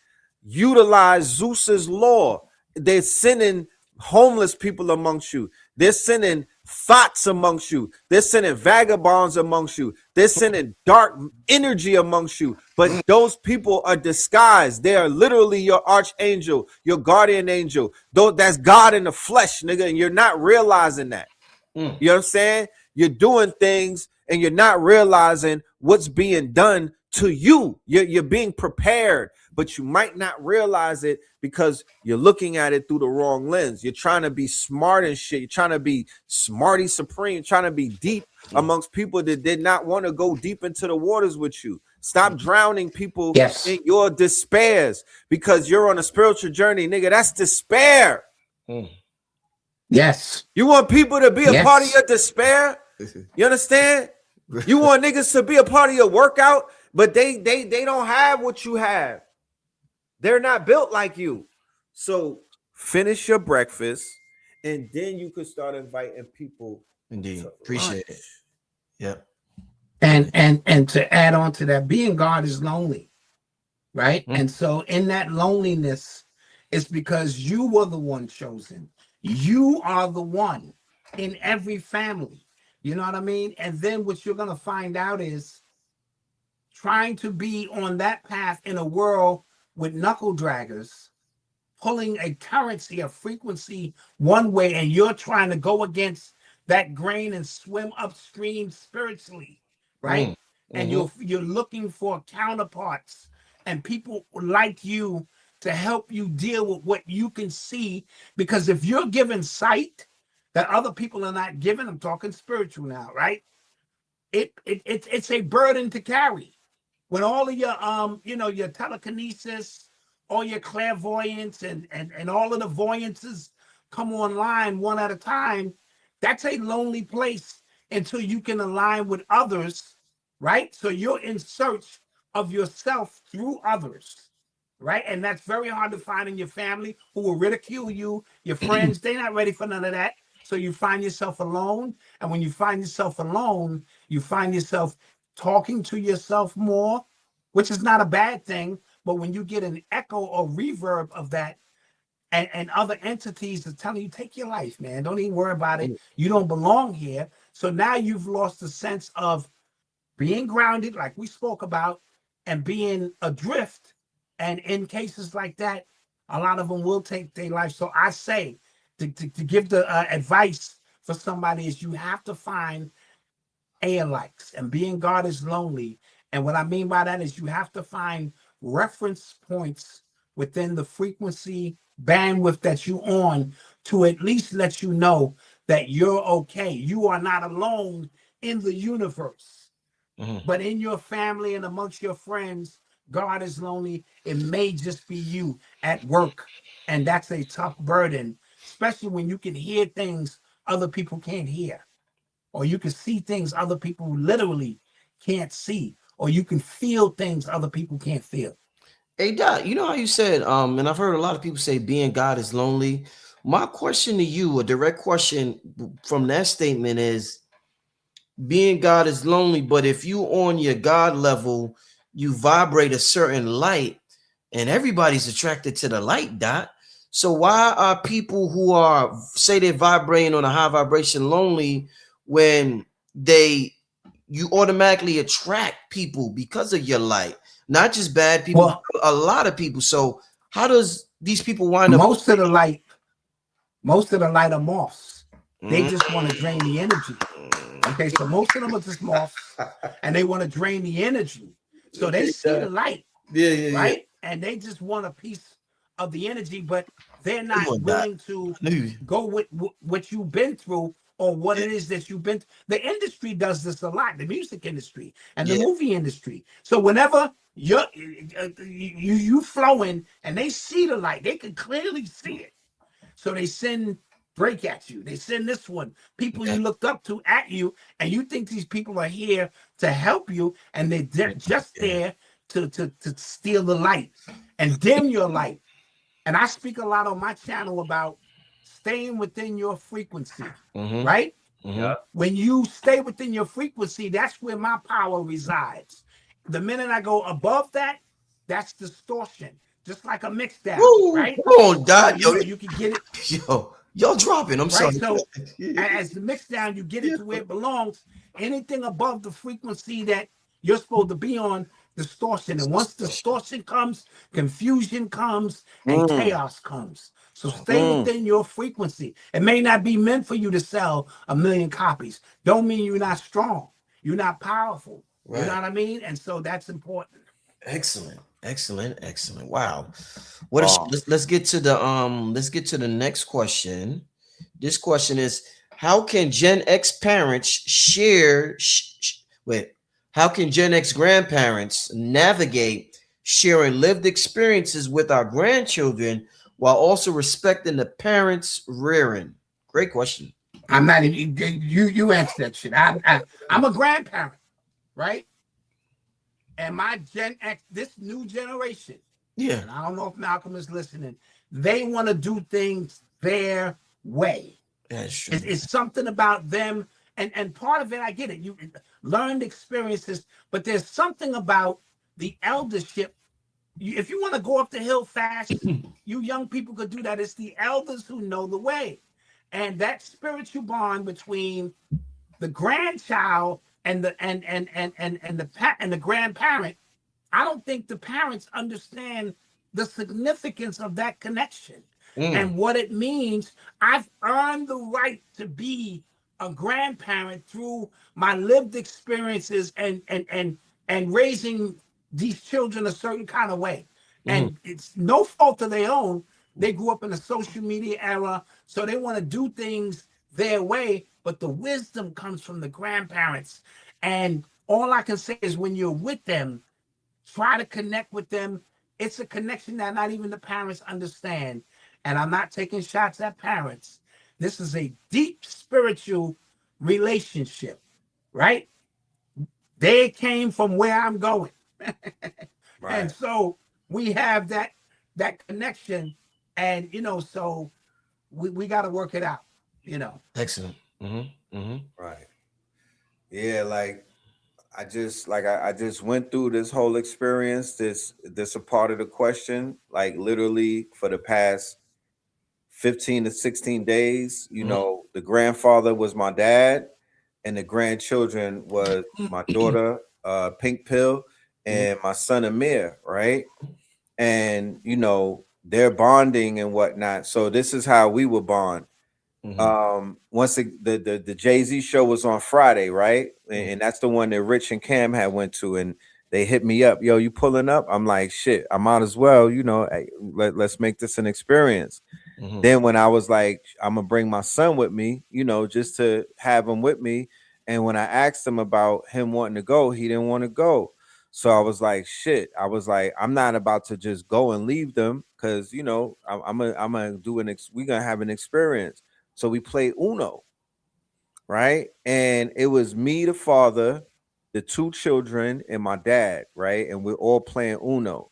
[SPEAKER 2] utilize Zeus's law. They're sending homeless people amongst you. They're sending thoughts amongst you. They're sending vagabonds amongst you. They're sending dark energy amongst you. But those people are disguised. They are literally your archangel, your guardian angel. Though that's God in the flesh, nigga, and you're not realizing that. You know what I'm saying? You're doing things and you're not realizing what's being done to you. You're being prepared, but you might not realize it because you're looking at it through the wrong lens. You're trying to be smart and shit. You're trying to be smarty supreme, trying to be deep amongst people that did not want to go deep into the waters with you. Stop drowning people in your despairs because you're on a spiritual journey, nigga. That's despair.
[SPEAKER 3] Yes.
[SPEAKER 2] You want people to be a part of your despair? You understand? You want niggas to be a part of your workout, but they don't have what you have. They're not built like you. So finish your breakfast, and then you could start inviting people.
[SPEAKER 1] Indeed. Appreciate it. Yep.
[SPEAKER 3] And to add on to that, being God is lonely, right? And so in that loneliness, it's because you were the one chosen. You are the one in every family. You know what I mean? And then what you're going to find out is trying to be on that path in a world with knuckle draggers, pulling a currency, a frequency one way, and you're trying to go against that grain and swim upstream spiritually, right? And you're looking for counterparts and people like you to help you deal with what you can see. Because if you're given sight that other people are not given, I'm talking spiritual now, right? It's a burden to carry. When all of your your telekinesis, all your clairvoyance and all of the voyances come online one at a time, that's a lonely place until you can align with others, right? So you're in search of yourself through others, right? And that's very hard to find in your family, who will ridicule you. Your friends, they're not ready for none of that. So you find yourself alone. And when you find yourself alone, you find yourself talking to yourself more, which is not a bad thing. But when you get an echo or reverb of that, and other entities are telling you, take your life, man. Don't even worry about it. You don't belong here. So now you've lost the sense of being grounded, like we spoke about, and being adrift. And in cases like that, A lot of them will take their life. So I say to give the advice for somebody is you have to find likes, and being God is lonely. And what I mean by that is you have to find reference points within the frequency bandwidth that you on to at least let you know that you're okay. You are not alone in the universe, but in your family and amongst your friends, God is lonely. It may just be you at work. And that's a tough burden, especially when you can hear things other people can't hear, or you can see things other people literally can't see, or you can feel things other people can't feel.
[SPEAKER 1] Hey Doc, you know how you said, and I've heard a lot of people say being God is lonely. My question to you, a direct question from that statement is, being God is lonely, but if you on your God level, you vibrate a certain light, and everybody's attracted to the light, Doc. So why are people who are say they're vibrating on a high vibration lonely when you automatically attract people because of your light? Not just bad people,
[SPEAKER 3] Well,
[SPEAKER 1] a lot of people. So how does these people wind up?
[SPEAKER 3] most of the light are moths. They just want to drain the energy. Okay, so most of them are just moths, and they want to drain the energy. So they see the light, right? And they just want a piece of the energy, but they're not willing to go with what you've been through, or what it is that you've been. The industry does this a lot, the music industry and the movie industry. So whenever you flowing and they see the light, they can clearly see it. So they send break at you. They send this one, people you looked up to at you, and you think these people are here to help you, and they're just there to steal the light and dim your light. And I speak a lot on my channel about staying within your frequency, right? When you stay within your frequency, that's where my power resides. The minute I go above that, that's distortion, just like a mix down, right?
[SPEAKER 1] Come on, Doc.
[SPEAKER 3] So, you can get it.
[SPEAKER 1] Y'all dropping. I'm sorry.
[SPEAKER 3] So as the mix down, you get it to where it belongs. Anything above the frequency that you're supposed to be on, distortion. And once distortion comes, confusion comes, and chaos comes. So stay within your frequency. It may not be meant for you to sell 1 million copies. Don't mean you're not strong. You're not powerful. You know what I mean? And so that's important.
[SPEAKER 1] Excellent. Wow. Let's get to the next question. This question is, how can Gen X parents how can Gen X grandparents navigate sharing lived experiences with our grandchildren while also respecting the parents' rearing? Great question.
[SPEAKER 3] I'm not you answer that shit. I'm a grandparent, right? And my Gen X, this new generation, and I don't know if Malcolm is listening, they want to do things their way.
[SPEAKER 1] That's true.
[SPEAKER 3] It's something about them, and part of it, I get it. You learned experiences, but there's something about the eldership. If you want to go up the hill fast, you young people could do that. It's the elders who know the way, and that spiritual bond between the grandchild and the grandparent. I don't think the parents understand the significance of that connection and what it means. I've earned the right to be a grandparent through my lived experiences and raising these children a certain kind of way. And it's no fault of their own. They grew up in a social media era, so they want to do things their way, but the wisdom comes from the grandparents. And all I can say is when you're with them, try to connect with them. It's a connection that not even the parents understand. And I'm not taking shots at parents. This is a deep spiritual relationship, right? They came from where I'm going. And so we have that connection, and so we got to work it out.
[SPEAKER 1] Excellent.
[SPEAKER 2] Right. Yeah, like I just went through this whole experience. This a part of the question, like literally for the past 15 to 16 days. The grandfather was my dad, and the grandchildren was my daughter, Pink Pill, and my son Amir, right? And they're bonding and whatnot. So this is how we would bond. Once the Jay-Z show was on Friday, right? And that's the one that Rich and Cam had went to, and they hit me up, yo, you pulling up? I'm like, shit, I might as well, you know, let's make this an experience. Then when I was like, I'm gonna bring my son with me, you know, just to have him with me. And when I asked him about him wanting to go, he didn't want to go. So I was like, shit. I was like, I'm not about to just go and leave them, because you know, I'm gonna do we're gonna have an experience. So we played Uno, right? And it was me, the father, the two children, and my dad, right? And we're all playing Uno,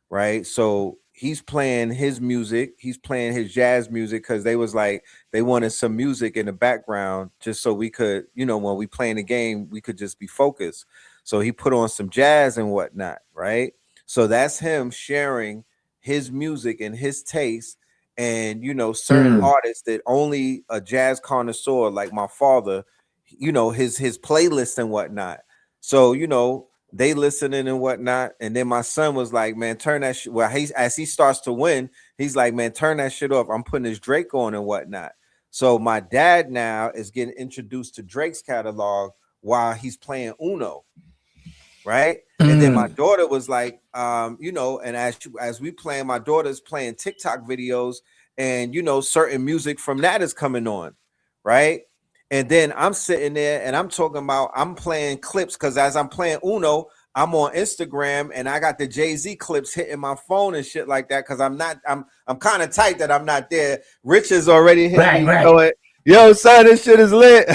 [SPEAKER 2] right? So he's playing his music, he's playing his jazz music, because they was like, they wanted some music in the background just so we could, you know, when we playing the game, we could just be focused. So he put on some jazz and whatnot, right? So that's him sharing his music and his taste. And you know, certain artists that only a jazz connoisseur like my father, you know, his playlist and whatnot. So you know, they listening and whatnot. And then my son was like, man, turn that shit. Well, as he starts to win, he's like, man, turn that shit off. I'm putting his Drake on and whatnot. So my dad now is getting introduced to Drake's catalog while he's playing Uno, right? And then my daughter was like, you know, and as we playing, my daughter's playing TikTok videos, and you know, certain music from that is coming on, right? And then I'm sitting there and I'm talking about, I'm playing clips, because as I'm playing Uno, I'm on Instagram and I got the Jay-Z clips hitting my phone and shit like that, because I'm kind of tight that I'm not there. Rich is already hitting me. Right. Yo, son, this shit is lit.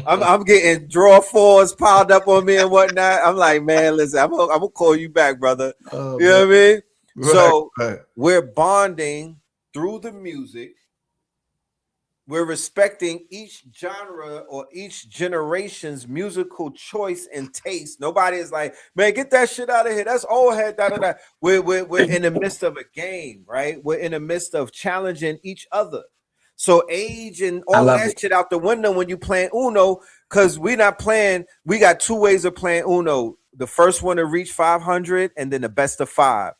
[SPEAKER 2] I'm getting draw fours piled up on me and whatnot. I'm like, man, listen, I'm gonna call you back, brother. You know what I mean? Right, so we're bonding through the music. We're respecting each genre or each generation's musical choice and taste. Nobody is like, man, get that shit out of here. That's old head. Da, da, da. We're in the midst of a game, right? We're in the midst of challenging each other. So age and all that shit out the window when you playing Uno, because we're not playing. We got two ways of playing Uno. The first one to reach 500, and then the best of 5.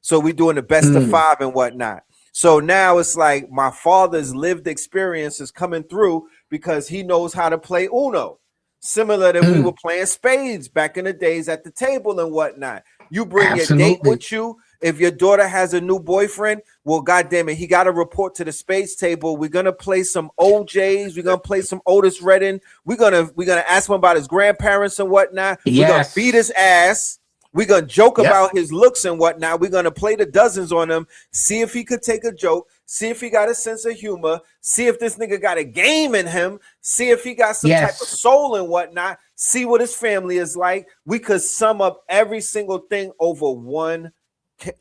[SPEAKER 2] So we're doing the best of 5 and whatnot. So now it's like my father's lived experience is coming through, because he knows how to play Uno. Similar to we were playing spades back in the days at the table and whatnot. You bring your date with you. If your daughter has a new boyfriend, well, goddamn it, he got to report to the spades table. We're gonna play some OJs. We're gonna play some Otis Redding. We're gonna ask him about his grandparents and whatnot. We're gonna beat his ass. We're gonna joke about his looks and whatnot. We're gonna play the dozens on him, see if he could take a joke, see if he got a sense of humor, see if this nigga got a game in him, see if he got some type of soul and whatnot, see what his family is like. We could sum up every single thing over one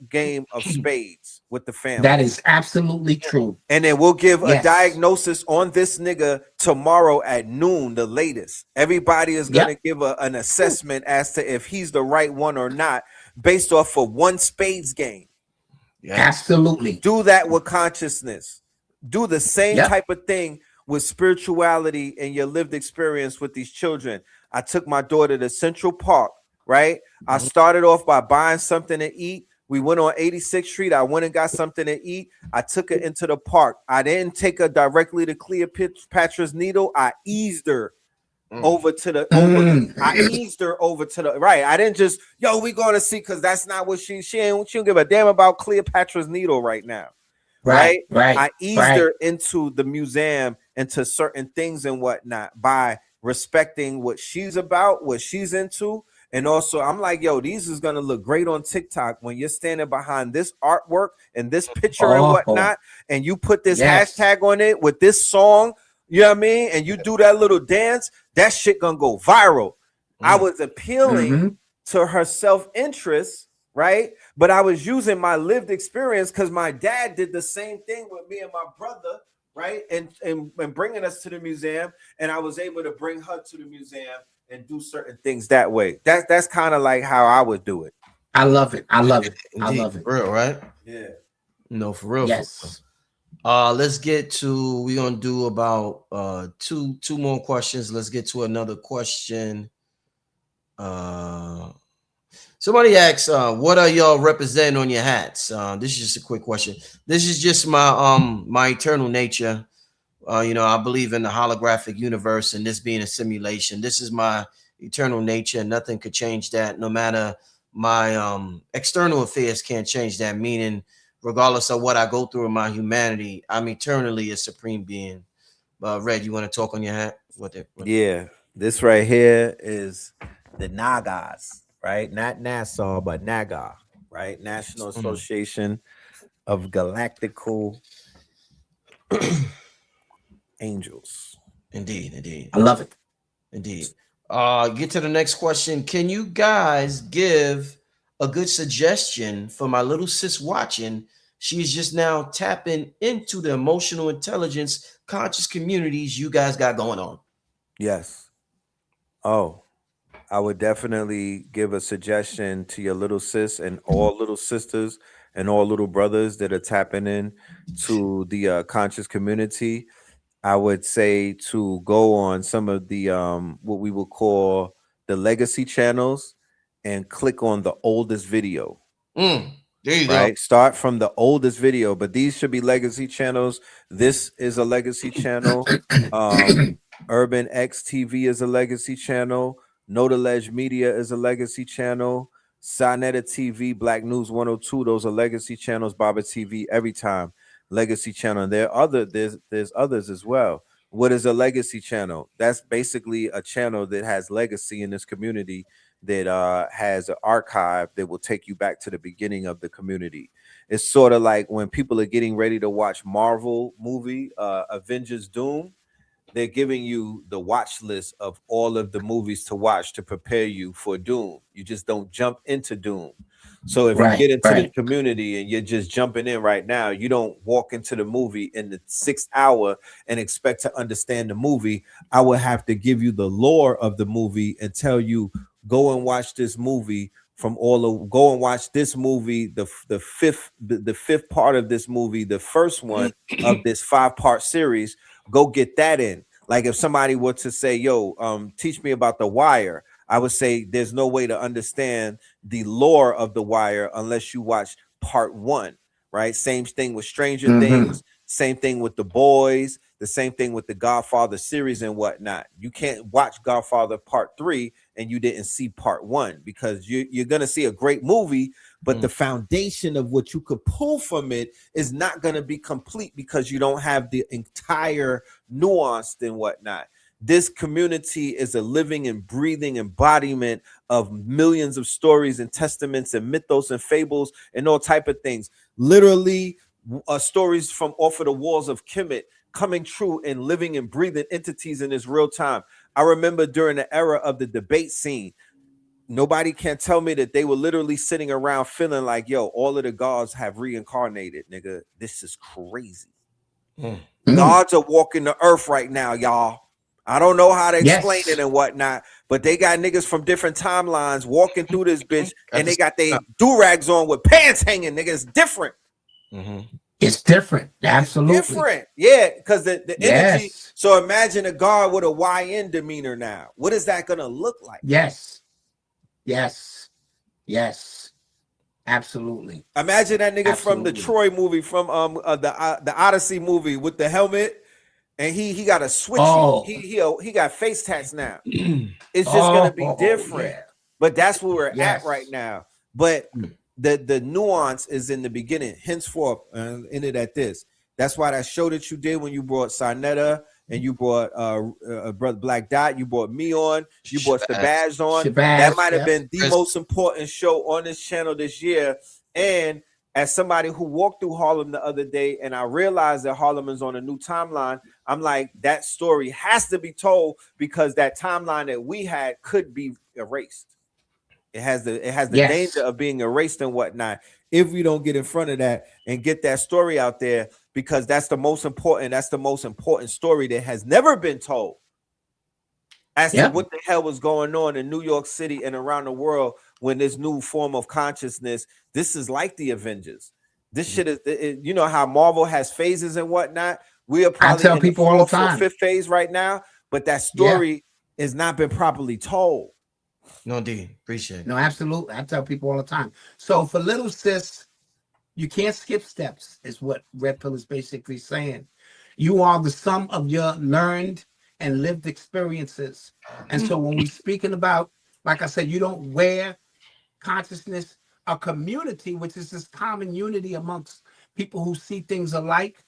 [SPEAKER 2] game of spades with the family.
[SPEAKER 3] That is absolutely true.
[SPEAKER 2] And then we'll give a diagnosis on this nigga tomorrow at noon, the latest. Everybody is going to give an assessment as to if he's the right one or not, based off of one spades game.
[SPEAKER 3] Absolutely.
[SPEAKER 2] Do that with consciousness. Do the same type of thing with spirituality and your lived experience with these children. I took my daughter to Central Park, right? I started off by buying something to eat. We went on 86th Street. I went and got something to eat. I took her into the park. I didn't take her directly to Cleopatra's Needle. I eased her over to the I eased her over to the right. I didn't just, yo, we going to see, because that's not what she don't give a damn about Cleopatra's Needle right now. Right. I eased her into the museum, into certain things and whatnot, by respecting what she's about, what she's into. And also, I'm like, yo, these is going to look great on TikTok when you're standing behind this artwork and this picture and whatnot. And you put this hashtag on it with this song, you know what I mean? And you do that little dance, that shit going to go viral. I was appealing to her self-interest, right? But I was using my lived experience, because my dad did the same thing with me and my brother, right? And bringing us to the museum. And I was able to bring her to the museum and do certain things that way. That's kind of like how I would do it.
[SPEAKER 3] I love it. I love it. Indeed, I love it.
[SPEAKER 1] For real, right?
[SPEAKER 2] Yeah.
[SPEAKER 1] No, for real.
[SPEAKER 3] Yes.
[SPEAKER 1] Let's get to, we're gonna do about two more questions. Let's get to another question. So Somebody asks, what are y'all representing on your hats? This is just a quick question. This is just my eternal nature. I believe in the holographic universe and this being a simulation. This is my eternal nature. Nothing could change that. No matter my external affairs can't change that. Meaning, regardless of what I go through in my humanity, I'm eternally a supreme being. Red, you want to talk on your hat?
[SPEAKER 4] Yeah, this right here is the Nagas, right? Not Nassau, but Naga, right? National Association of Galactical Angels.
[SPEAKER 1] Indeed.
[SPEAKER 3] I love it.
[SPEAKER 1] Indeed. Get to the next question. Can you guys give a good suggestion for my little sis watching? She's just now tapping into the emotional intelligence conscious communities you guys got going on.
[SPEAKER 2] Yes. Oh, I would definitely give a suggestion to your little sis and all little sisters and all little brothers that are tapping in to the conscious community. I would say to go on some of the what we would call the legacy channels and click on the oldest video.
[SPEAKER 1] There you
[SPEAKER 2] Right, start from the oldest video, but these should be legacy channels. This is a legacy channel. Urban X TV is a legacy channel. Notaledge Media is a legacy channel. Sonetta TV, Black News 102, those are legacy channels. Baba TV, Every Time, legacy channel. And there's others as well. What is a legacy channel? That's basically a channel that has legacy in this community, that has an archive that will take you back to the beginning of the community. It's sort of like when people are getting ready to watch Marvel movie, Avengers Doom, they're giving you the watch list of all of the movies to watch to prepare you for Doom. You just don't jump into Doom. So if you get into the community and you're just jumping in right now, you don't walk into the movie in the 6th hour and expect to understand the movie. I would have to give you the lore of the movie and tell you, go and watch this movie go and watch this movie, the fifth part of this movie, the first one of this 5-part series. Go get that in. Like if somebody were to say, yo, teach me about The Wire, I would say there's no way to understand the lore of The Wire unless you watch part 1, right? Same thing with Stranger Things, same thing with The Boys, the same thing with the Godfather series and whatnot. You can't watch Godfather part 3 and you didn't see part 1, because you're going to see a great movie, but the foundation of what you could pull from it is not going to be complete because you don't have the entire nuance and whatnot. This community is a living and breathing embodiment of millions of stories and testaments and mythos and fables and all type of things. Literally, stories from off of the walls of Kemet coming true and living and breathing entities in this real time. I remember during the era of the debate scene, nobody can tell me that they were literally sitting around feeling like, yo, all of the gods have reincarnated, nigga. This is crazy. Gods are walking the earth right now, y'all. I don't know how to explain it and whatnot, but they got niggas from different timelines walking through this bitch, and they got their do-rags on with pants hanging, nigga. It's different.
[SPEAKER 3] It's different. Absolutely.
[SPEAKER 2] It's different. Yeah, because the energy. So imagine a god with a YN demeanor now. What is that going to look like?
[SPEAKER 3] Yes. Absolutely.
[SPEAKER 2] Imagine that nigga from the Troy movie, from the Odyssey movie with the helmet. And he got a switch. He got face tats now. It's just gonna be different. But that's where we're at right now. But the nuance is in the beginning. Henceforth, in it at this. That's why that show that you did when you brought Sonetta and you brought Brother Black Dot, you brought me on, you brought Shabazz on. That might have been the most important show on this channel this year. And as somebody who walked through Harlem the other day, and I realized that Harlem is on a new timeline, I'm like, that story has to be told because that timeline that we had could be erased. It has the danger of being erased and whatnot if we don't get in front of that and get that story out there, because that's the most important. That's the most important story that has never been told as to what the hell was going on in New York City and around the world when this new form of consciousness. This is like the Avengers. This shit is, you know how Marvel has phases and whatnot. We are probably in the 4th or 5th phase right now, but that story has not been properly told.
[SPEAKER 1] No, D. Appreciate it.
[SPEAKER 3] No, absolutely. I tell people all the time. So for little sis, you can't skip steps, is what Red Pill is basically saying. You are the sum of your learned and lived experiences. And so when we're speaking about, like I said, you don't wear consciousness, a community, which is this common unity amongst people who see things alike.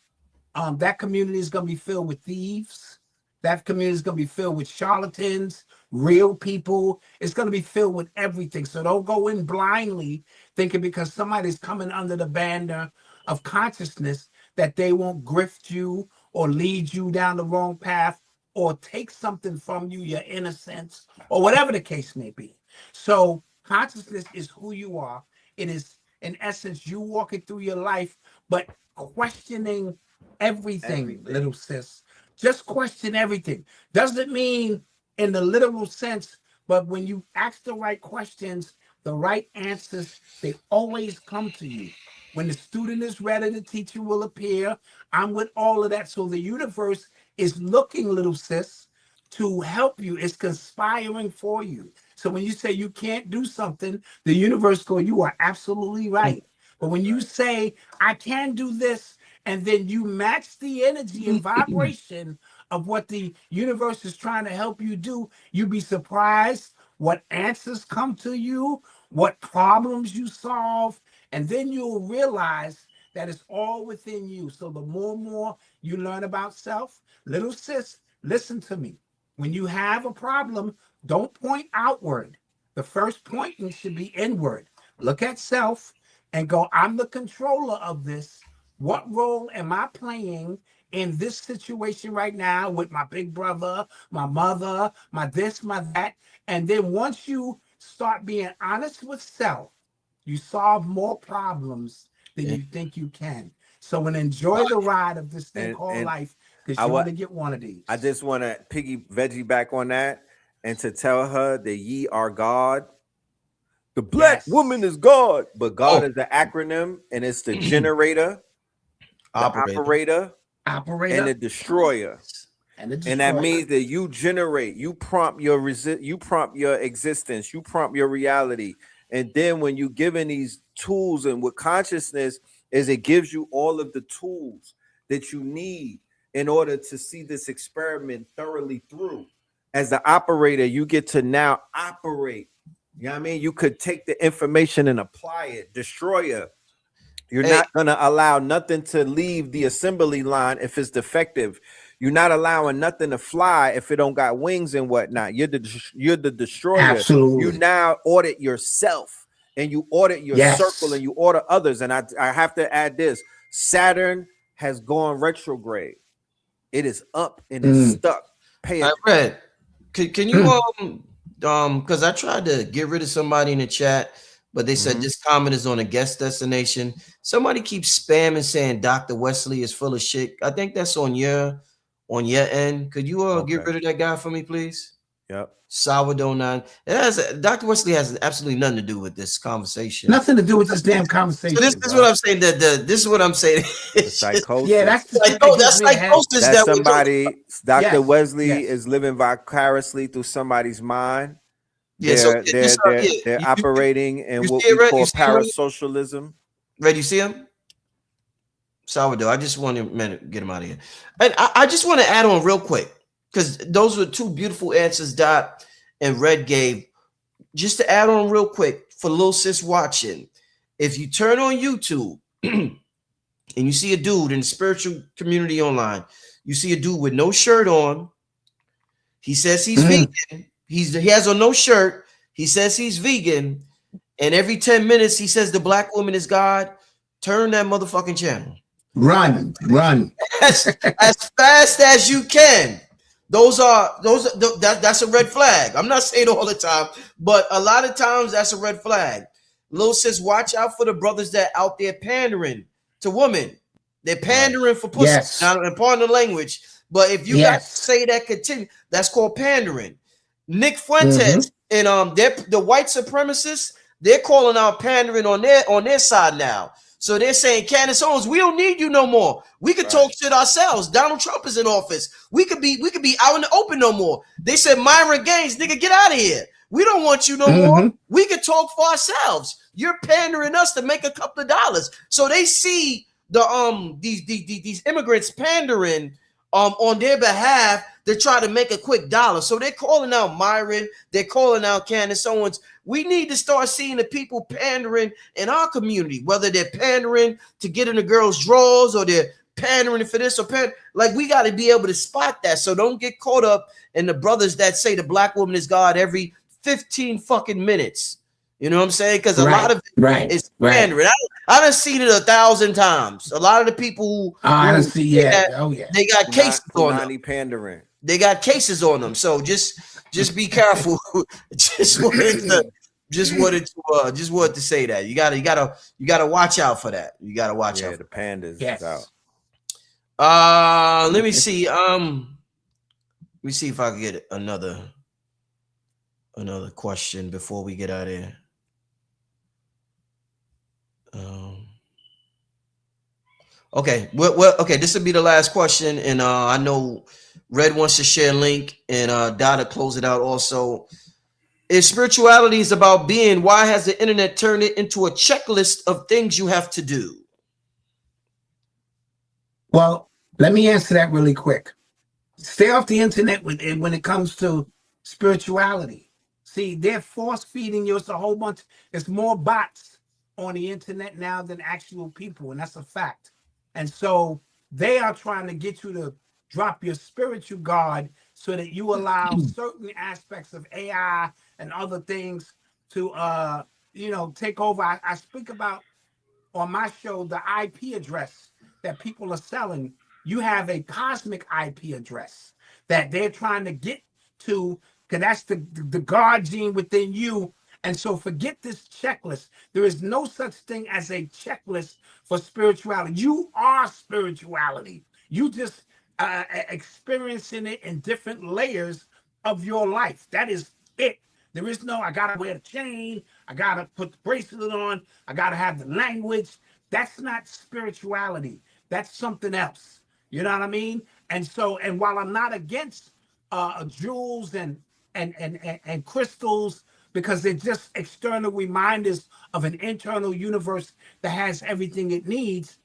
[SPEAKER 3] That community is going to be filled with thieves. That community is going to be filled with charlatans, real people. It's going to be filled with everything. So don't go in blindly thinking because somebody's coming under the banner of consciousness that they won't grift you or lead you down the wrong path or take something from you, your innocence, or whatever the case may be. So consciousness is who you are. It is, in essence, you walking through your life, but questioning everything, little sis. Just question everything. Doesn't mean in the literal sense, but when you ask the right questions, the right answers, they always come to you. When the student is ready, the teacher will appear. I'm with all of that. So the universe is looking, little sis, to help you. It's conspiring for you. So when you say you can't do something, the universe goes, you are absolutely right. But when you say, I can do this, and then you match the energy and vibration of what the universe is trying to help you do, you'd be surprised what answers come to you, what problems you solve, and then you'll realize that it's all within you. So the more and more you learn about self, little sis, listen to me. When you have a problem, don't point outward. The first pointing should be inward. Look at self and go, I'm the controller of this. What role am I playing in this situation right now with my big brother, my mother, my this, my that? And then once you start being honest with self, you solve more problems than you think you can. So enjoy the ride of this thing called life, because you want to get one of these.
[SPEAKER 2] I just want to veggie back on that and to tell her that ye are God. The black woman is God, but God is the acronym, and it's the generator, operator, and the destroyer. And that means that you generate, you prompt your existence, you prompt your reality. And then when you given these tools, and with consciousness is it gives you all of the tools that you need in order to see this experiment thoroughly through. As the operator, you get to now operate. You know what I mean? You could take the information and apply it. Destroyer. You're not going to allow nothing to leave the assembly line if it's defective. You're not allowing nothing to fly if it don't got wings and whatnot. You're the destroyer.
[SPEAKER 3] Absolutely.
[SPEAKER 2] You now audit yourself, and you audit your circle, and you audit others. And I have to add this: Saturn has gone retrograde. It is up and it's stuck. Pay it.
[SPEAKER 1] I read. Can you because I tried to get rid of somebody in the chat, but they said this comment is on a guest destination. Somebody keeps spamming saying Dr. Wesley is full of shit. I think that's on your end. Could you get rid of that guy for me, please?
[SPEAKER 2] Yep.
[SPEAKER 1] Sourdough 9. It has Dr. Wesley has absolutely nothing to do with this conversation.
[SPEAKER 3] Nothing to do with this damn conversation.
[SPEAKER 1] So this is what I'm saying. This is what I'm saying.
[SPEAKER 2] Psychosis.
[SPEAKER 3] Yeah, that's
[SPEAKER 1] psychosis.
[SPEAKER 2] That's somebody. Dr. Wesley is living vicariously through somebody's mind.
[SPEAKER 1] Yeah,
[SPEAKER 2] they're operating in what we call parasocialism.
[SPEAKER 1] Red, you see him? Sourdough. I just want to get him out of here. And I just want to add on real quick, because those were two beautiful answers Dot and Red gave. Just to add on real quick for little sis watching, if you turn on YouTube and you see a dude in the spiritual community online, you see a dude with no shirt on. He says he's vegan. He has on no shirt. He says he's vegan. And every 10 minutes, he says the black woman is God. Turn that motherfucking channel.
[SPEAKER 3] Run.
[SPEAKER 1] As fast as you can. That's a red flag. I'm not saying all the time, but a lot of times that's a red flag. Lil sis, watch out for the brothers that out there pandering to women. They're pandering for pussy.
[SPEAKER 3] Yes.
[SPEAKER 1] Now, and pardon the language, but if you got to say that continue, that's called pandering. Nick Fuentes and the white supremacists, they're calling out pandering on their side now. So they're saying, Candace Owens, we don't need you no more. We could talk shit ourselves. Donald Trump is in office. We could be out in the open no more. They said Myron Gaines, nigga, get out of here. We don't want you no more. We can talk for ourselves. You're pandering us to make a couple of dollars. So they see the these immigrants pandering on their behalf to try to make a quick dollar. So they're calling out Myron, they're calling out Candace Owens. We need to start seeing the people pandering in our community, whether they're pandering to get in the girls' drawers or they're pandering for this or like we got to be able to spot that. So don't get caught up in the brothers that say the black woman is God every 15 fucking minutes. You know what I'm saying? Because a lot of it is pandering. I done seen it 1,000 times. A lot of the people they got cases on them.
[SPEAKER 2] Pandering.
[SPEAKER 1] They got cases on them. So just be careful. just wanted to say that. You gotta watch out for that. You gotta watch out.
[SPEAKER 2] Yeah, the pandas out.
[SPEAKER 1] Let me see. Let me see if I can get another question before we get out of here. Okay. Well, okay. This will be the last question, and I know Red wants to share a link, and Dada close it out also. If spirituality is about being, why has the internet turned it into a checklist of things you have to do?
[SPEAKER 3] Well, let me answer that really quick. Stay off the internet when it comes to spirituality. See, they're force feeding you. It's a whole bunch. It's more bots on the internet now than actual people, and that's a fact. And so they are trying to get you to drop your spiritual guard so that you allow certain aspects of AI and other things to take over. I speak about on my show the IP address that people are selling. You have a cosmic IP address that they're trying to get to, because that's the God gene within you. And so forget this checklist. There is no such thing as a checklist for spirituality. You are spirituality. You just experiencing it in different layers of your life. That is it. There is no, I got to wear the chain. I got to put the bracelet on. I got to have the language. That's not spirituality. That's something else. You know what I mean? And so, and while I'm not against jewels and crystals, because they're just external reminders of an internal universe that has everything it needs,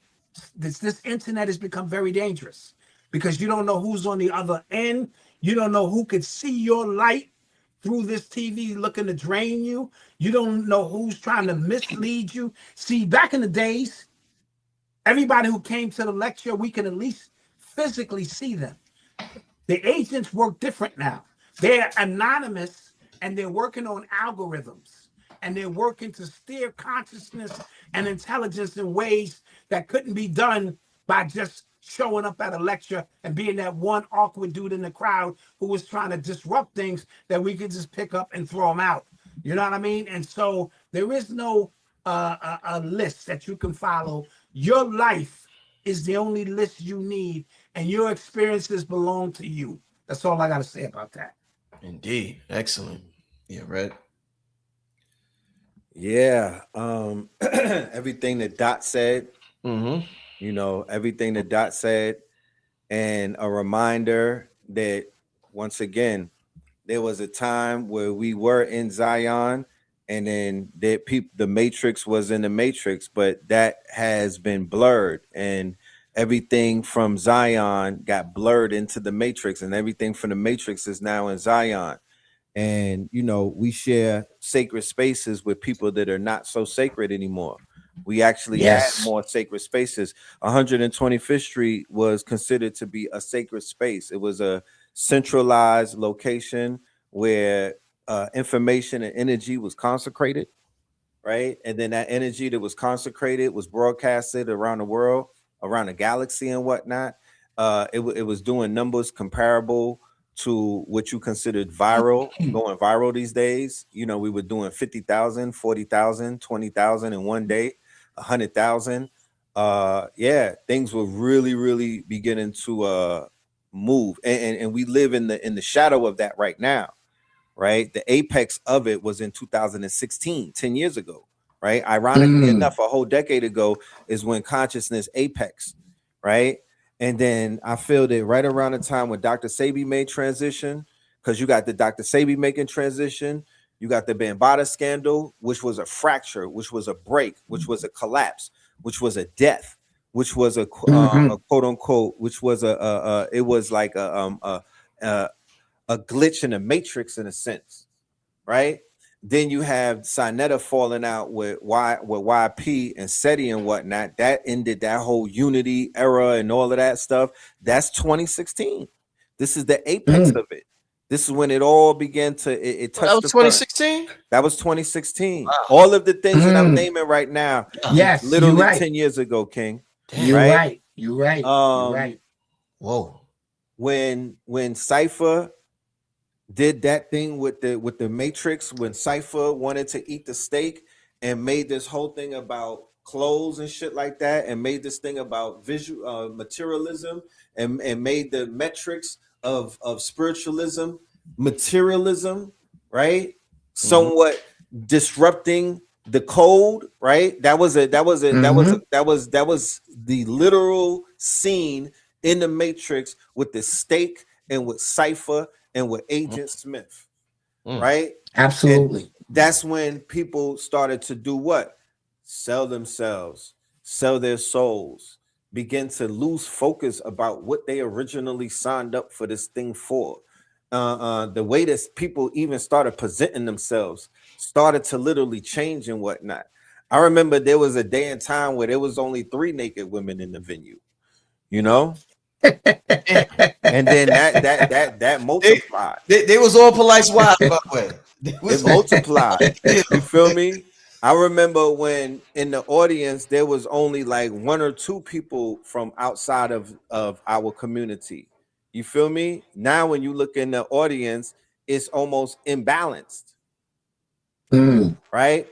[SPEAKER 3] this internet has become very dangerous because you don't know who's on the other end. You don't know who could see your light through this TV looking to drain you. You don't know who's trying to mislead you. See, back in the days, everybody who came to the lecture, we can at least physically see them. The agents work different now. They're anonymous, and they're working on algorithms, and they're working to steer consciousness and intelligence in ways that couldn't be done by just showing up at a lecture and being that one awkward dude in the crowd who was trying to disrupt things that we could just pick up and throw them out. You know what I mean? And so there is no a list that you can follow. Your life is the only list you need, and your experiences belong to you. That's all I got to say about that.
[SPEAKER 1] Indeed. Excellent. Yeah, Red.
[SPEAKER 2] Yeah. Everything that Dot said, everything that Dot said, and a reminder that once again, there was a time where we were in Zion, and then the Matrix was in the Matrix, but that has been blurred, and everything from Zion got blurred into the Matrix, and everything from the Matrix is now in Zion. And we share sacred spaces with people that are not so sacred anymore. We actually had more sacred spaces. 125th Street was considered to be a sacred space. It was a centralized location where information and energy was consecrated, right? And then that energy that was consecrated was broadcasted around the world, around the galaxy and whatnot. It was doing numbers comparable to what you considered viral, going viral these days. We were doing 50,000, 40,000, 20,000 in one day, 100,000. Things were really, really beginning to move, and we live in the shadow of that right now, right? The apex of it was in 2016, 10 years ago, right? Ironically enough, a whole decade ago is when consciousness apex, right? And then I feel that right around the time when Dr. Sebi made transition, because you got the Dr. Sebi making transition, You got the Bambaataa scandal, which was a fracture, which was a break, which was a collapse, which was a death, which was a quote unquote, which was it was like a glitch in the matrix in a sense, right? Then you have Sinetta falling out with YP and SETI and whatnot. That ended that whole unity era and all of that stuff. That's 2016. This is the apex of it. This is when it all began to it touched.
[SPEAKER 1] That was 2016.
[SPEAKER 2] That was 2016.
[SPEAKER 1] Wow.
[SPEAKER 2] All of the things that I'm naming right now,
[SPEAKER 3] yes,
[SPEAKER 2] literally 10 years ago, King.
[SPEAKER 3] You're right. You're right. You're right.
[SPEAKER 1] Whoa.
[SPEAKER 2] When Cypher did that thing with the Matrix, when Cypher wanted to eat the steak and made this whole thing about clothes and shit like that, and made this thing about visual materialism, and made the metrics of spiritualism, materialism, right? Somewhat disrupting the code, right? That was the literal scene in the Matrix with the steak and with Cypher and with Agent Smith, right?
[SPEAKER 3] Absolutely.
[SPEAKER 2] And that's when people started to do what? Sell themselves, sell their souls, begin to lose focus about what they originally signed up for this thing for. The way that people even started presenting themselves started to literally change and whatnot. I remember there was a day and time where there was only 3 naked women in the venue, you know? And then that multiplied.
[SPEAKER 1] They was all polite wives, by the way.
[SPEAKER 2] It multiplied. You feel me? I remember when in the audience there was only like 1 or 2 people from outside of our community. You feel me? Now when you look in the audience, it's almost imbalanced. Right?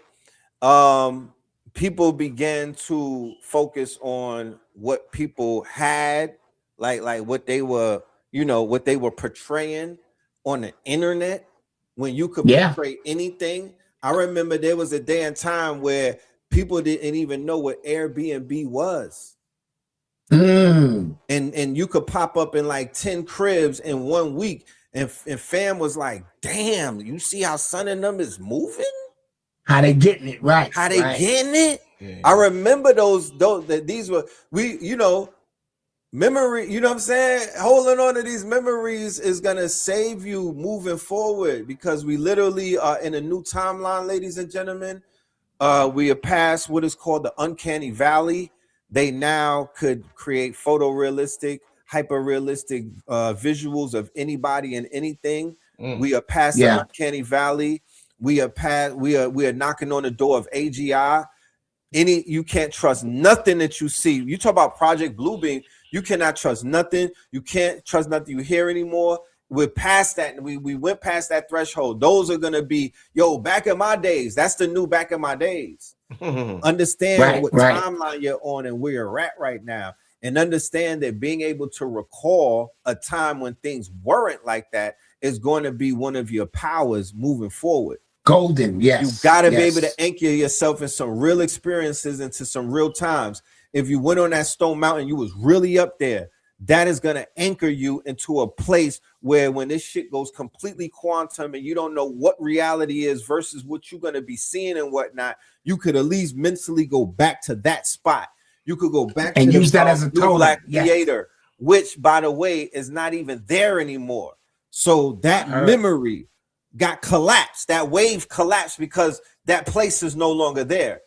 [SPEAKER 2] People began to focus on what people had, like what they were, what they were portraying on the internet, when you could portray anything. I remember there was a day and time where people didn't even know what Airbnb was. And you could pop up in like 10 cribs in 1 week, and fam was like, damn, you see how son and them is moving?
[SPEAKER 3] How they getting it right?
[SPEAKER 2] How they getting it?
[SPEAKER 1] Yeah.
[SPEAKER 2] I remember those these were memory, you know what I'm saying? Holding on to these memories is gonna save you moving forward, because we literally are in a new timeline, ladies and gentlemen. We have passed what is called the uncanny valley. They now could create photorealistic, hyper-realistic visuals of anybody and anything. We are past the uncanny valley. We are knocking on the door of AGI. You can't trust nothing that you see. You talk about Project Bluebeam, you cannot trust nothing. You can't trust nothing you hear anymore. We're past that. We went past that threshold. Those are gonna be, back in my days. That's the new back in my days. Understand what timeline you're on and where you're at right now. And understand that being able to recall a time when things weren't like that is going to be one of your powers moving forward.
[SPEAKER 3] Golden, yes.
[SPEAKER 2] You got to be able to anchor yourself in some real experiences, into some real times. If you went on that Stone Mountain, you was really up there. That is going to anchor you into a place where when this shit goes completely quantum and you don't know what reality is versus what you're going to be seeing and whatnot, you could at least mentally go back to that spot. You could go back
[SPEAKER 3] and
[SPEAKER 2] to
[SPEAKER 3] use that as a tool.
[SPEAKER 2] Black Theater, which, by the way, is not even there anymore. So that memory got collapsed. That wave collapsed because that place is no longer there.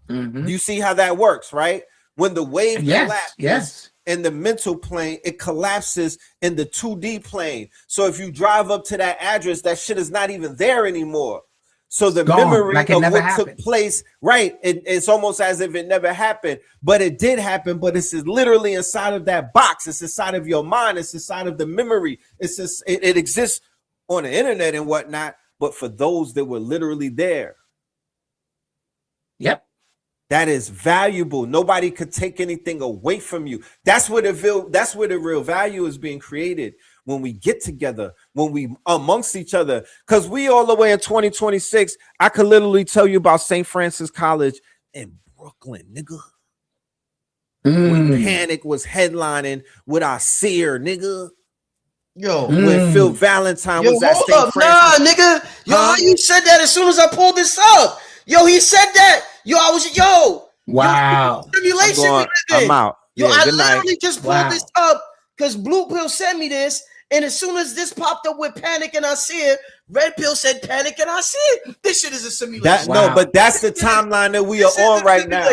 [SPEAKER 2] You see how that works, right? When the wave collapses in the mental plane, it collapses in the 2D plane. So if you drive up to that address, that shit is not even there anymore. So the memory of what took place, right? It's almost as if it never happened, but it did happen. But it's literally inside of that box. It's inside of your mind. It's inside of the memory. It's just, it exists on the internet and whatnot. But for those that were literally there, that is valuable. Nobody could take anything away from you. That's where the real value is being created, when we get together, when we amongst each other. Because we all the way in 2026, I could literally tell you about St. Francis College in Brooklyn, nigga. When Panic was headlining with our seer, nigga.
[SPEAKER 1] Yo,
[SPEAKER 4] when Phil Valentine
[SPEAKER 1] yo,
[SPEAKER 4] was at
[SPEAKER 1] hold
[SPEAKER 4] St.
[SPEAKER 1] up,
[SPEAKER 4] Francis.
[SPEAKER 1] nah, nigga. Yo, how you said that as soon as I pulled this up? Yo, he said that. Yo, I was
[SPEAKER 3] Wow.
[SPEAKER 1] simulation we live
[SPEAKER 4] I'm
[SPEAKER 1] in.
[SPEAKER 4] out.
[SPEAKER 1] Yo,
[SPEAKER 4] Yeah,
[SPEAKER 1] I
[SPEAKER 4] good night.
[SPEAKER 1] literally just pulled this up because Blue Pill sent me this, and as soon as this popped up with Panic and I see it, Red Pill said Panic and I see it. This shit is a simulation.
[SPEAKER 4] No, but that's the timeline that we are on right now.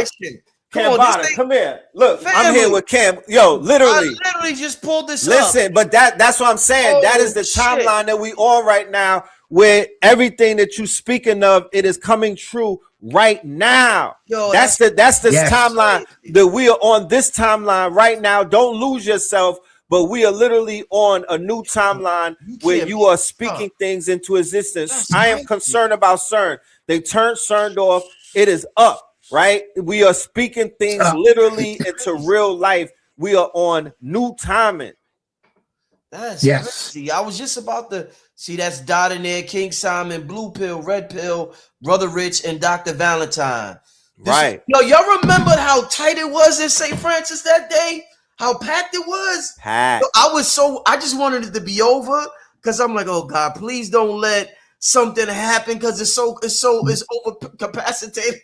[SPEAKER 4] Cam Bada, come here. Look, I'm here with Cam. Yo, literally.
[SPEAKER 1] I literally just pulled this up.
[SPEAKER 4] Listen, but that's what I'm saying. That is the timeline that we on right now, where everything that you speaking of, it is coming true right now.
[SPEAKER 1] Yo,
[SPEAKER 4] that's the timeline that we are on. This timeline right now. Don't lose yourself. But we are literally on a new timeline where you are speaking things into existence. I am concerned about CERN. They turned CERN off. It is up. Right? We are speaking things literally into real life. We are on new timing.
[SPEAKER 1] That's crazy. I was just about to see that's Dot in there, King Simon, Blue Pill, Red Pill, Brother Rich, and Dr. Valentine. Right. Yo, y'all remember how tight it was in St. Francis that day? How packed it was? Packed. Yo, I just wanted it to be over because I'm like, oh God, please don't let something happen because it's over capacitated.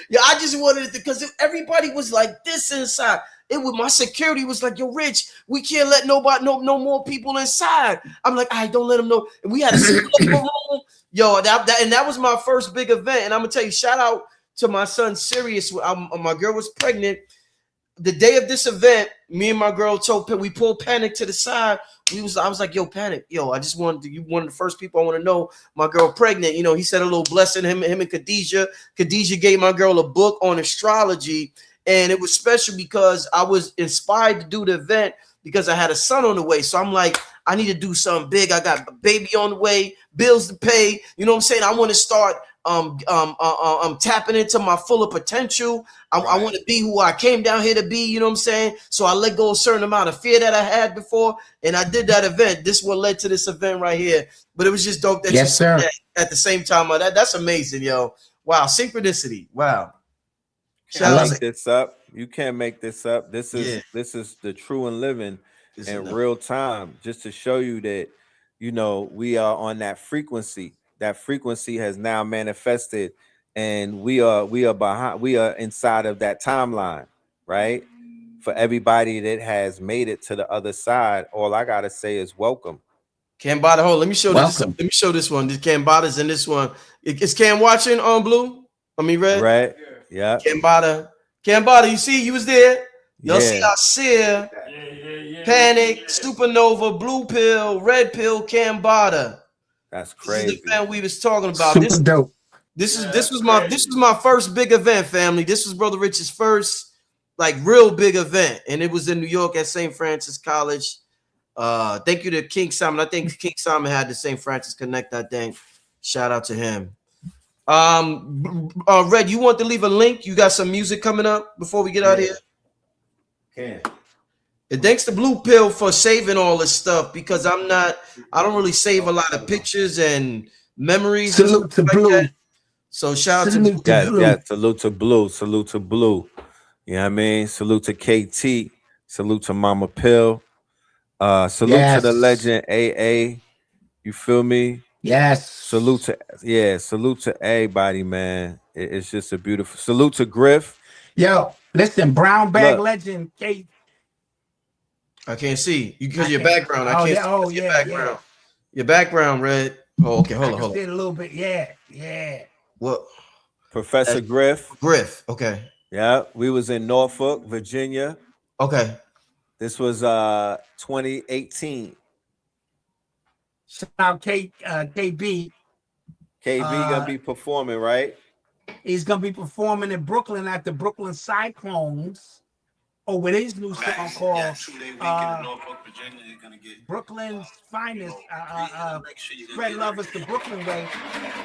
[SPEAKER 1] Yeah, I just wanted it because everybody was like this inside. It was my security was like, yo, Rich, we can't let no more people inside. I'm like, I don't let them know. And we had a room. Yo, that was my first big event. And I'm gonna tell you, shout out to my son Sirius. My girl was pregnant. The day of this event, me and my girl we pulled Panic to the side. I was like, yo, Panic, yo, I just you one of the first people I want to know my girl pregnant. You know, he said a little blessing, him and Khadijah. Khadijah gave my girl a book on astrology, and it was special because I was inspired to do the event because I had a son on the way. So I'm like, I need to do something big. I got a baby on the way, bills to pay. You know what I'm saying? I want to start I'm tapping into my fuller potential. I want to be who I came down here to be, you know what I'm saying? So I let go a certain amount of fear that I had before, and I did that event. This what led to this event right here. But it was just dope that you said that at the same time. That's amazing, yo. Wow, synchronicity. Wow.
[SPEAKER 2] Make this up. You can't make this up. This is the true and living in real time, just to show you that, you know, we are on that frequency. That frequency has now manifested, and we are inside of that timeline, right? For everybody that has made it to the other side, all I gotta say is welcome.
[SPEAKER 1] Cam Bada, hold. Let me show this. Let me show this one. This Cam Bada's in this one. Is Cam watching on Blue? I mean Red.
[SPEAKER 2] Right. Yeah.
[SPEAKER 1] Cam Bada, you see, you was there. Y'all see our Seer, Panic, Supernova, Blue Pill, Red Pill, Cam Bada.
[SPEAKER 2] That's crazy.
[SPEAKER 1] This is the fan we was talking about.
[SPEAKER 3] Super dope.
[SPEAKER 1] This was my first big event, family. This was Brother Rich's first like real big event, and it was in New York at St. Francis College. Thank you to King Simon. I think King Simon had the St. Francis Connect. I think. Shout out to him. Red, you want to leave a link? You got some music coming up before we get out of here?
[SPEAKER 2] Can.
[SPEAKER 1] And thanks to Blue Pill for saving all this stuff because I don't really save a lot of pictures and memories.
[SPEAKER 3] Salute to Blue.
[SPEAKER 1] That. So shout out to Blue.
[SPEAKER 2] Yeah, salute to Blue. Salute to Blue. You know what I mean? Salute to KT. Salute to Mama Pill. Salute to the legend AA. You feel me?
[SPEAKER 3] Yes.
[SPEAKER 2] Salute to everybody, man. It's just a beautiful salute to Griff.
[SPEAKER 3] Yo, listen, brown bag legend, Kate.
[SPEAKER 1] I can't see you because your background. I can't see your background. Yeah. Your background, Red. Oh, okay. Hold on.
[SPEAKER 3] A little bit. Yeah.
[SPEAKER 1] What?
[SPEAKER 2] Professor Griff.
[SPEAKER 1] Okay.
[SPEAKER 2] Yeah, we was in Norfolk, Virginia.
[SPEAKER 1] Okay.
[SPEAKER 2] This was 2018.
[SPEAKER 3] Shout out KB.
[SPEAKER 2] KB gonna be performing, right?
[SPEAKER 3] He's gonna be performing in Brooklyn at the Brooklyn Cyclones. With his new song called Brooklyn's Finest, Spread Love is the Brooklyn Way,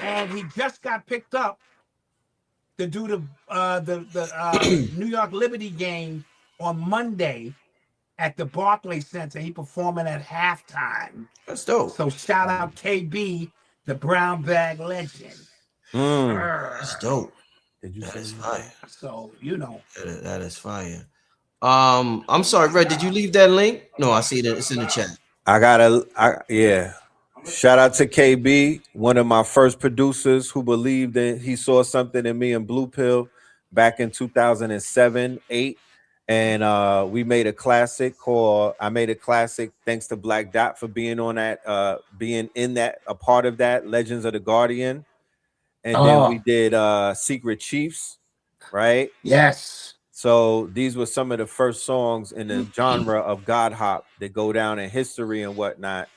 [SPEAKER 3] and he just got picked up to do the New York Liberty game on Monday at the Barclays Center. He performing at halftime.
[SPEAKER 1] That's dope.
[SPEAKER 3] So shout out KB, the brown bag legend.
[SPEAKER 1] That's dope.
[SPEAKER 2] That
[SPEAKER 1] is fire.
[SPEAKER 3] So you know
[SPEAKER 1] that is fire. I'm sorry, Red. Did you leave that link? No, I see that it's in the chat.
[SPEAKER 4] Yeah. Shout out to KB, one of my first producers who believed that he saw something in me in Blue Pill back in 2007, 8. And we made a classic called I Made a Classic. Thanks to Black Dot for being on that, being in that, a part of that, Legends of the Guardian. And then we did Secret Chiefs, right?
[SPEAKER 3] Yes.
[SPEAKER 4] So these were some of the first songs in the genre of God hop that go down in history and whatnot.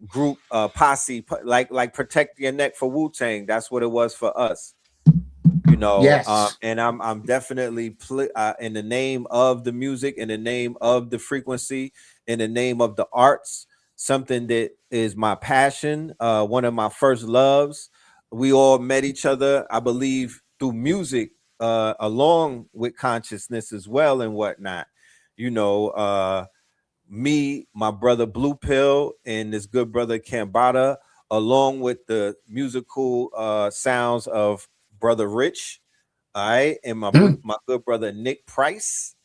[SPEAKER 4] Group posse, like Protect Your Neck for Wu-Tang. That's what it was for us, you know.
[SPEAKER 3] Yes.
[SPEAKER 4] And I'm definitely in the name of the music, in the name of the frequency, in the name of the arts, something that is my passion, one of my first loves. We all met each other, I believe, through music, along with consciousness as well and whatnot, you know. Me, my brother Blue Pill, and this good brother Cambada, along with the musical sounds of brother Rich, all right, and my good brother Nick Price.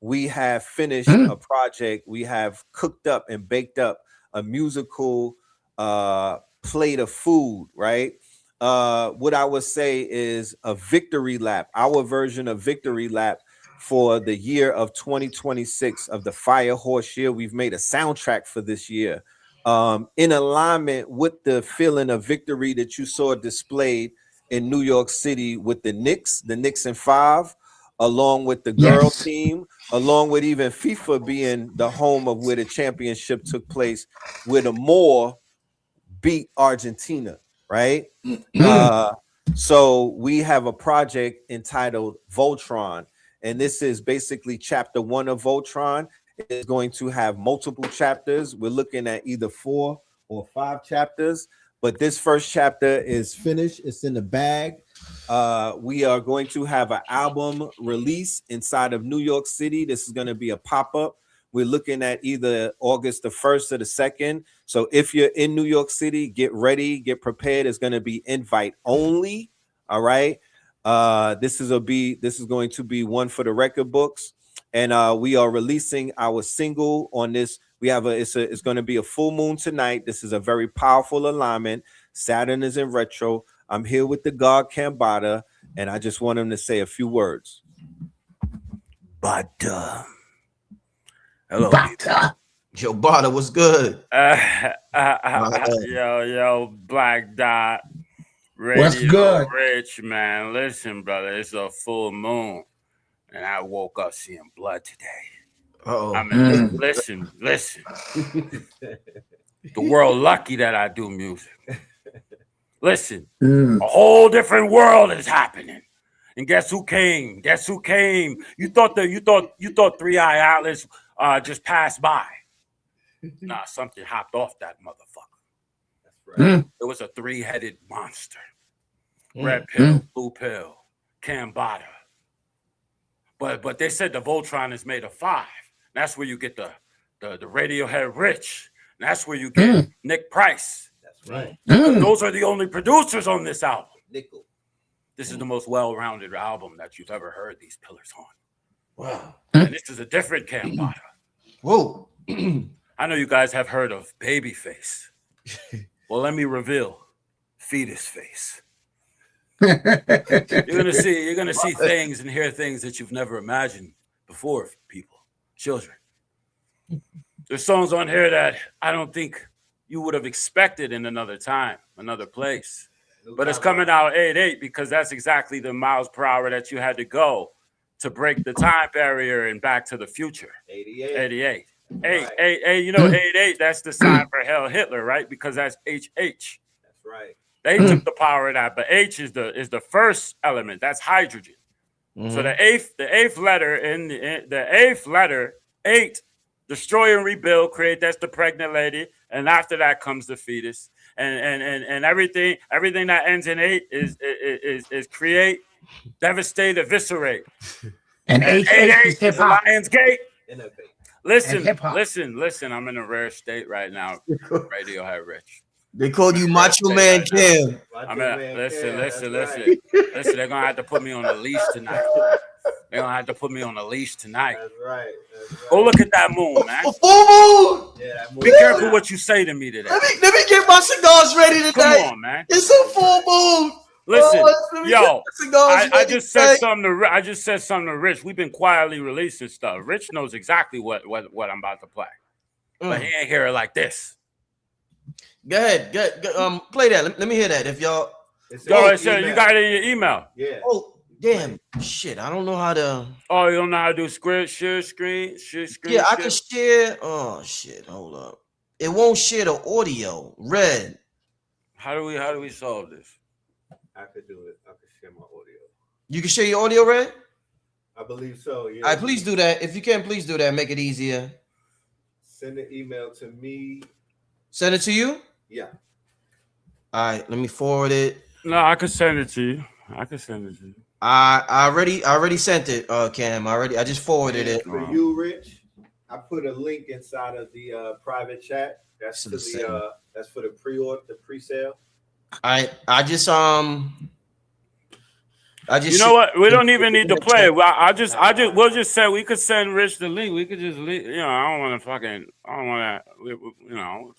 [SPEAKER 4] We have finished a project. We have cooked up and baked up a musical plate of food, right? What I would say is a victory lap, our version of victory lap for the year of 2026 of the Fire Horse year. We've made a soundtrack for this year, in alignment with the feeling of victory that you saw displayed in New York City with the Knicks in 5, along with the girl team, along with even FIFA being the home of where the championship took place, where the Moor beat Argentina, right? So we have a project entitled Voltron, and this is basically chapter 1 of Voltron. It's going to have multiple chapters. We're looking at either 4 or 5 chapters, but this first chapter is finished. It's in the bag. We are going to have an album release inside of New York City. This is going to be a pop-up. We're looking at either August the 1st or the 2nd. So if you're in New York City, get ready, get prepared. It's going to be invite only. All right. This is going to be one for the record books. And we are releasing our single on this. It's going to be a full moon tonight. This is a very powerful alignment. Saturn is in retro. I'm here with the God Cambada, and I just want him to say a few words. But hello,
[SPEAKER 3] Bata.
[SPEAKER 1] Yo, Bada, what's good?
[SPEAKER 5] Yo, Black Dot.
[SPEAKER 3] What's good?
[SPEAKER 5] Rich, man. Listen, brother, it's a full moon, and I woke up seeing blood today.
[SPEAKER 1] Uh-oh.
[SPEAKER 5] I mean, listen. The world lucky that I do music. Listen, a whole different world is happening. And guess who came? You thought 3-Eye Atlas just passed by. Nah, something hopped off that motherfucker. That's right. It was a 3-headed monster. Red pill, blue pill, Cambada. But they said the Voltron is made of 5. That's where you get the Radiohead Rich. And that's where you get Nick Price.
[SPEAKER 4] That's right.
[SPEAKER 5] Those are the only producers on this album.
[SPEAKER 4] Nickel.
[SPEAKER 5] This is the most well-rounded album that you've ever heard these pillars on.
[SPEAKER 1] Wow.
[SPEAKER 5] And this is a different Cambada.
[SPEAKER 1] Whoa.
[SPEAKER 5] I know you guys have heard of Babyface. Well, let me reveal Fetus Face. You're gonna see things and hear things that you've never imagined before, people, children. There's songs on here that I don't think you would have expected in another time, another place. But it's coming out 8/8 because that's exactly the miles per hour that you had to go to break the time barrier and Back to the Future. 88. 8, you know, 8/8, that's the sign for Hell Hitler, right? Because that's HH.
[SPEAKER 4] That's right.
[SPEAKER 5] They took the power of that, but H is the first element. That's hydrogen. So the eighth letter in the eighth letter, 8, destroy and rebuild, create. That's the pregnant lady, and after that comes the fetus, and everything that ends in 8 is create, devastate, eviscerate.
[SPEAKER 3] And 8 is hip hop.
[SPEAKER 5] Lion's Gate.
[SPEAKER 4] Innovate.
[SPEAKER 5] Listen. I'm in a rare state right now. Radiohead Rich.
[SPEAKER 1] They called you Macho Man Cam.
[SPEAKER 5] Listen. They're gonna have to put me on a leash tonight. They don't have to put me on a leash tonight.
[SPEAKER 2] That's right. That's right.
[SPEAKER 5] Go look at that moon, man.
[SPEAKER 1] Full moon.
[SPEAKER 2] Yeah, that
[SPEAKER 5] Be
[SPEAKER 2] moon.
[SPEAKER 5] careful what you say to me today.
[SPEAKER 1] Let me get my cigars ready tonight.
[SPEAKER 5] Come on, man.
[SPEAKER 1] It's a full moon.
[SPEAKER 5] Listen,
[SPEAKER 1] Let me get
[SPEAKER 5] yo,
[SPEAKER 1] my cigars
[SPEAKER 5] I
[SPEAKER 1] ready
[SPEAKER 5] just said
[SPEAKER 1] tonight.
[SPEAKER 5] something to I just said something to Rich. We've been quietly releasing stuff. Rich knows exactly what I'm about to play, but he ain't hear it like this.
[SPEAKER 1] Go ahead. Play that. Let me hear that. If y'all.
[SPEAKER 5] Go ahead, sir. You got it in your email.
[SPEAKER 2] Yeah.
[SPEAKER 1] Oh, damn. Shit. I don't know how to.
[SPEAKER 5] Oh, you don't know how to do share screen.
[SPEAKER 1] Yeah, I can share. Oh shit. Hold up. It won't share the audio. Red.
[SPEAKER 5] How do we solve this?
[SPEAKER 2] I could do it. I could share my audio.
[SPEAKER 1] You can share your audio, Red?
[SPEAKER 2] I believe so. Yeah.
[SPEAKER 1] All right, please do that. If you can, please do that. Make it easier.
[SPEAKER 2] Send an email to me.
[SPEAKER 1] Send it to you?
[SPEAKER 2] Yeah.
[SPEAKER 1] All right, let me forward it.
[SPEAKER 5] No, I can send it to you.
[SPEAKER 1] I already sent it, Cam. I just forwarded it.
[SPEAKER 2] For you, Rich, I put a link inside of the private chat. That's
[SPEAKER 1] To
[SPEAKER 2] to
[SPEAKER 1] the
[SPEAKER 2] that's for the pre-order, the pre-sale.
[SPEAKER 1] I just
[SPEAKER 5] You know what? We don't even need to play it. We'll just say we could send Rich the link. We could just leave. You know, I don't want to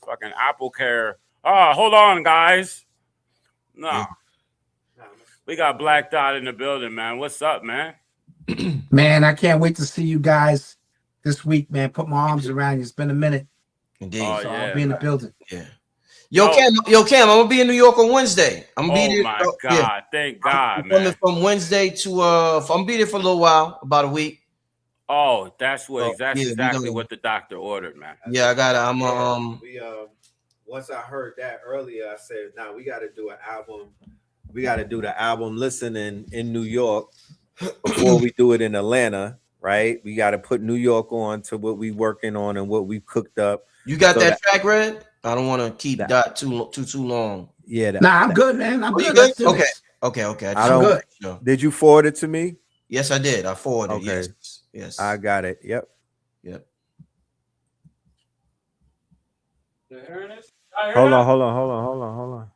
[SPEAKER 5] fucking Apple Care. Oh, hold on, guys. No. We got Black Dot in the building, man. What's up, man?
[SPEAKER 3] Man, I can't wait to see you guys this week, man. Put my arms around you. It's been a minute.
[SPEAKER 1] Indeed.
[SPEAKER 5] Oh,
[SPEAKER 3] So
[SPEAKER 5] yeah.
[SPEAKER 3] I'll be in the building.
[SPEAKER 1] Yeah. Yo, Cam, I'm gonna be in New York on Wednesday. I'm gonna be there.
[SPEAKER 5] My God.
[SPEAKER 1] Yeah.
[SPEAKER 5] Thank God,
[SPEAKER 1] I'm coming
[SPEAKER 5] man.
[SPEAKER 1] from Wednesday to I'm gonna be there for a little while, about a week.
[SPEAKER 5] Oh, that's
[SPEAKER 1] yeah,
[SPEAKER 5] exactly
[SPEAKER 1] we
[SPEAKER 5] what the doctor ordered, man.
[SPEAKER 1] Yeah, I gotta
[SPEAKER 2] We once I heard that earlier, I said, "Nah, we got to do an album. We got to do the album listening in New York before we do it in Atlanta, right? We got to put New York on to what we working on and what we cooked up.
[SPEAKER 1] You got
[SPEAKER 2] So
[SPEAKER 1] that track, Red? I don't want to keep Dot too long.
[SPEAKER 2] Yeah.
[SPEAKER 3] Nah, I'm good, man. I'm
[SPEAKER 1] Oh, you
[SPEAKER 3] good.
[SPEAKER 1] good?
[SPEAKER 3] Let's do this.
[SPEAKER 1] Okay.
[SPEAKER 2] I don't.
[SPEAKER 3] good.
[SPEAKER 1] Sure.
[SPEAKER 2] Did you forward it to me?
[SPEAKER 1] Yes, I did. I forwarded.
[SPEAKER 2] Okay.
[SPEAKER 1] Yes.
[SPEAKER 2] I got it. Yep. Hold on.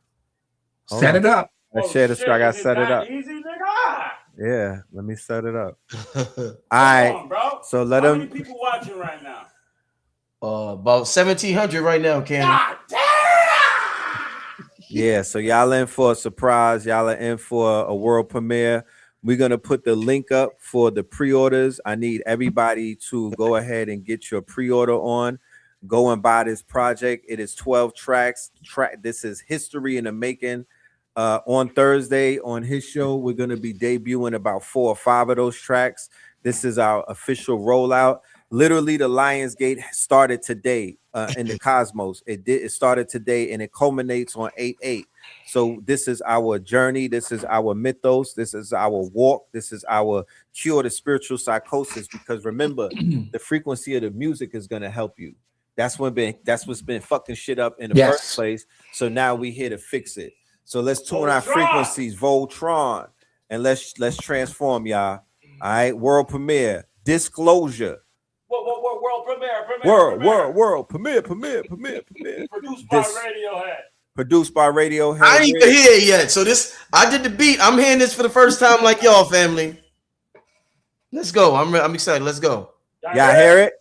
[SPEAKER 3] Set it up.
[SPEAKER 2] I shared it. I got set it up.
[SPEAKER 5] Easy, nigga.
[SPEAKER 2] Yeah. Let me set it up. All
[SPEAKER 5] Come
[SPEAKER 2] right.
[SPEAKER 5] on, bro.
[SPEAKER 2] So let
[SPEAKER 5] How
[SPEAKER 2] them.
[SPEAKER 5] many people watching right now?
[SPEAKER 1] About 1,700 right now, Cam.
[SPEAKER 5] God damn!
[SPEAKER 2] Yeah, so y'all in for a surprise. Y'all are in for a world premiere. We're going to put the link up for the pre-orders. I need everybody to go ahead and get your pre-order on. Go and buy this project. It is 12 tracks. This is history in the making. On Thursday, on his show, we're going to be debuting about 4 or 5 of those tracks. This is our official rollout. Literally, the Lionsgate started today in the Cosmos. It started today, and it culminates on 8/8. So this is our journey. This is our mythos. This is our walk. This is our cure to spiritual psychosis. Because remember, the frequency of the music is going to help you. That's what's been fucking shit up in the first place. So now we here to fix it. So let's tune our frequencies, Voltron, and let's transform, y'all. All right, world premiere, disclosure.
[SPEAKER 5] World premiere.
[SPEAKER 2] Premiere.
[SPEAKER 5] Produced by Radiohead.
[SPEAKER 2] Produced by Radiohead.
[SPEAKER 1] I ain't even hear it yet. So I did the beat. I'm hearing this for the first time, like y'all, family. Let's go. I'm excited. Let's go.
[SPEAKER 2] Y'all hear it?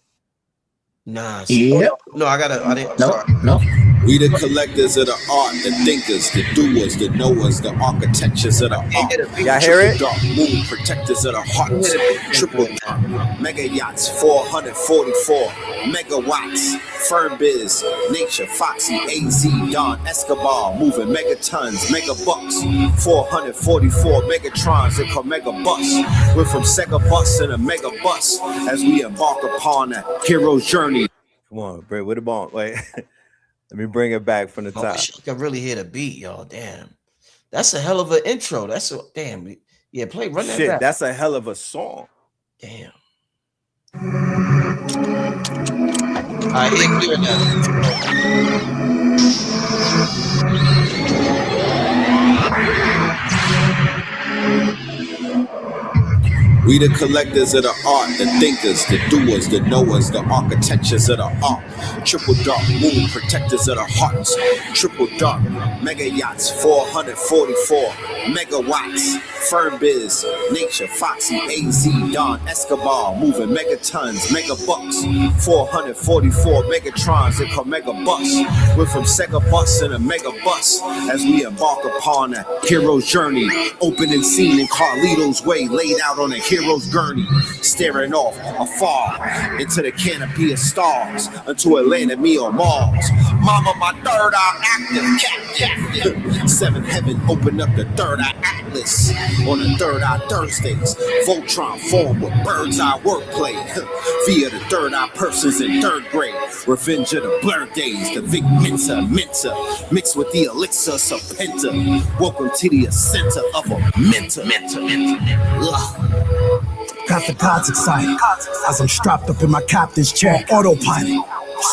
[SPEAKER 1] Nah.
[SPEAKER 3] Yep.
[SPEAKER 1] No, I didn't.
[SPEAKER 3] No,
[SPEAKER 1] Sorry.
[SPEAKER 3] no.
[SPEAKER 6] We the collectors of the art, the thinkers, the doers, the knowers, the architectures of the art.
[SPEAKER 2] Y'all hear it?
[SPEAKER 6] Dark moon protectors of the hearts. Triple mega yachts, 444 megawatts. Furbiz, Nature, Foxy, AZ, Don, Escobar, moving megatons, mega bucks. 444 megatrons, they call mega bus. We're from Sega bus and a mega bus as we embark upon a hero's journey.
[SPEAKER 2] Come on, Brett, with the ball. Wait. Let me bring it back from the top.
[SPEAKER 1] I can really hear the beat, y'all. Damn. That's a hell of an intro. Damn. Yeah, run that
[SPEAKER 2] Shit,
[SPEAKER 1] back.
[SPEAKER 2] that's a hell of a song.
[SPEAKER 1] Damn. I hear clear now.
[SPEAKER 6] We the collectors of the art, the thinkers, the doers, the knowers, the architectures of the art. Triple dark moon, protectors of the hearts. Triple dark, mega yachts, 444 megawatts. Firm biz, nature, Foxy, AZ, Don, Escobar, moving megatons, mega bucks. 444 megatrons, they call mega bus. We're from Sega bus and a mega bus as we embark upon a hero's journey. Opening scene in Carlito's Way, laid out on a hero's gurney, staring off afar into the canopy of stars until it landed me on Mars. Mama, my third eye active. Seventh heaven, open up the third eye atlas on the third eye Thursdays. Voltron form with bird's eye wordplay via the third eye persons in third grade. Revenge of the blur days, the Vic Mensa, mixed with the elixir serpenta. Welcome to the center of a mentor.
[SPEAKER 7] Got the gods excited as I'm strapped up in my captain's chair. Autopilot.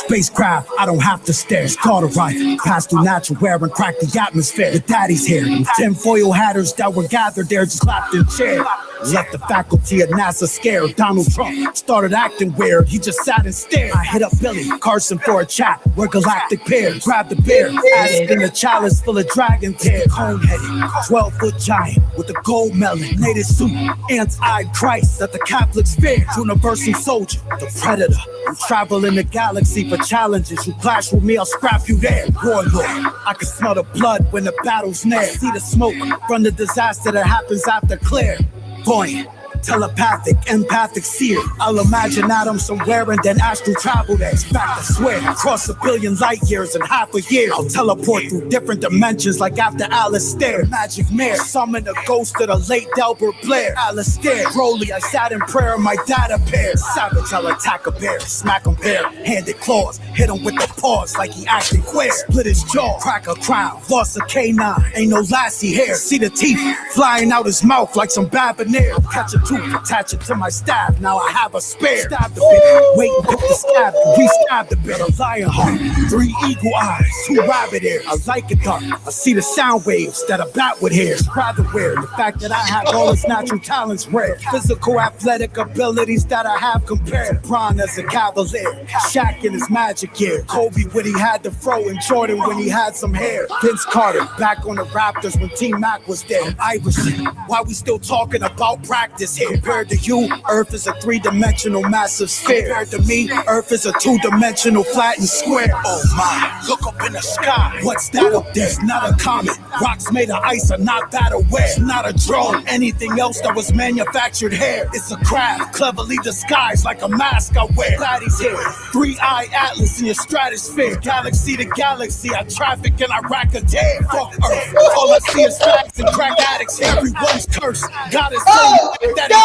[SPEAKER 7] Spacecraft, I don't have to stare. Start arriving, pass through natural wear and crack the atmosphere. The daddy's here, and 10 foil hatters that were gathered there just clapped in chair. Left the faculty at NASA scared. Donald Trump started acting weird. He just sat and stared. I hit up Billy Carson for a chat. We're galactic pairs. Grab the bear. Asked in a chalice full of dragon tears. Cone-headed, 12-foot giant with a gold melon. Native suit, anti-Christ at the Catholics fair. Universal soldier, the predator. I'm traveling the galaxy for challenges. You clash with me, I'll scrap you there. Warlord, I can smell the blood when the battle's near. See the smoke from the disaster that happens after clear. Point. Telepathic, empathic seer. I'll imagine atoms somewhere and then astral travel there. Back to swear, across a billion light years in half a year. I'll teleport through different dimensions like after Alistair. Magic mare, summon the ghost of the late Delbert Blair. Alistair, Broly, I sat in prayer, my dad appeared. Savage, I'll attack a bear, smack him bare. Handed claws, hit him with the paws like he acting queer. Split his jaw, crack a crown, lost a canine. Ain't no lassie hair, see the teeth flying out his mouth like some babonair. Catch a attach it to my staff, now I have a spare. Stab the bit, wait and pick the stab, re-stab the bit. A lion heart, 3 eagle eyes, 2 rabbit ears. I like it dark, I see the sound waves that a bat would hear. Rather weird, the fact that I have all his natural talents rare. Physical athletic abilities that I have compared. Bron as a cavalier, Shaq in his magic year. Kobe when he had the fro and Jordan when he had some hair. Vince Carter, back on the Raptors when Team Mac was there. Iverson, why we still talking about practice here? Compared to you, Earth is a 3-dimensional massive sphere. Compared to me, Earth is a 2-dimensional flattened square. Oh my, look up in the sky. What's that up there? Not a comet. Rocks made of ice are not that aware. Not a drone. Anything else that was manufactured here. It's a craft, cleverly disguised like a mask I wear. Glad he's here. 3-eye atlas in your stratosphere. Galaxy to galaxy, I traffic and I rack a tear. Fuck Earth. All I see is facts and crack addicts. Everyone's cursed. God is saying that
[SPEAKER 1] Oh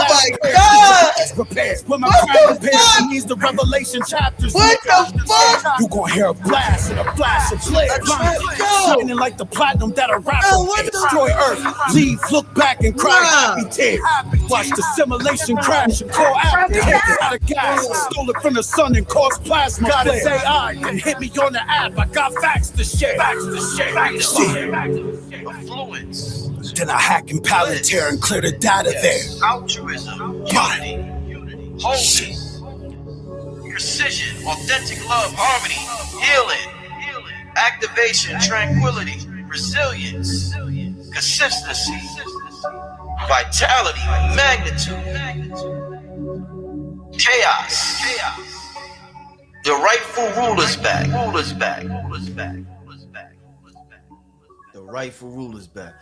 [SPEAKER 1] my God!
[SPEAKER 7] When my crown prepares, needs the revelation chapters.
[SPEAKER 1] What the fuck?
[SPEAKER 7] You gon' hear a blast and a flash of flare. Shining like the platinum that a rapper destroy Earth. Leave, look back and cry happy tears. Watch the simulation crash and call after out of gas. Stole it from the sun and caused plasma. Gotta say I can hit me on the app. I got facts to share.
[SPEAKER 1] Influence.
[SPEAKER 7] Then I hack in Palantir and clear the data there.
[SPEAKER 1] Altruism, unity, wholeness, precision, authentic love, harmony, healing, activation, tranquility, resilience, consistency, vitality, magnitude, chaos. The rightful ruler's back. The rightful ruler's back.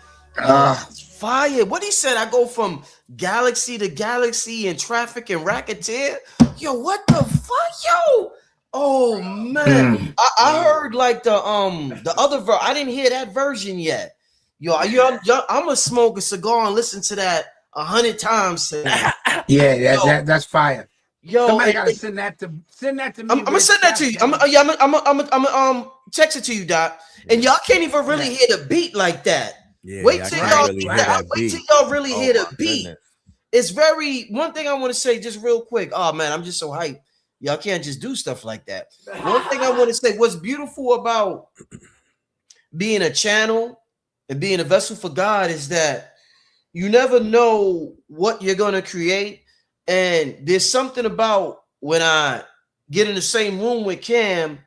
[SPEAKER 1] Fire. What he said, I go from galaxy to galaxy and traffic and racketeer. Yo, what the fuck, yo? Oh man. I heard like the other version. I didn't hear that version yet. Yo, I'm gonna smoke a cigar and listen to that 100 times today.
[SPEAKER 3] Yeah, that's fire.
[SPEAKER 1] Yo,
[SPEAKER 3] somebody gotta send that to me.
[SPEAKER 1] I'm gonna send that to you. I'm gonna text it to you, Doc. And y'all can't even really hear the beat like that.
[SPEAKER 2] Yeah,
[SPEAKER 1] wait till y'all really hear the beat.
[SPEAKER 2] Goodness.
[SPEAKER 1] It's very one thing I want to say just real quick. Oh man, I'm just so hyped. Y'all can't just do stuff like that. One thing I want to say, what's beautiful about being a channel and being a vessel for God is that you never know what you're gonna create. And there's something about when I get in the same room with Cam,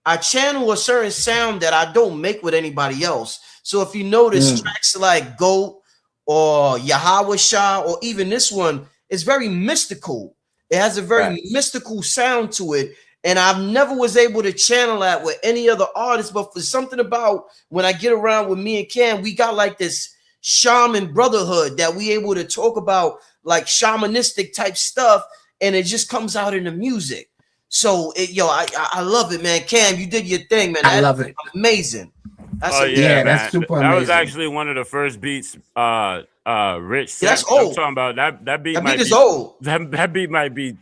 [SPEAKER 1] I channel a certain sound that I don't make with anybody else. So if you notice tracks like Goat or Yahweh Shah, or even this one, it's very mystical. It has a very mystical sound to it. And I've never was able to channel that with any other artist, but for something about when I get around with me and Cam, we got like this shaman brotherhood that we able to talk about like shamanistic type stuff, and it just comes out in the music. So I love it, man. Cam, you did your thing, man.
[SPEAKER 3] I love it.
[SPEAKER 1] Amazing. That's
[SPEAKER 5] man.
[SPEAKER 3] That's super amazing.
[SPEAKER 5] That was actually one of the first beats Rich said.
[SPEAKER 1] That's old.
[SPEAKER 5] I'm talking about that beat.
[SPEAKER 1] That beat is old.
[SPEAKER 5] That beat might be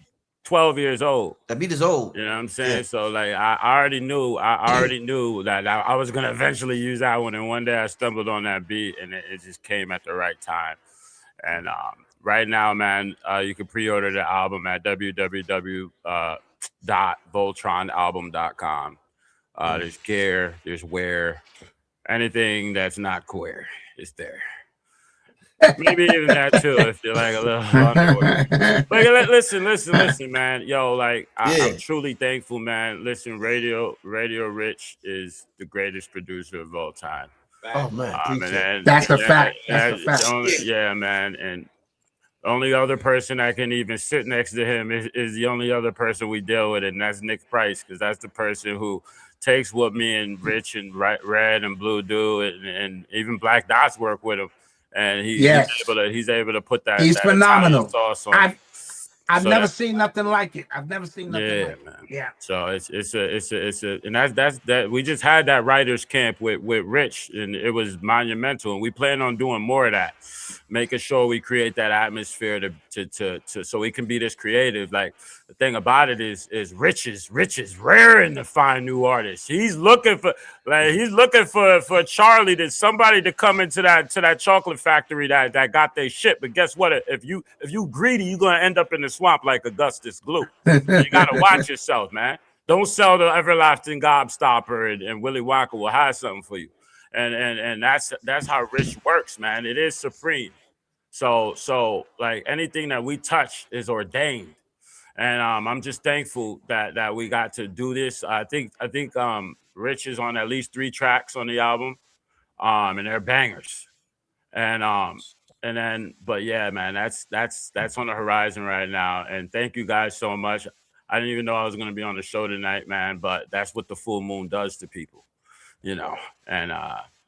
[SPEAKER 5] 12 years old.
[SPEAKER 1] That beat is old.
[SPEAKER 5] You know what I'm saying? Yeah. So like I already knew that I was gonna eventually use that one, and one day I stumbled on that beat, and it just came at the right time. And right now, man, you can pre-order the album at www.voltronalbum.com. There's gear, there's wear, anything that's not queer is there. Maybe even that too, if you're like a little underwear. But listen, man. Yo, like I'm truly thankful, man. Listen, Radio Rich is the greatest producer of all time.
[SPEAKER 1] Oh man,
[SPEAKER 3] that's a fact. That's a fact.
[SPEAKER 5] Yeah, man. And the only other person that can even sit next to him is the only other person we deal with, and that's Nick Price, because that's the person who takes what me and Rich and Red and Blue do, and even Black Dots work with him. And he's able to put that.
[SPEAKER 3] He's phenomenal.
[SPEAKER 5] Sauce on.
[SPEAKER 3] I've never seen nothing like it. I've never seen nothing like it.
[SPEAKER 5] Man. Yeah. So it's and that's we just had that writers camp with Rich, and it was monumental, and we plan on doing more of that, making sure we create that atmosphere to so we can be this creative. Like the thing about it is Rich is raring to find new artists. He's looking for Charlie, to somebody to come into that chocolate factory that got their shit. But guess what? If you greedy, you're gonna end up in the swamp like Augustus Gloop. You gotta watch yourself, man. Don't sell the everlasting gobstopper, and Willy Wonka will have something for you. And that's how Rich works, man. It is supreme. So like anything that we touch is ordained. And I'm just thankful that we got to do this. I think Rich is on at least 3 tracks on the album, and they're bangers. And then, but yeah, man, that's on the horizon right now. And thank you guys so much. I didn't even know I was going to be on the show tonight, man, but that's what the full moon does to people, you know. And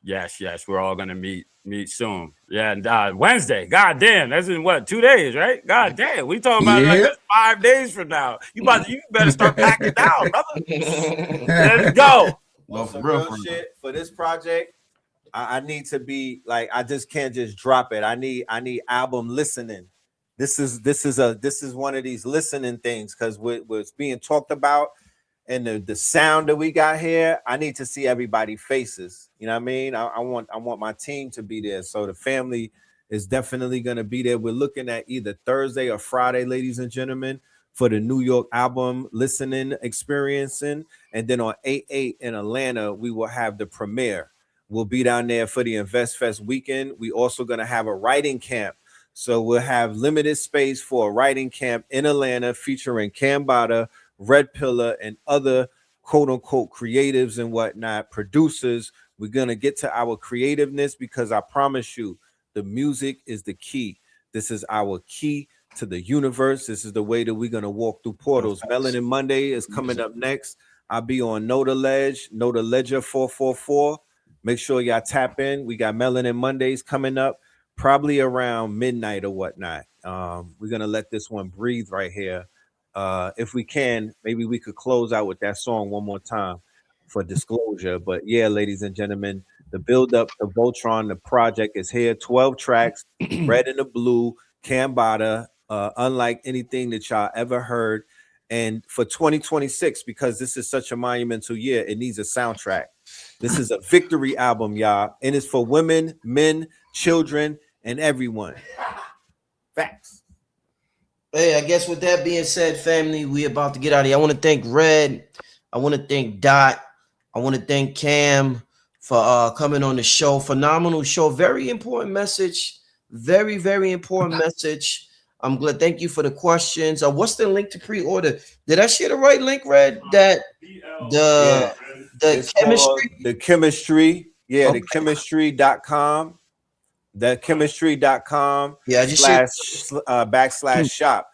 [SPEAKER 5] yes, we're all going to meet soon. Yeah, and Wednesday, goddamn, that's in what, 2 days, right? Goddamn, we talking about like 5 days from now. You better start packing down, brother. Let's go.
[SPEAKER 2] Well, for real shit for this project, I need to be like, I just can't just drop it. I need album listening. This is one of these listening things, because what's being talked about and the sound that we got here, I need to see everybody's faces. You know what I mean? I want my team to be there. So the family is definitely gonna be there. We're looking at either Thursday or Friday, ladies and gentlemen, for the New York album listening experiencing, and then on 8/8 in Atlanta, we will have the premiere. We'll be down there for the Invest Fest weekend. We also gonna have a writing camp. So we'll have limited space for a writing camp in Atlanta featuring Cambada, Red Pillar, and other quote unquote creatives and whatnot, producers. We're gonna get to our creativeness, because I promise you, the music is the key. This is our key to the universe. This is the way that we're gonna walk through portals. Melanin Monday is coming up next. I'll be on Know the Ledger 444. Make sure y'all tap in. We got Melanin Mondays coming up, probably around midnight or whatnot. We're gonna let this one breathe right here. If we can, maybe we could close out with that song one more time for disclosure. But yeah, ladies and gentlemen, the build up to Voltron, the project is here. 12 tracks, red and the blue, Cambada, unlike anything that y'all ever heard. And for 2026, because this is such a monumental year, it needs a soundtrack. This is a victory album, y'all, and it's for women, men, children, and everyone. Facts.
[SPEAKER 1] Hey, I guess with that being said, family, we about to get out of here. I want to thank Red. I want to thank Dot. I want to thank Cam for coming on the show. Phenomenal show. Very important message. Very, very important message. I'm glad. Thank you for the questions. What's the link to pre-order? Did I share the right link, Red? That
[SPEAKER 4] Yeah.
[SPEAKER 1] the
[SPEAKER 4] It's called
[SPEAKER 1] chemistry.
[SPEAKER 4] the chemistry. Yeah,
[SPEAKER 1] Okay.
[SPEAKER 4] the chemistry.com. The chemistry.com
[SPEAKER 1] Yeah, I just shared.
[SPEAKER 4] / shop.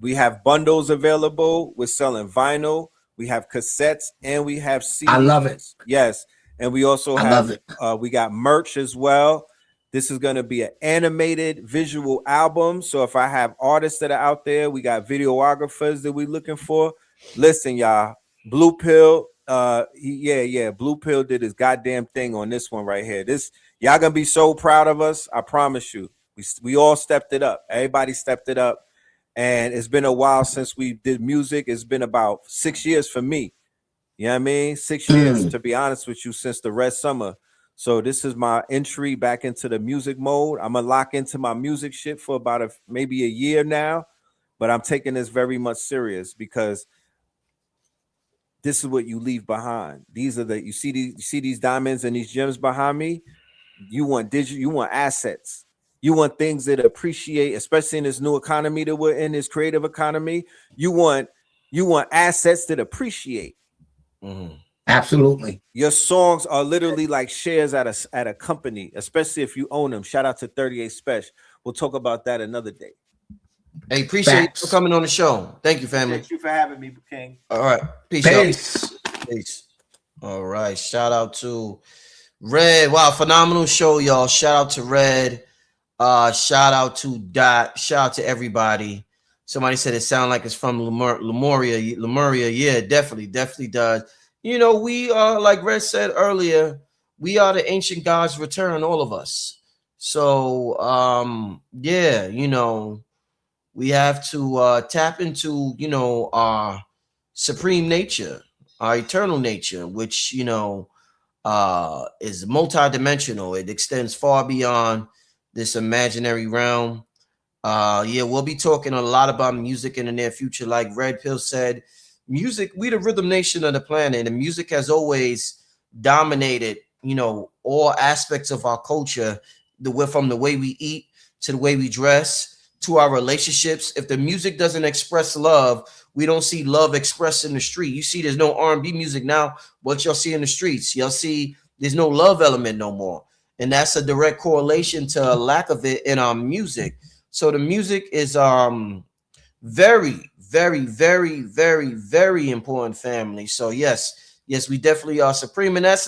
[SPEAKER 4] We have bundles available. We're selling vinyl. We have cassettes and we have CDs.
[SPEAKER 3] I love it.
[SPEAKER 4] Yes. And we also
[SPEAKER 3] I
[SPEAKER 4] have
[SPEAKER 3] love it.
[SPEAKER 4] We got merch as well. This is going to be an animated visual album. So if I have artists that are out there, we got videographers that we're looking for. Listen, y'all, Blue Pill, Blue Pill did his goddamn thing on this one right here. This y'all gonna be so proud of us. I promise you. We all stepped it up. Everybody stepped it up. And it's been a while since we did music. It's been about 6 years for me. You know what I mean? 6 years, to be honest with you, since the Red Summer. So this is my entry back into the music mode. I'm gonna lock into my music shit for about maybe a year now, but I'm taking this very much serious because this is what you leave behind. These are you see these diamonds and these gems behind me. You want you want assets. You want things that appreciate, especially in this new economy that we're in, this creative economy. You want assets that appreciate.
[SPEAKER 1] Mm-hmm.
[SPEAKER 3] Absolutely.
[SPEAKER 4] Your songs are literally like shares at a company, especially if you own them. Shout out to 38 Special. We'll talk about that another day.
[SPEAKER 1] Hey, appreciate you for coming on the show. Thank you, family.
[SPEAKER 4] Thank you for having me, King.
[SPEAKER 1] All right. Peace. Peace. All right. Shout out to Red. Wow, phenomenal show, y'all. Shout out to Red. Shout out to Dot. Shout out to everybody. Somebody said it sounds like it's from Lemuria. Yeah, definitely does. You know, we are, like Red said earlier, we are the ancient gods return, all of us. So, yeah, you know, we have to tap into, you know, our supreme nature, our eternal nature, which, you know, is multidimensional. It extends far beyond this imaginary realm. Yeah, we'll be talking a lot about music in the near future. Like Red Pill said, music, we the rhythm nation of the planet, and music has always dominated, you know, all aspects of our culture, from the way we eat to the way we dress to our relationships. If the music doesn't express love, we don't see love expressed in the street. You see, there's no R&B music now. What y'all see in the streets, y'all see there's no love element no more. And that's a direct correlation to a lack of it in our music. So the music is very, very, very, very, very important, family. So yes, we definitely are supreme. And that's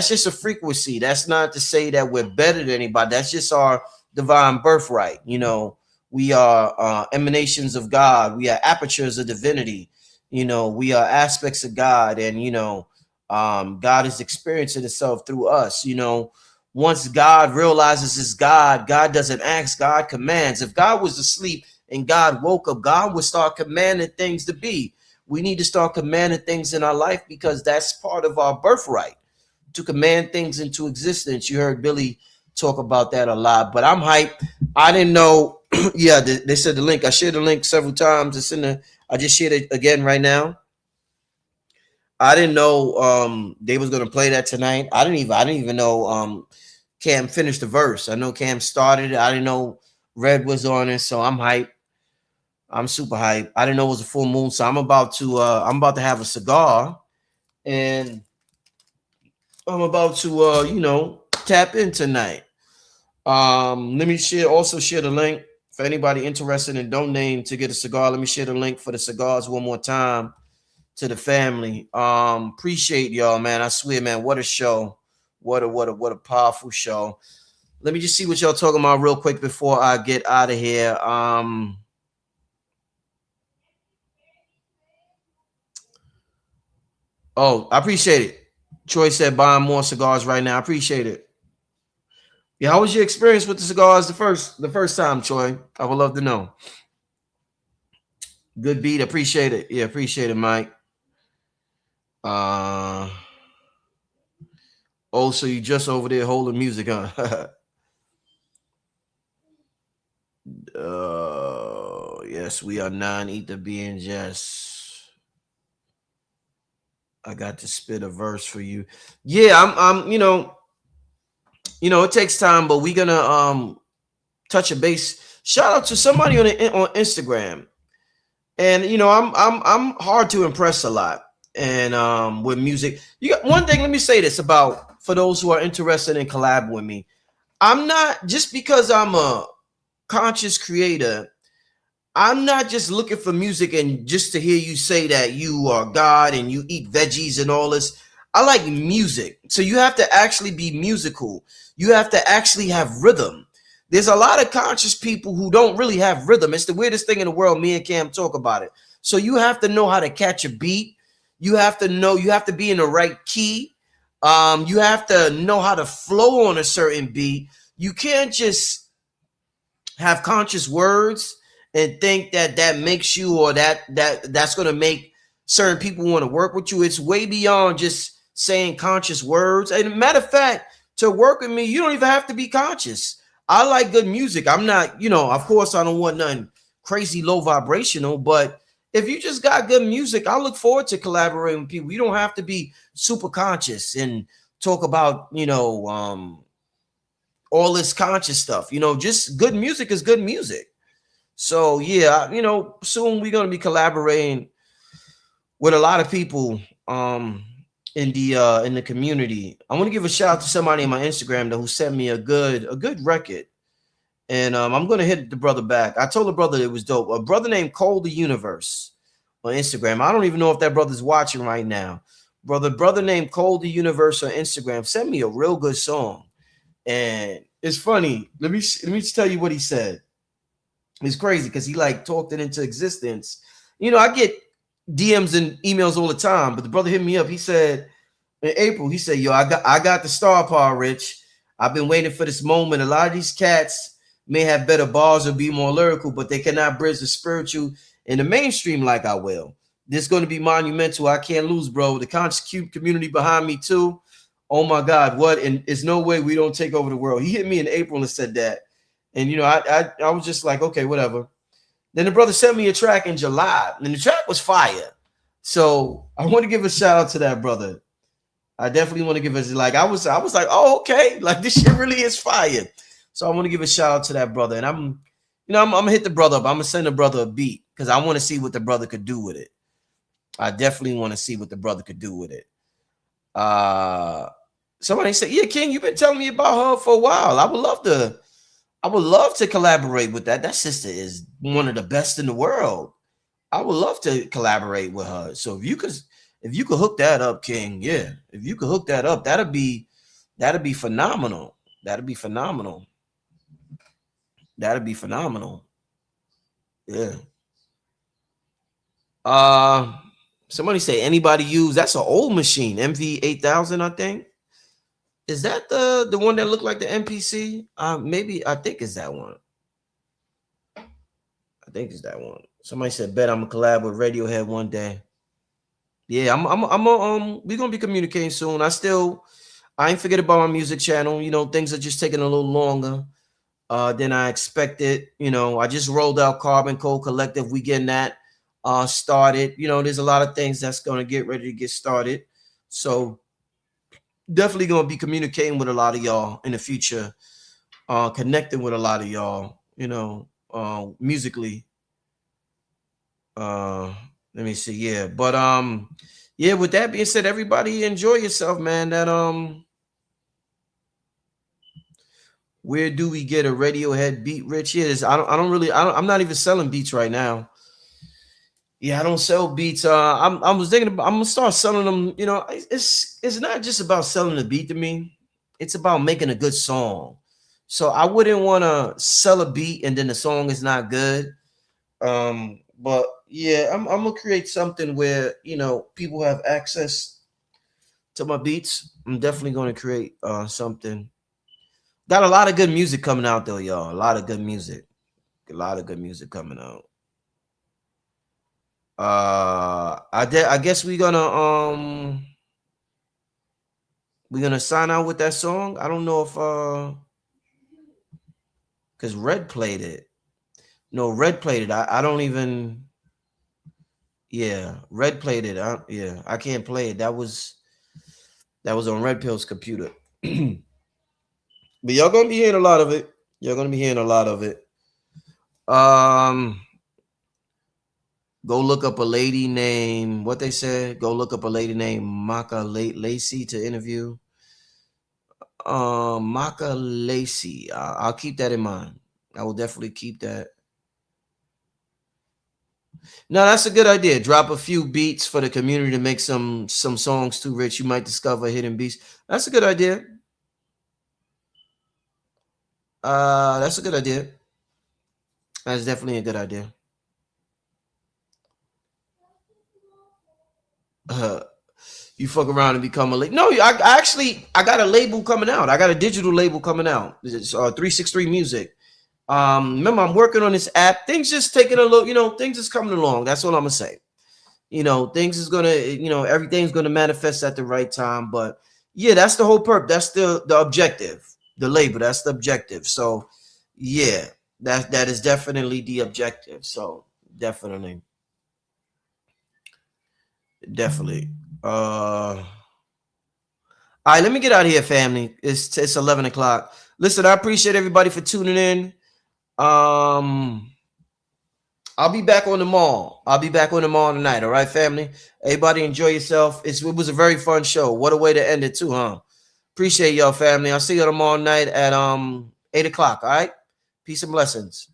[SPEAKER 1] just a frequency. That's not to say that we're better than anybody. That's just our divine birthright. You know, we are emanations of God. We are apertures of divinity. You know, we are aspects of God, and you know, God is experiencing itself through us. You know, once God realizes it's God, God doesn't ask, God commands. If God was asleep and God woke up, God would start commanding things to be. We need to start commanding things in our life because that's part of our birthright, to command things into existence. You heard Billy talk about that a lot, but I'm hyped. I didn't know. Yeah, they said the link. I shared the link several times. It's in the. I just shared it again right now. I didn't know they was gonna play that tonight. I didn't even know Cam finished the verse. I know Cam started it. I didn't know Red was on it, so I'm hyped. I'm super hyped. I didn't know it was a full moon, so I'm about to have a cigar, and I'm about to you know, tap in tonight. Let me also share the link for anybody interested in donating to get a cigar. Let me share the link for the cigars one more time to the family. Appreciate y'all, man. I swear, man, what a show. What a powerful show. Let me just see what y'all talking about real quick before I get out of here. Oh, I appreciate it. Troy said buying more cigars right now. I appreciate it. Yeah, how was your experience with the cigars the first time, Troy? I would love to know. Good beat. Appreciate it. Yeah, appreciate it, Mike. Oh, so you just over there holding music, huh? Yes, we are non-ether being just. I got to spit a verse for you. Yeah, I'm you know, it takes time, but we're gonna touch a base. Shout out to somebody on Instagram. And you know, I'm hard to impress a lot. And with music, you got one thing. Let me say this about for those who are interested in collab with me. I'm not just because I'm a conscious creator. I'm not just looking for music and just to hear you say that you are God and you eat veggies and all this. I like music. So you have to actually be musical. You have to actually have rhythm. There's a lot of conscious people who don't really have rhythm. It's the weirdest thing in the world. Me and Cam talk about it. So you have to know how to catch a beat. You have to know, you have to be in the right key. You have to know how to flow on a certain beat. You can't just have conscious words and think that that makes you, or that's going to make certain people want to work with you. It's way beyond just saying conscious words. And matter of fact, to work with me, you don't even have to be conscious. I like good music. I'm not, you know, of course I don't want nothing crazy low vibrational, but if you just got good music, I look forward to collaborating with people. You don't have to be super conscious and talk about, you know, all this conscious stuff. You know, just good music is good music. So yeah, you know, soon we're going to be collaborating with a lot of people in the community. I want to give a shout out to somebody on my Instagram though, who sent me a good record. And I'm going to hit the brother back. I told the brother it was dope. A brother named Cole the Universe on Instagram. I don't even know if that brother's watching right now. Brother named Cole the Universe on Instagram sent me a real good song. And it's funny. Let me just tell you what he said. It's crazy because he like talked it into existence. You know, I get DMs and emails all the time, but the brother hit me up. He said in April, he said, yo, I got the star power, Rich. I've been waiting for this moment. A lot of these cats may have better bars or be more lyrical, but they cannot bridge the spiritual in the mainstream like I will. This is going to be monumental. I can't lose, bro. The conscious community behind me too. Oh my God, what? And there's no way we don't take over the world. He hit me in April and said that. And you know, I was just like, okay, whatever. Then the brother sent me a track in July, and the track was fire. So I want to give a shout out to that brother. I definitely want to give us like I was like, oh, okay, like this shit really is fire. So I want to give a shout out to that brother. And I'm gonna hit the brother up. I'm gonna send the brother a beat because I want to see what the brother could do with it. I definitely want to see what the brother could do with it. Somebody said, yeah, King, you've been telling me about her for a while. I would love to collaborate with that. That sister is one of the best in the world. I would love to collaborate with her. So if you could hook that up, King, yeah. If you could hook that up, that'd be phenomenal. That'd be phenomenal. That'd be phenomenal. Yeah. Somebody say anybody use that's an old machine, MV8000, I think. Is that the one that looked like the MPC? Maybe I think it's that one. I think it's that one. Somebody said, "Bet I'm gonna collab with Radiohead one day." Yeah, we're gonna be communicating soon. I ain't forget about my music channel. You know, things are just taking a little longer than I expected. You know, I just rolled out Carbon Code Collective. We getting that started. You know, there's a lot of things that's gonna get ready to get started. So definitely gonna be communicating with a lot of y'all in the future, connecting with a lot of y'all, you know, musically. Let me see, yeah. But yeah, with that being said, everybody enjoy yourself, man. That where do we get a Radiohead beat, Rich? Yeah, I'm not even selling beats right now. Yeah, I don't sell beats. I was thinking about, I'm gonna start selling them. You know, it's not just about selling the beat to me. It's about making a good song. So I wouldn't want to sell a beat and then the song is not good. But yeah, I'm gonna create something where, you know, people have access to my beats. I'm definitely gonna create something. Got a lot of good music coming out though, y'all. A lot of good music. A lot of good music coming out. I guess we're gonna sign out with that song. I don't know if because Red played it. No, Red played it. I don't even. Yeah, Red played it. Yeah, I can't play it. That was on Red Pill's computer. But y'all gonna be hearing a lot of it. You're gonna be hearing a lot of it. Go look up a lady named what they said. Go look up a lady named Maka Lacey to interview. Maka Lacey. I'll keep that in mind. I will definitely keep that. No, that's a good idea. Drop a few beats for the community to make some songs too, Rich. You might discover hidden beats. That's a good idea. That's a good idea. That's definitely a good idea. You fuck around and become a label. No, I got a label coming out. I got a digital label coming out. It's 363 Music. Remember, I'm working on this app. Things just taking a look, things is coming along. That's all I'm gonna say. Things is gonna, everything's gonna manifest at the right time. But yeah, that's the whole purpose. That's the objective. The label, that's the objective. So yeah, that is definitely the objective. So definitely. All right, let me get out of here, family. It's 11 o'clock. Listen, I appreciate everybody for tuning in. I'll be back on the mall. Tonight. All right, family. Everybody enjoy yourself. It was a very fun show. What a way to end it too, huh? Appreciate y'all, family. I'll see you tomorrow night at 8 o'clock. All right. Peace and blessings.